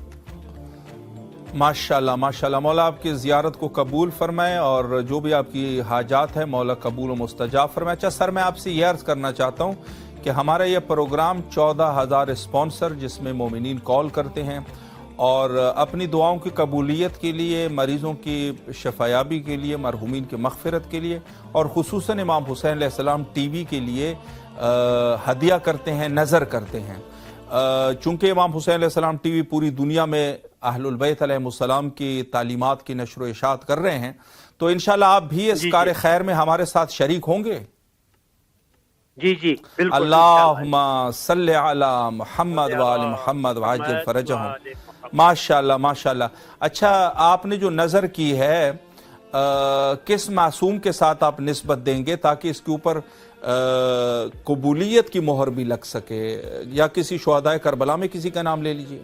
माशाल्लाह माशाल्लाह। मौला आपकी ज़ियारत को कबूल फरमाए और जो भी आपकी हाजात है मौला कबूल व मुस्तजाब फरमाए। अच्छा सर, मैं आपसे ये अर्ज़ करना चाहता हूँ कि हमारा ये प्रोग्राम 14,000 स्पॉन्सर जिसमें मोमिनीन कॉल करते हैं और अपनी दुआओं की कबूलियत के लिए, मरीज़ों की शफायाबी के लिए, मरहूमीन की मग़फ़िरत के लिए और ख़ुसूसन इमाम हुसैन अलैहिस्सलाम टीवी के लिए हदिया करते हैं, नज़र करते हैं। चूँकि इमाम हुसैन अलैहिस्सलाम टीवी पूरी दुनिया में अहलुल बैत अलैहिमुस्सलाम की तालीमात की नशर व इशाअत कर रहे हैं, तो इंशाल्लाह आप भी इस कार्य खैर में हमारे साथ शरीक होंगे। जी जी बिल्कुल। अल्लाहुम्मा सल्ले अला मुहम्मद व आले मुहम्मद वाजिल फरजहुम। माशाल्लाह माशाल्लाह। अच्छा, आपने जो नज़र की है किस मासूम के साथ आप निस्बत देंगे ताकि इसके ऊपर कबूलियत की मोहर भी लग सके, या किसी शुहदाए करबला में किसी का नाम ले लीजिए।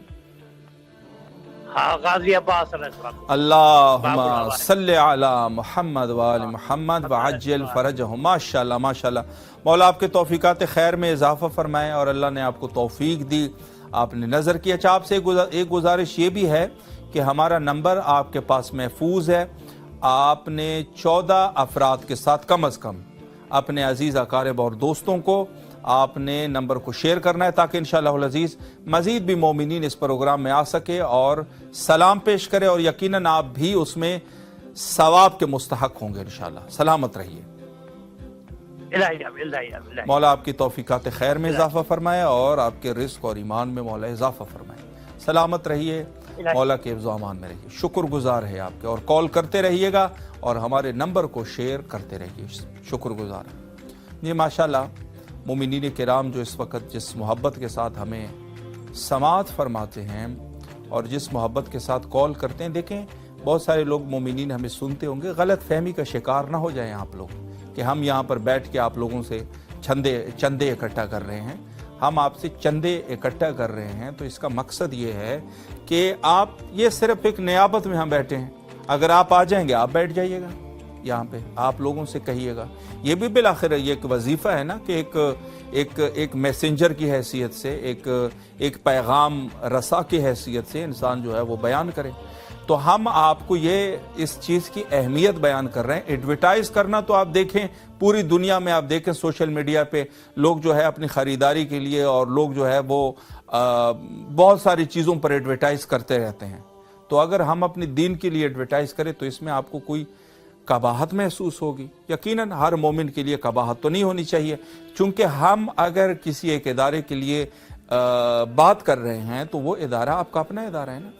हाँ, गाजी अब्बास अलैहिस्सलाम। अल्लाहुम्मा सल्ले अला मुहम्मद व आले मुहम्मद वअज्जिल फरजहुम। माशाल्लाह माशाल्लाह। मौला आपके तौफीकात खैर में इजाफा फरमाए और अल्लाह ने आपको तौफीक दी, आपने नज़र की। अच्छा, आपसे एक गुजारिश ये भी है कि हमारा नंबर आपके पास महफूज है, आपने 14 अफराद के साथ कम अज़ कम अपने अजीज़ अकारिब और दोस्तों को आपने नंबर को शेयर करना है ताकि इंशाअल्लाह अज़ीज़ मज़ीद भी मोमिनीन इस प्रोग्राम में आ सके और सलाम पेश करे, और यकीनन आप भी उसमें सवाब के मुस्तहक होंगे इंशाअल्लाह। सलामत रहिए। मौला आपकी तौफीकात खैर में इजाफा फरमाए और आपके रिस्क और ईमान में मौला इजाफा फरमाए। सलामत रहिए, मौला के हिफ्ज़ व अमान में रहिए। शुक्रगुजार है आपके, और कॉल करते रहिएगा और हमारे नंबर को शेयर करते रहिए। शुक्रगुजार है जी। माशाल्लाह, मोमिनीन किराम जो इस वक्त जिस मोहब्बत के साथ हमें समात फरमाते हैं और जिस मोहब्बत के साथ कॉल करते हैं, देखें बहुत सारे लोग मोमिनीन हमें सुनते होंगे, गलत फहमी का शिकार ना हो जाएं आप लोग कि हम यहाँ पर बैठ के आप लोगों से चंदे इकट्ठा कर रहे हैं। हम आपसे चंदे इकट्ठा कर रहे हैं तो इसका मकसद ये है कि आप, ये सिर्फ एक नियाबत में हम बैठे हैं, अगर आप आ जाएंगे आप बैठ जाइएगा यहाँ पे, आप लोगों से कहिएगा। ये भी बिलाखिर ये एक वजीफ़ा है ना कि एक मैसेंजर की हैसियत से, एक पैगाम रसा की हैसियत से इंसान जो है वो बयान करे। तो हम आपको ये इस चीज़ की अहमियत बयान कर रहे हैं। एडवर्टाइज करना तो आप देखें पूरी दुनिया में, आप देखें सोशल मीडिया पे लोग जो है अपनी ख़रीदारी के लिए और लोग जो है वो बहुत सारी चीज़ों पर एडवर्टाइज करते रहते हैं। तो अगर हम अपने दीन के लिए एडवर्टाइज करें तो इसमें आपको कोई कबाहत महसूस होगी। यकीनन हर मोमिन के लिए कबाहत तो नहीं होनी चाहिए, चूँकि हम अगर किसी एक इदारे के लिए बात कर रहे हैं तो वो इदारा आपका अपना इदारा है ना।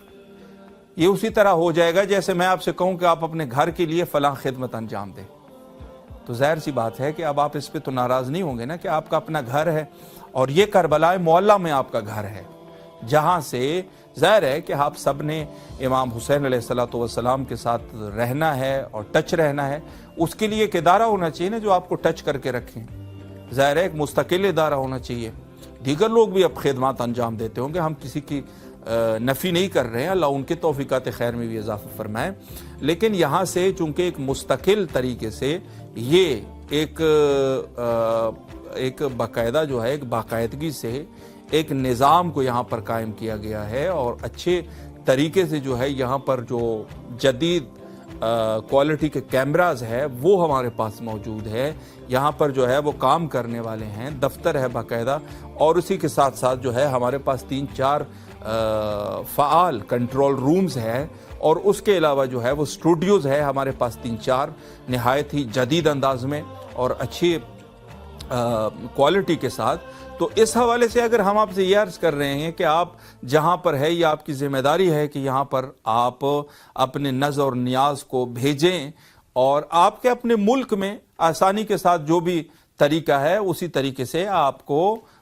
ये उसी तरह हो जाएगा जैसे मैं आपसे कहूं कि आप अपने घर के लिए फलां खिदमत अंजाम दें, तो जाहिर सी बात है कि अब आप इस पे तो नाराज़ नहीं होंगे ना कि आपका अपना घर है और ये करबला मोहल्ला में आपका घर है, जहां से जाहिर है कि आप सब ने इमाम हुसैन अलैहिस्सलातु वस्सलाम के साथ रहना है और टच रहना है। उसके लिए एक इदारा होना चाहिए ना जो आपको टच करके रखें। जाहिर है एक मुस्तकिल इदारा होना चाहिए। दीगर लोग भी अब खिदमत अंजाम देते होंगे, हम किसी की नफ़ी नहीं कर रहे हैं, अल्लाह उनके तौफीकात खैर में भी इजाफा फरमाए। लेकिन यहाँ से चूँकि एक मुस्तकिल तरीके से ये एक बाकायदा जो है, एक बाकायदगी से एक निज़ाम को यहाँ पर कायम किया गया है और अच्छे तरीके से जो है यहाँ पर जो जदीद क्वालिटी के कैमराज है वो हमारे पास मौजूद है। यहाँ पर जो है वो काम करने वाले हैं, दफ्तर है बाकायदा, और उसी के साथ साथ जो है हमारे पास 3-4 फ़ाल कंट्रोल रूम्स है, और उसके अलावा जो है वो स्टूडियोज़ है हमारे पास 3-4 नहायत ही जदीद अंदाज में और अच्छी क्वालिटी के साथ। तो इस हवाले से अगर हम आपसे ये अर्ज़ कर रहे हैं कि आप जहाँ पर है, ये आपकी ज़िम्मेदारी है कि यहाँ पर आप अपने नज़ और नियाज को भेजें और आपके अपने मुल्क में आसानी के साथ जो भी तरीका है उसी तरीके से आपको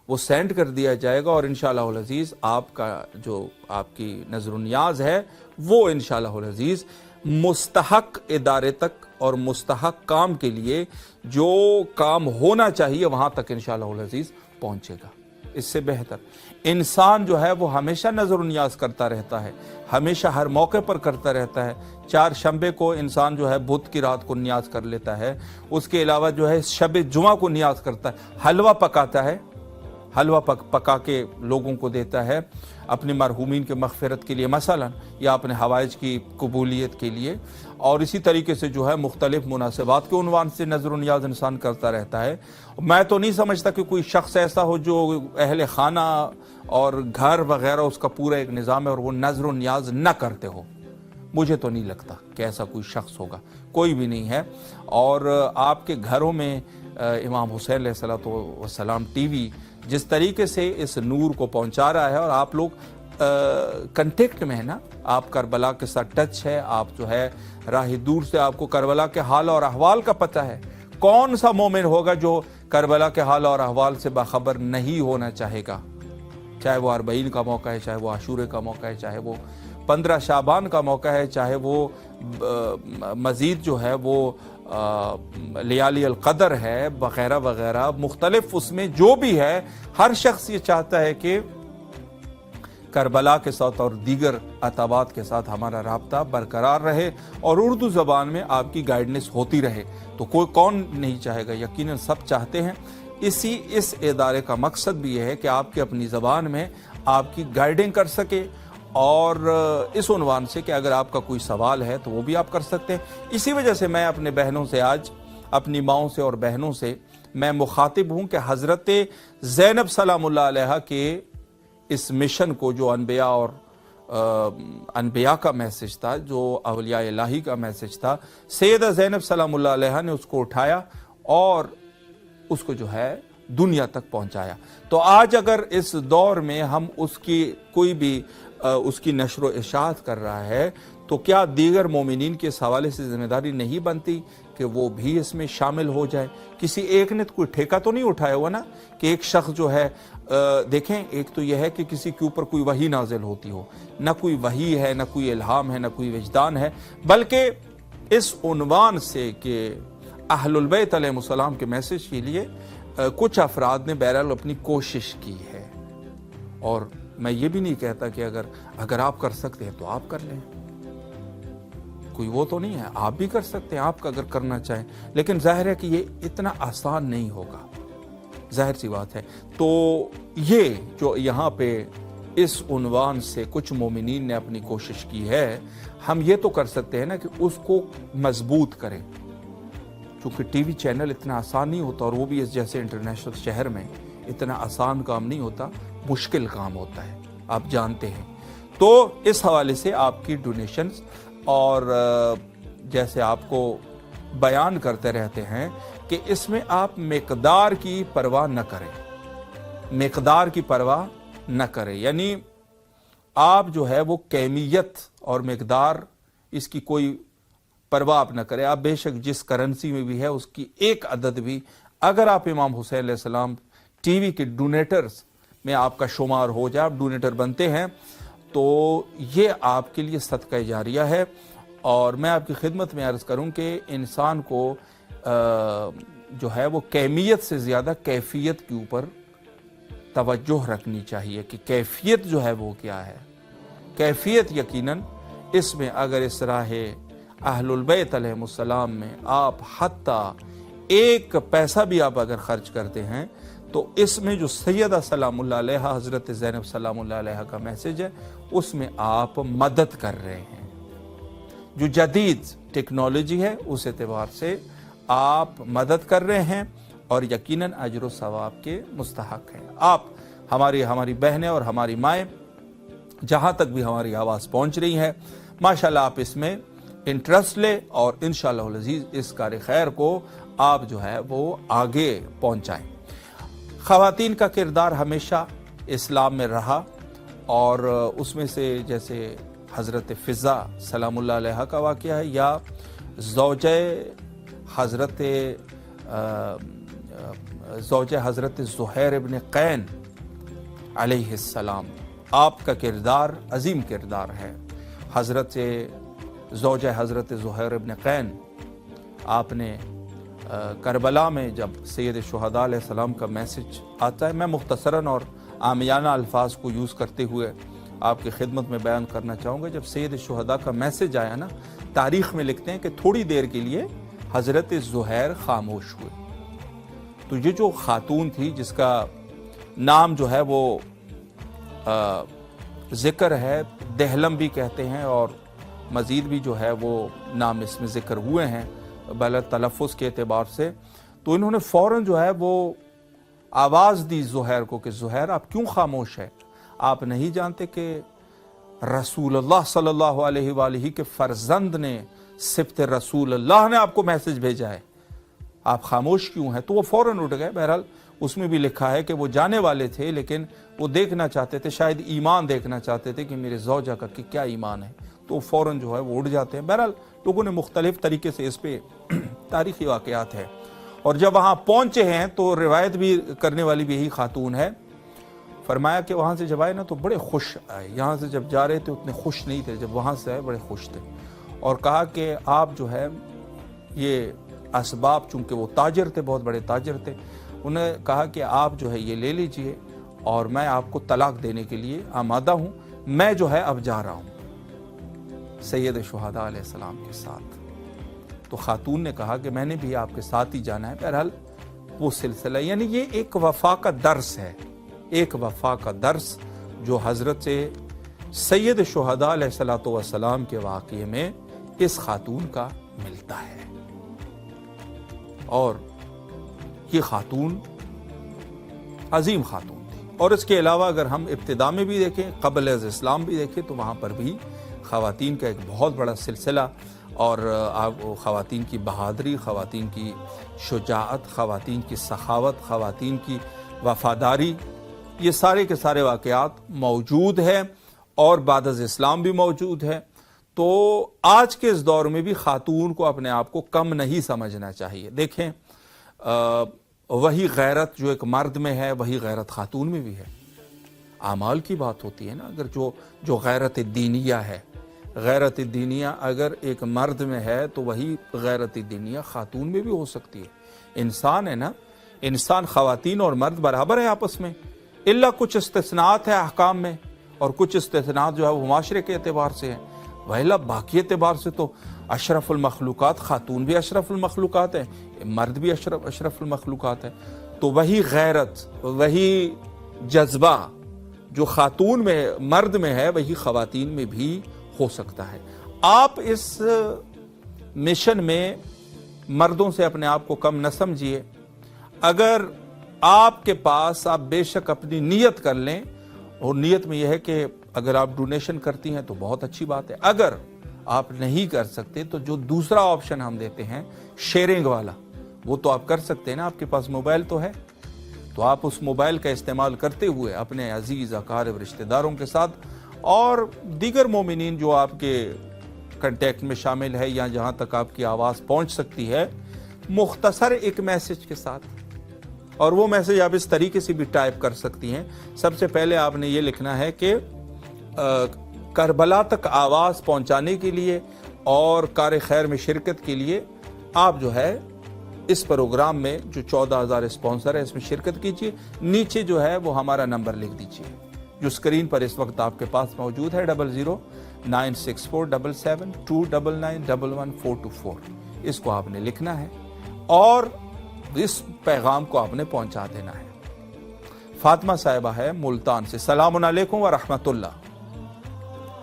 वो सेंड कर दिया जाएगा और इंशाअल्लाह अज़ीज़ आपका जो आपकी नज़र नियाज है वो इंशाअल्लाह अज़ीज़ मुस्तहक इदारे तक और मुस्तहक काम के लिए जो काम होना चाहिए वहाँ तक इंशाअल्लाह अज़ीज़ पहुँचेगा। इससे बेहतर इंसान जो है वो हमेशा नज़र नियाज करता रहता है, हमेशा हर मौके पर करता रहता है। 4 शंबे को इंसान जो है बुध की रात को नियाज कर लेता है, उसके अलावा जो है शब जुमा को नियाज करता है, हलवा पकाता है, हलवा पका के लोगों को देता है अपने मरहूमीन के मग़फ़िरत के लिए मसलन, या अपने हवाइज की कबूलियत के लिए, और इसी तरीके से जो है मुख्तलिफ़ मुनासिबात के उन्वान से नज़र नियाज इंसान करता रहता है। मैं तो नहीं समझता कि कोई शख्स ऐसा हो जो अहले खाना और घर वगैरह उसका पूरा एक निज़ाम है और वो नज़र नियाज न करते हो। मुझे तो नहीं लगता कि ऐसा कोई शख्स होगा, कोई भी नहीं है। और आपके घरों में इमाम हुसैन अलैहिस्सलाम टीवी जिस तरीके से इस नूर को पहुंचा रहा है, और आप लोग कंटेक्ट में है ना, आप करबला के साथ टच है, आप जो है राही दूर से आपको करबला के हाल और अहवाल का पता है। कौन सा मोमिन होगा जो کربلا کے حال اور احوال سے باخبر نہیں ہونا چاہے گا، چاہے وہ اربعین کا موقع ہے، چاہے وہ عاشورے کا موقع ہے، چاہے وہ 15 شعبان کا موقع ہے، چاہے وہ مزید جو ہے وہ لیالی القدر ہے وغیرہ وغیرہ، مختلف اس میں جو بھی ہے، ہر شخص یہ چاہتا ہے کہ کربلا کے ساتھ اور دیگر عتابات کے ساتھ ہمارا رابطہ برقرار رہے اور اردو زبان میں آپ کی گائیڈنس ہوتی رہے۔ تو کوئی کون نہیں چاہے گا، یقیناً سب چاہتے ہیں۔ اس ادارے کا مقصد بھی یہ ہے کہ آپ کی اپنی زبان میں آپ کی گائیڈنگ کر سکے، اور اس عنوان سے کہ اگر آپ کا کوئی سوال ہے تو وہ بھی آپ کر سکتے ہیں۔ اسی وجہ سے میں اپنے بہنوں سے آج، اپنی ماؤں سے اور بہنوں سے میں مخاطب ہوں کہ حضرت زینب سلام اللہ علیہ کے اس مشن کو، جو انبیاء اور انبیاء کا میسج تھا، جو اولیاء الہی کا میسج تھا، سیدہ زینب سلام اللہ علیہ نے اس کو اٹھایا اور اس کو جو ہے دنیا تک پہنچایا۔ تو آج اگر اس دور میں ہم اس کی کوئی بھی اس کی نشر و اشاعت کر رہا ہے تو کیا دیگر مومنین کے اس حوالے سے ذمہ داری نہیں بنتی کہ وہ بھی اس میں شامل ہو جائے؟ کسی ایک نے کوئی ٹھیکہ تو نہیں اٹھایا ہوا نا کہ ایک شخص جو ہے، دیکھیں ایک تو یہ ہے کہ کسی کے اوپر کوئی وحی نازل ہوتی ہو، نہ کوئی وحی ہے، نہ کوئی الہام ہے، نہ کوئی وجدان ہے، بلکہ اس عنوان سے کہ اہل البیت علیہ السلام کے میسج کے لیے کچھ افراد نے بہرحال اپنی کوشش کی ہے۔ اور میں یہ بھی نہیں کہتا کہ اگر آپ کر سکتے ہیں تو آپ کر لیں، کوئی وہ تو نہیں ہے، آپ بھی کر سکتے ہیں آپ اگر کرنا چاہیں، لیکن ظاہر ہے کہ یہ اتنا آسان نہیں ہوگا، ظاہر سی بات ہے۔ تو یہ جو یہاں پہ اس عنوان سے کچھ مومنین نے اپنی کوشش کی ہے، ہم یہ تو کر سکتے ہیں نا کہ اس کو مضبوط کریں، چونکہ ٹی وی چینل اتنا آسان نہیں ہوتا، اور وہ بھی اس جیسے انٹرنیشنل شہر میں اتنا آسان کام نہیں ہوتا، مشکل کام ہوتا ہے، آپ جانتے ہیں۔ تو اس حوالے سے آپ کی ڈونیشنز، اور جیسے آپ کو بیان کرتے رہتے ہیں کہ اس میں آپ مقدار کی پرواہ نہ کریں، مقدار کی پرواہ نہ کریں، یعنی آپ جو ہے وہ کیمیت اور مقدار اس کی کوئی پرواہ آپ نہ کریں۔ آپ بے شک جس کرنسی میں بھی ہے اس کی ایک عدد بھی، اگر آپ امام حسین علیہ السلام ٹی وی کے ڈونیٹرز میں آپ کا شمار ہو جائے، آپ ڈونیٹر بنتے ہیں، تو یہ آپ کے لیے صدقہ جاریہ ہے۔ اور میں آپ کی خدمت میں عرض کروں کہ انسان کو جو ہے وہ کیمیت سے زیادہ کیفیت کے اوپر توجہ رکھنی چاہیے کہ کیفیت جو ہے وہ کیا ہے۔ کیفیت یقیناً اس میں اگر اس راہ اہل البیت علیہ السلام میں آپ حتیٰ ایک پیسہ بھی آپ اگر خرچ کرتے ہیں تو اس میں جو سیدہ سلام اللہ علیہ حضرت زینب سلام اللہ علیہ کا میسج ہے اس میں آپ مدد کر رہے ہیں۔ جو جدید ٹیکنالوجی ہے اس اعتبار سے آپ مدد کر رہے ہیں اور یقیناً اجر و ثواب کے مستحق ہیں۔ آپ ہماری بہنیں اور ہماری مائیں جہاں تک بھی ہماری آواز پہنچ رہی ہے، ماشاءاللہ آپ اس میں انٹرسٹ لے اور انشاءاللہ العزیز اس کار خیر کو آپ جو ہے وہ آگے پہنچائیں۔ خواتین کا کردار ہمیشہ اسلام میں رہا، اور اس میں سے جیسے حضرت فضا سلام اللہ علیہ کا واقعہ ہے، یا زوجہ حضرت زہیر ابن قین علیہ السلام، آپ کا کردار عظیم کردار ہے۔ زوجہ حضرت زہیر ابن قین، آپ نے کربلا میں جب سید شہداء علیہ السلام کا میسج آتا ہے، میں مختصراً اور عامیانہ الفاظ کو یوز کرتے ہوئے آپ کی خدمت میں بیان کرنا چاہوں گا۔ جب سید شہداء کا میسج آیا نا، تاریخ میں لکھتے ہیں کہ تھوڑی دیر کے لیے حضرت زہیر خاموش ہوئے۔ تو یہ جو خاتون تھی جس کا نام جو ہے وہ ذکر ہے، دہلم بھی کہتے ہیں، اور مزید بھی جو ہے وہ نام اس میں ذکر ہوئے ہیں بل تلفظ کے اعتبار سے، تو انہوں نے فوراً جو ہے وہ آواز دی زہیر کو کہ زہیر آپ کیوں خاموش ہے؟ آپ نہیں جانتے کہ رسول اللہ صلی اللہ علیہ وآلہ کے فرزند نے، صفت رسول اللہ نے آپ کو میسج بھیجا ہے، آپ خاموش کیوں ہیں؟ تو وہ فوراً اٹھ گئے۔ بہرحال اس میں بھی لکھا ہے کہ وہ جانے والے تھے لیکن وہ دیکھنا چاہتے تھے، شاید ایمان دیکھنا چاہتے تھے کہ میرے زوجہ کا کہ کیا ایمان ہے، تو فوراً جو ہے وہ اٹھ جاتے ہیں۔ بہرحال لوگوں نے مختلف طریقے سے اس پہ تاریخی واقعات ہے۔ اور جب وہاں پہنچے ہیں تو روایت بھی کرنے والی بھی یہی خاتون ہے، فرمایا کہ وہاں سے جب آئے نا تو بڑے خوش آئے، یہاں سے جب جا رہے تھے اتنے خوش نہیں تھے، جب وہاں سے آئے بڑے خوش تھے، اور کہا کہ آپ جو ہے یہ اسباب، چونکہ وہ تاجر تھے، بہت بڑے تاجر تھے، انہیں کہا کہ آپ جو ہے یہ لے لیجئے اور میں آپ کو طلاق دینے کے لیے آمادہ ہوں، میں جو ہے اب جا رہا ہوں سید شہداء علیہ السلام کے ساتھ۔ تو خاتون نے کہا کہ میں نے بھی آپ کے ساتھ ہی جانا ہے۔ بہرحال وہ سلسلہ، یعنی یہ ایک وفا کا درس ہے، ایک وفا کا درس جو حضرت سید شہداء علیہ السلام کے واقعے میں اس خاتون کا ملتا ہے۔ اور یہ خاتون عظیم خاتون تھی، اور اس کے علاوہ اگر ہم ابتدا میں بھی دیکھیں، قبل از اسلام بھی دیکھیں، تو وہاں پر بھی خواتین کا ایک بہت بڑا سلسلہ، اور خواتین کی بہادری، خواتین کی شجاعت، خواتین کی سخاوت، خواتین کی وفاداری، یہ سارے کے سارے واقعات موجود ہیں، اور بعد از اسلام بھی موجود ہے۔ تو آج کے اس دور میں بھی خاتون کو اپنے آپ کو کم نہیں سمجھنا چاہیے۔ دیکھیں وہی غیرت جو ایک مرد میں ہے وہی غیرت خاتون میں بھی ہے۔ اعمال کی بات ہوتی ہے نا، اگر جو غیرت دینیہ ہے، غیرت دینیہ اگر ایک مرد میں ہے تو وہی غیرت دینیہ خاتون میں بھی ہو سکتی ہے۔ انسان ہے نا، انسان، خواتین اور مرد برابر ہیں آپس میں، الا کچھ استثناءات ہیں احکام میں، اور کچھ استثناءات جو ہے وہ معاشرے کے اعتبار سے ہیں، وہلا باقی اعتبار سے تو اشرف المخلوقات، خاتون بھی اشرف المخلوقات ہیں، مرد بھی اشرف المخلوقات ہیں۔ تو وہی غیرت، وہی جذبہ جو خاتون میں، مرد میں ہے، وہی خواتین میں بھی ہو سکتا ہے۔ آپ اس مشن میں مردوں سے اپنے آپ کو کم نہ سمجھیے۔ اگر آپ کے پاس، آپ بے شک اپنی نیت کر لیں، اور نیت میں یہ ہے کہ اگر آپ ڈونیشن کرتی ہیں تو بہت اچھی بات ہے، اگر آپ نہیں کر سکتے تو جو دوسرا آپشن ہم دیتے ہیں شیئرنگ والا، وہ تو آپ کر سکتے ہیں نا، آپ کے پاس موبائل تو ہے، تو آپ اس موبائل کا استعمال کرتے ہوئے اپنے عزیز اقارب رشتہ داروں کے ساتھ اور دیگر مومنین جو آپ کے کنٹیکٹ میں شامل ہے یا جہاں تک آپ کی آواز پہنچ سکتی ہے، مختصر ایک میسج کے ساتھ، اور وہ میسج آپ اس طریقے سے بھی ٹائپ کر سکتی ہیں۔ سب سے پہلے آپ نے یہ لکھنا ہے کہ کربلا تک آواز پہنچانے کے لیے اور کار خیر میں شرکت کے لیے آپ جو ہے اس پروگرام میں جو 14,000 اسپانسر ہے اس میں شرکت کیجیے۔ نیچے جو ہے وہ ہمارا نمبر لکھ دیجیے جو اسکرین پر اس وقت آپ کے پاس موجود ہے، 00964792991144۔ اس کو آپ نے لکھنا ہے اور اس پیغام کو آپ نے پہنچا دینا ہے۔ فاطمہ صاحبہ ہے ملتان سے، السلام علیکم ورحمۃ اللہ۔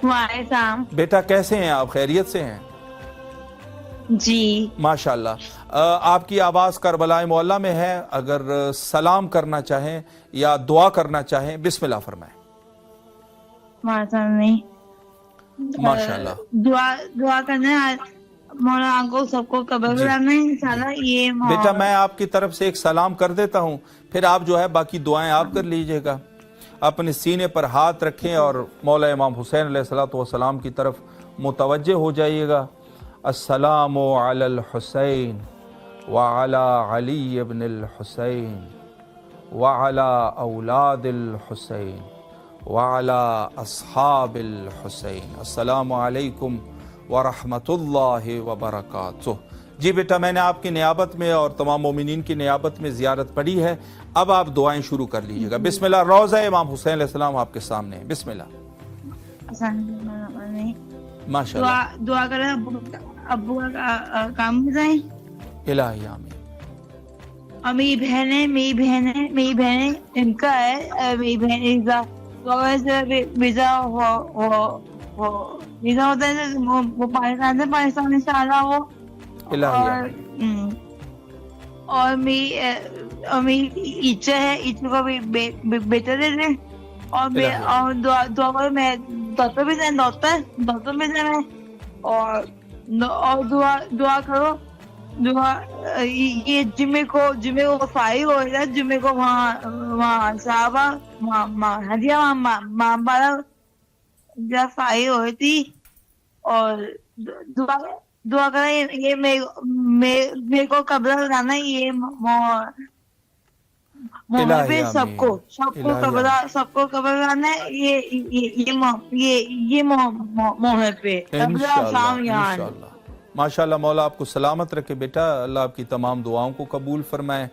وعلیکم بیٹا کیسے ہیں آپ؟ خیریت سے ہیں؟ جی ماشاءاللہ۔ آپ کی آواز کربلا معلیٰ میں ہے، اگر سلام کرنا چاہیں یا دعا کرنا چاہیں بسم اللہ فرمائیں۔ ماشاءاللہ دعا کرنا ہے مولا کو سب کو قبول کرنا ہے انشاءاللہ۔ یہ بیٹا میں آپ کی طرف سے ایک سلام کر دیتا ہوں، پھر آپ جو ہے باقی دعائیں آپ کر لیجئے گا۔ اپنے سینے پر ہاتھ رکھیں اور مولا امام حسین علیہ السلام کی طرف متوجہ ہو جائیے گا۔ السلام علی الحسین وعلی علی ابن الحسین وعلی اولاد الحسین وعلی اصحاب الحسین، السلام علیکم ورحمۃ اللہ وبرکاتہ۔ جی بیٹا میں نے آپ کی نیابت میں اور تمام مومنین کی نیابت میں زیارت پڑھی ہے، اب آپ دعائیں شروع کر لیجیے گا۔ بسم اللہ۔ روضہ امام حسین علیہ السلام آپ کے سامنے ہے، بسم اللہ۔ ماشاء اللہ۔ دعا کریں ابو کا کام ہو جائے۔ الہی آمین۔ اور میری بہنیں ان کا ہے، میری بہن ویزا ہوتا ہے وہ پاکستان ان شاء اللہ وہ، اور میری اچھا ہے، اچھا کو بھی بیٹا دے دیں، اور دعا کرو میں ڈاکٹر بھی جانا ہے، اور دعا کرو، یہ جمعے کو فائر ہو رہا ہے، جمعے کو وہاں صحابہ ماں بارہ فائر ہو رہی تھی، اور दुआ करें ये मेरे को कब्र लगाना है, ये मोहर पे सबको कब्र लगाना है, ये मोहर पे इंशाअल्लाह। माशाअल्लाह, मौला आपको सलामत रखे बेटा, अल्लाह आपकी तमाम दुआओं को कबूल फरमाए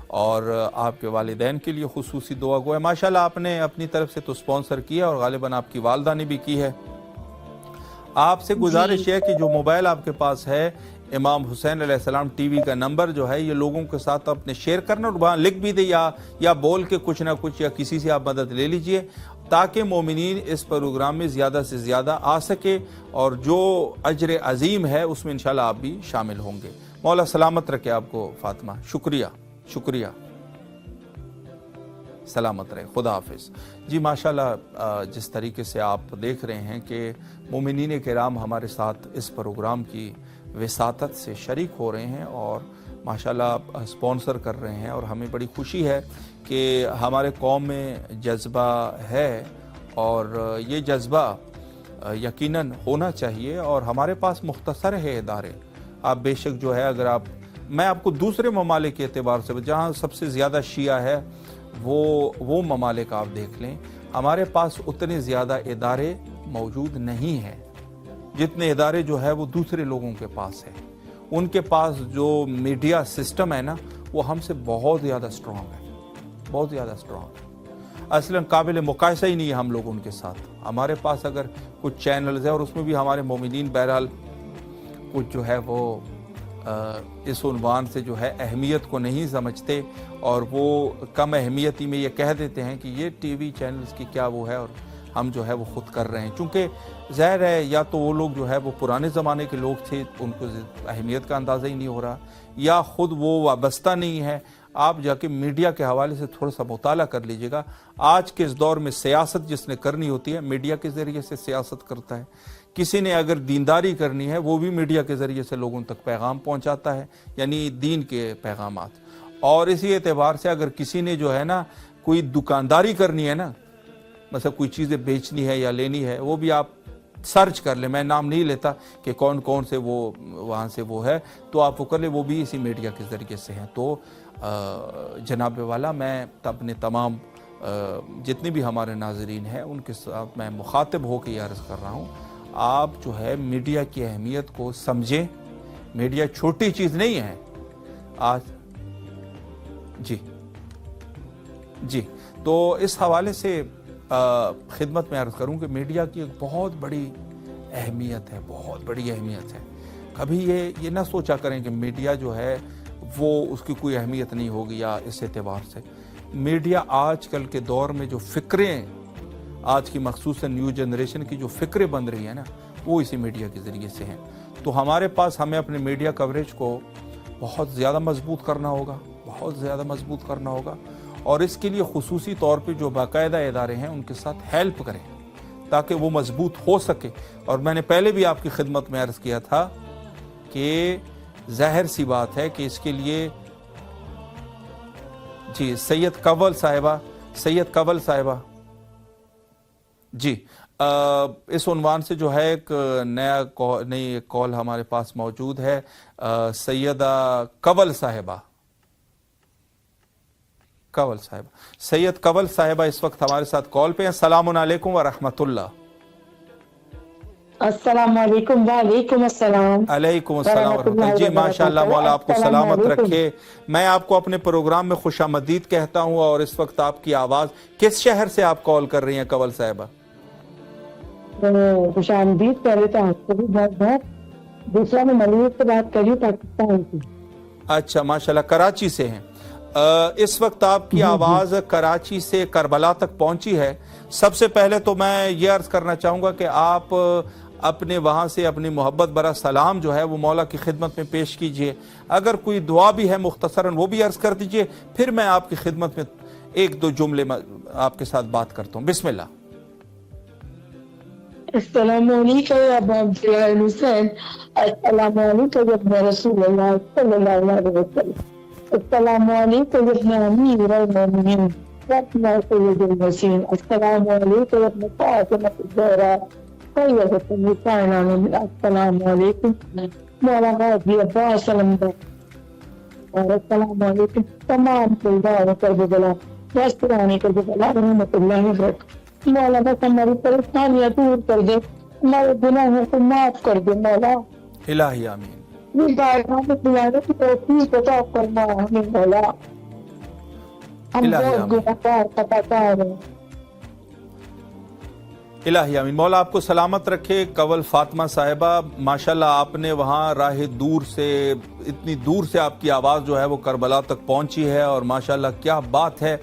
और आपके वालिदैन के लिए खुसूसी दुआ गो है। माशाअल्लाह आपने अपनी तरफ से तो स्पॉन्सर किया और गालिबन आपकी वालदा ने भी की है। आपसे गुजारिश है कि जो मोबाइल आपके पास है, इमाम हुसैन अलैहिस्सलाम टीवी का नंबर जो है, ये लोगों के साथ अपने शेयर करना और वहाँ लिख भी दे या बोल के कुछ ना कुछ या किसी से आप मदद ले लीजिए ताकि मोमिनीन इस प्रोग्राम में ज़्यादा से ज़्यादा आ सके और जो अजर अजीम है उसमें इंशाल्लाह आप भी शामिल होंगे। मौला सलामत रखे आपको फातिमा, शुक्रिया शुक्रिया, सलामत रहे, खुदा हाफिज़। जी माशाल्लाह, जिस तरीके से आप देख रहे हैं कि मोमिनीन किराम हमारे साथ इस प्रोग्राम की विसातत से शरीक हो रहे हैं और माशाल्लाह स्पॉन्सर कर रहे हैं और हमें बड़ी खुशी है कि हमारे कौम में जज्बा है और ये जज्बा यकीनन होना चाहिए और हमारे पास मुख्तसर है इदारे। आप बेशक जो है, अगर मैं आपको दूसरे ममालिक के एतबार से जहाँ सबसे ज़्यादा शिया है वो ममालिक आप देख लें, हमारे पास उतने ज़्यादा इदारे मौजूद नहीं हैं जितने इदारे जो है वो दूसरे लोगों के पास है। उनके पास जो मीडिया सिस्टम है ना, वो हमसे बहुत ज़्यादा स्ट्रॉन्ग है, बहुत ज़्यादा स्ट्रॉन्ग है। असलन काबिल मुकायसा ही नहीं है हम लोग उनके साथ। हमारे पास अगर कुछ चैनल्स है और उसमें भी हमारे मोमिनीन बहरहाल कुछ जो है वो इस उन्वान से जो है अहमियत को नहीं समझते और वो कम अहमियती में ये कह देते हैं कि ये टीवी चैनल्स की क्या वो है और हम जो है वो ख़ुद कर रहे हैं। चूँकि ज़ाहिर है या तो वो लोग जो है वो पुराने ज़माने के लोग थे, उनको अहमियत का अंदाज़ा ही नहीं हो रहा, या ख़ुद वो वाबस्ता नहीं है। आप जाके मीडिया के हवाले से थोड़ा सा मुताला कर लीजिएगा। आज के इस दौर में सियासत जिसने करनी होती है, मीडिया के ज़रिए से सियासत करता है। किसी ने अगर दीनदारी करनी है, वो भी मीडिया के ज़रिए से लोगों तक पैगाम पहुँचाता है, यानी दीन के पैगामात। और इसी एतबार से अगर किसी ने जो है ना कोई दुकानदारी करनी है ना, मतलब कोई चीज़ें बेचनी है या लेनी है, वो भी आप सर्च कर ले, मैं नाम नहीं लेता कि कौन कौन से वो वहाँ से वो है, तो आप वो कर ले, वो भी इसी मीडिया के ज़रिए से हैं। तो जनाब वाला, मैं अपने तमाम जितने भी हमारे नाजरीन हैं उनके साथ मैं मुखातिब होकर ये अर्ज़ कर रहा हूँ, आप जो है मीडिया की अहमियत को समझें। मीडिया छोटी चीज़ नहीं है आज। जी तो इस हवाले से खिदमत में अर्ज़ करूँ कि मीडिया की एक बहुत बड़ी अहमियत है, बहुत बड़ी अहमियत है। कभी ये ना सोचा करें कि मीडिया जो है वो उसकी कोई अहमियत नहीं होगी, या इस एतबार से मीडिया आजकल के दौर में जो फ़िक्रें, आज की मखसूसन न्यू जनरेशन की जो फ़िक्रें बन रही हैं ना, वो इसी मीडिया के ज़रिए से हैं। तो हमारे पास हमें अपने मीडिया कवरेज को बहुत ज़्यादा मजबूत करना होगा, बहुत ज़्यादा मजबूत करना होगा। और इसके लिए खुसूसी तौर पे जो बाकायदा इदारे हैं उनके साथ हेल्प करें ताकि वो मजबूत हो सके। और मैंने पहले भी आपकी खिदमत में अर्ज़ किया था कि ज़ाहिर सी बात है कि इसके लिए जी सैयद कवल साहिबा जी इस उन्वान से जो है एक नई कॉल हमारे पास मौजूद है। सैयदा कवल साहिबा सैयद कवल साहिबा इस वक्त हमारे साथ कॉल पे हैं। अस्सलामु अलैकुम व रहमतुल्लाह। अस्सलामुअलैकुम वालेकुम अस्सलाम। अलैकुम अस्सलाम व रहमतुल्लाह। जी माशाअल्लाह, मौला आपको सलामत रखे। मैं आपको अपने प्रोग्राम में खुशामदीद कहता हूँ। और इस वक्त आपकी आवाज़, किस शहर से आप कॉल कर रही हैं कवल साहिबा? खुशामदीद। पहले तो आपको भी बहुत, दूसरा मैं मलिक से बात कर रही हूँ, पाकिस्तान से। अच्छा माशाअल्लाह, कराची से हैं। इस वक्त आपकी आवाज़ कराची से करबला तक पहुंची है। सबसे पहले तो मैं ये अर्ज़ करना चाहूँगा कि आप अपने वहाँ से अपनी मोहब्बत भरा सलाम जो है वो मौला की खिदमत में पेश कीजिए। अगर कोई दुआ भी है मुख्तसरन वो भी अर्ज़ कर दीजिए, फिर मैं आपकी खिदमत में एक दो जुमले आपके साथ बात करता हूँ। बिस्मिल्लाह। अस्सलामु अलैकुम या अब्दुल हुसैन, अस्सलामु अलैकुम या रसूलुल्लाह सल्लल्लाहु अलैहि वसल्लम, अस्सलामु अलैकुम या अमीरुल मोमिनीन रब्ना सय्यदुल वसीन, अस्सलामु अलैकुम या फातिमा ज़हरा सय्यदतुल निसाइल, अस्सलामु अलैकुम مولا غازی عباس علمدار اور السلام علیکم تمام طلباء کربلا رستگانی کربلا رحمت اللہ وبرکاتہ. مولا بس ہماری پریشانیاں دور کر دے, ہمارے گناہوں کو معاف کر دے مولا. الہی آمین. یہ بارگاہ میں بلانے کی توفیق عطا فرما ہمیں مولا. ہم بہت گناہگار خطاکار ہیں. الہی آمین. مولا آپ کو سلامت رکھے. کول فاطمہ صاحبہ, ماشاءاللہ آپ نے وہاں راہ دور سے, اتنی دور سے آپ کی آواز جو ہے وہ کربلا تک پہنچی ہے, اور ماشاءاللہ کیا بات ہے.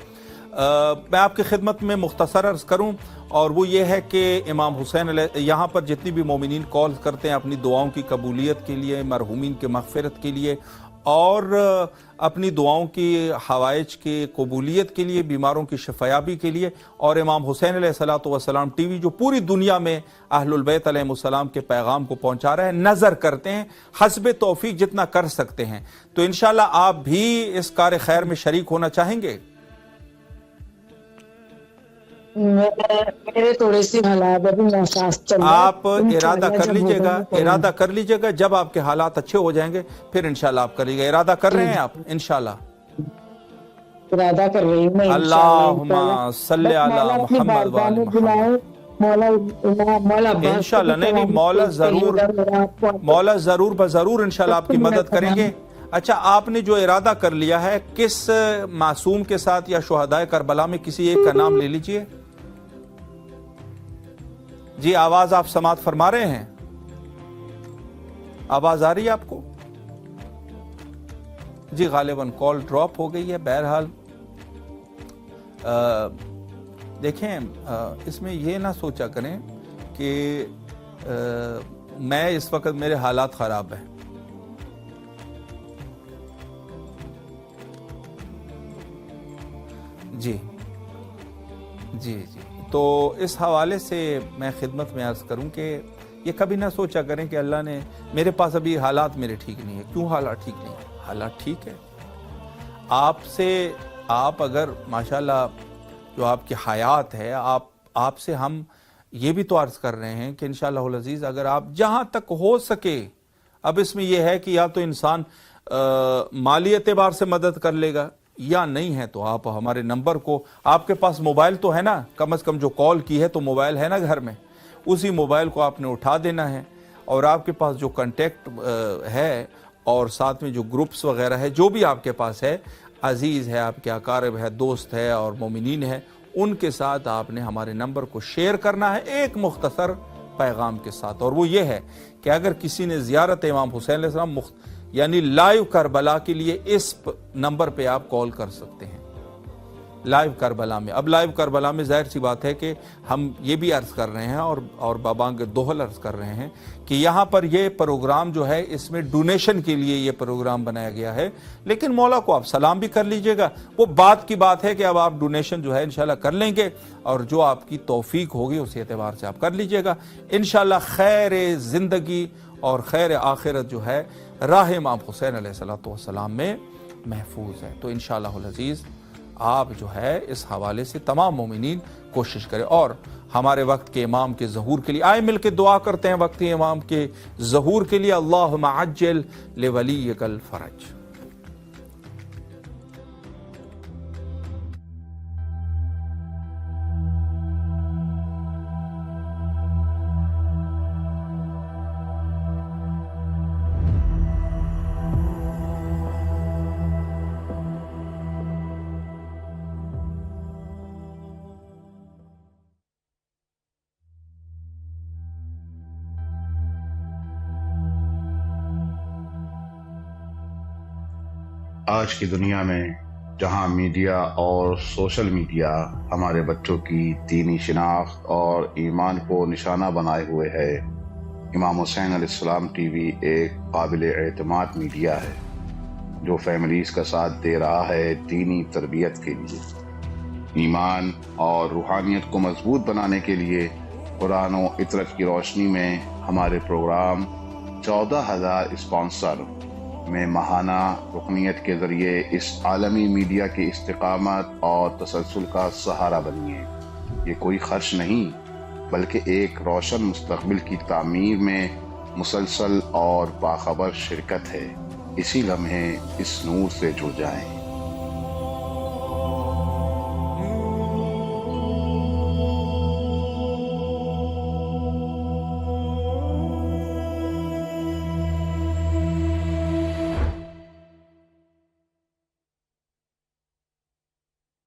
میں آپ کی خدمت میں مختصر عرض کروں, اور وہ یہ ہے کہ امام حسین یہاں پر جتنی بھی مومنین کال کرتے ہیں اپنی دعاؤں کی قبولیت کے لیے, مرحومین کے مغفرت کے لیے, اور اپنی دعاؤں کی حوائج کی قبولیت کے لیے, بیماروں کی شفایابی کے لیے, اور امام حسین علیہ الصلوۃ والسلام ٹی وی جو پوری دنیا میں اہل البیت علیہ السلام کے پیغام کو پہنچا رہے ہیں, نظر کرتے ہیں حسب توفیق جتنا کر سکتے ہیں. تو انشاءاللہ آپ بھی اس کار خیر میں شریک ہونا چاہیں گے؟ میرے تھوڑے سی حالات ابھی محساس چل رہے ہیں. آپ ارادہ کر لیجئے گا, جب آپ کے حالات اچھے ہو جائیں گے پھر انشاءاللہ آپ کریے گا. ارادہ کر رہے ہیں آپ؟ انشاءاللہ ارادہ کر رہی ہوں. اللہم صلی علی محمد وآل محمد. انشاءاللہ نہیں, مولا ضرور انشاءاللہ آپ کی مدد کریں گے. اچھا, آپ نے جو ارادہ کر لیا ہے کس معصوم کے ساتھ یا شہدائے کربلا میں کسی ایک کا نام لے لیجئے. جی آواز آپ سماعت فرما رہے ہیں؟ آواز آ رہی ہے آپ کو؟ جی غالباً کال ڈراپ ہو گئی ہے. بہرحال دیکھیں, اس میں یہ نہ سوچا کریں کہ میں اس وقت میرے حالات خراب ہیں. جی تو اس حوالے سے میں خدمت میں عرض کروں کہ یہ کبھی نہ سوچا کریں کہ اللہ نے, میرے پاس ابھی حالات میرے ٹھیک نہیں ہے. کیوں حالات ٹھیک نہیں ہے؟ حالات ٹھیک ہے. آپ اگر ماشاءاللہ جو آپ کی حیات ہے, آپ سے ہم یہ بھی تو عرض کر رہے ہیں کہ انشاءاللہ العزیز اگر آپ جہاں تک ہو سکے, اب اس میں یہ ہے کہ یا تو انسان مالی اعتبار سے مدد کر لے گا, یا نہیں ہے تو آپ ہمارے نمبر کو, آپ کے پاس موبائل تو ہے نا, کم از کم جو کال کی ہے تو موبائل ہے نا گھر میں, اسی موبائل کو آپ نے اٹھا دینا ہے, اور آپ کے پاس جو کنٹیکٹ ہے اور ساتھ میں جو گروپس وغیرہ ہے, جو بھی آپ کے پاس ہے, عزیز ہے, آپ کے اقارب ہے, دوست ہے اور مومنین ہے, ان کے ساتھ آپ نے ہمارے نمبر کو شیئر کرنا ہے ایک مختصر پیغام کے ساتھ. اور وہ یہ ہے کہ اگر کسی نے زیارت امام حسین علیہ السلام یعنی لائیو کربلا کے لیے اس نمبر پہ آپ کال کر سکتے ہیں لائیو کربلا میں. اب لائیو کربلا میں ظاہر سی بات ہے کہ ہم یہ بھی عرض کر رہے ہیں اور بابانگ دوہل عرض کر رہے ہیں کہ یہاں پر یہ پروگرام جو ہے اس میں ڈونیشن کے لیے یہ پروگرام بنایا گیا ہے, لیکن مولا کو آپ سلام بھی کر لیجئے گا. وہ بات کی بات ہے کہ اب آپ ڈونیشن جو ہے انشاءاللہ کر لیں گے, اور جو آپ کی توفیق ہوگی اس اعتبار سے آپ کر لیجئے گا. انشاءاللہ خیر زندگی اور خیر آخرت جو ہے راہ امام حسین علیہ السلام میں محفوظ ہے. تو انشاءاللہ العزیز آپ جو ہے اس حوالے سے تمام مومنین کوشش کریں, اور ہمارے وقت کے امام کے ظہور کے لیے آئے مل کے دعا کرتے ہیں وقت امام کے ظہور کے لیے. اللہم عجل لولیک الفرج. آج کی دنیا میں جہاں میڈیا اور سوشل میڈیا ہمارے بچوں کی دینی شناخت اور ایمان کو نشانہ بنائے ہوئے ہے, امام حسین علیہ السلام ٹی وی ایک قابل اعتماد میڈیا ہے جو فیملیز کا ساتھ دے رہا ہے دینی تربیت کے لیے. ایمان اور روحانیت کو مضبوط بنانے کے لیے قرآن و عطرت کی روشنی میں ہمارے پروگرام 14,000 اسپانسر میں ماہانہ رکنیت کے ذریعے اس عالمی میڈیا کی استقامت اور تسلسل کا سہارا بنیے. یہ کوئی خرچ نہیں بلکہ ایک روشن مستقبل کی تعمیر میں مسلسل اور باخبر شرکت ہے، اسی لمحے اس نور سے جڑ جائیں۔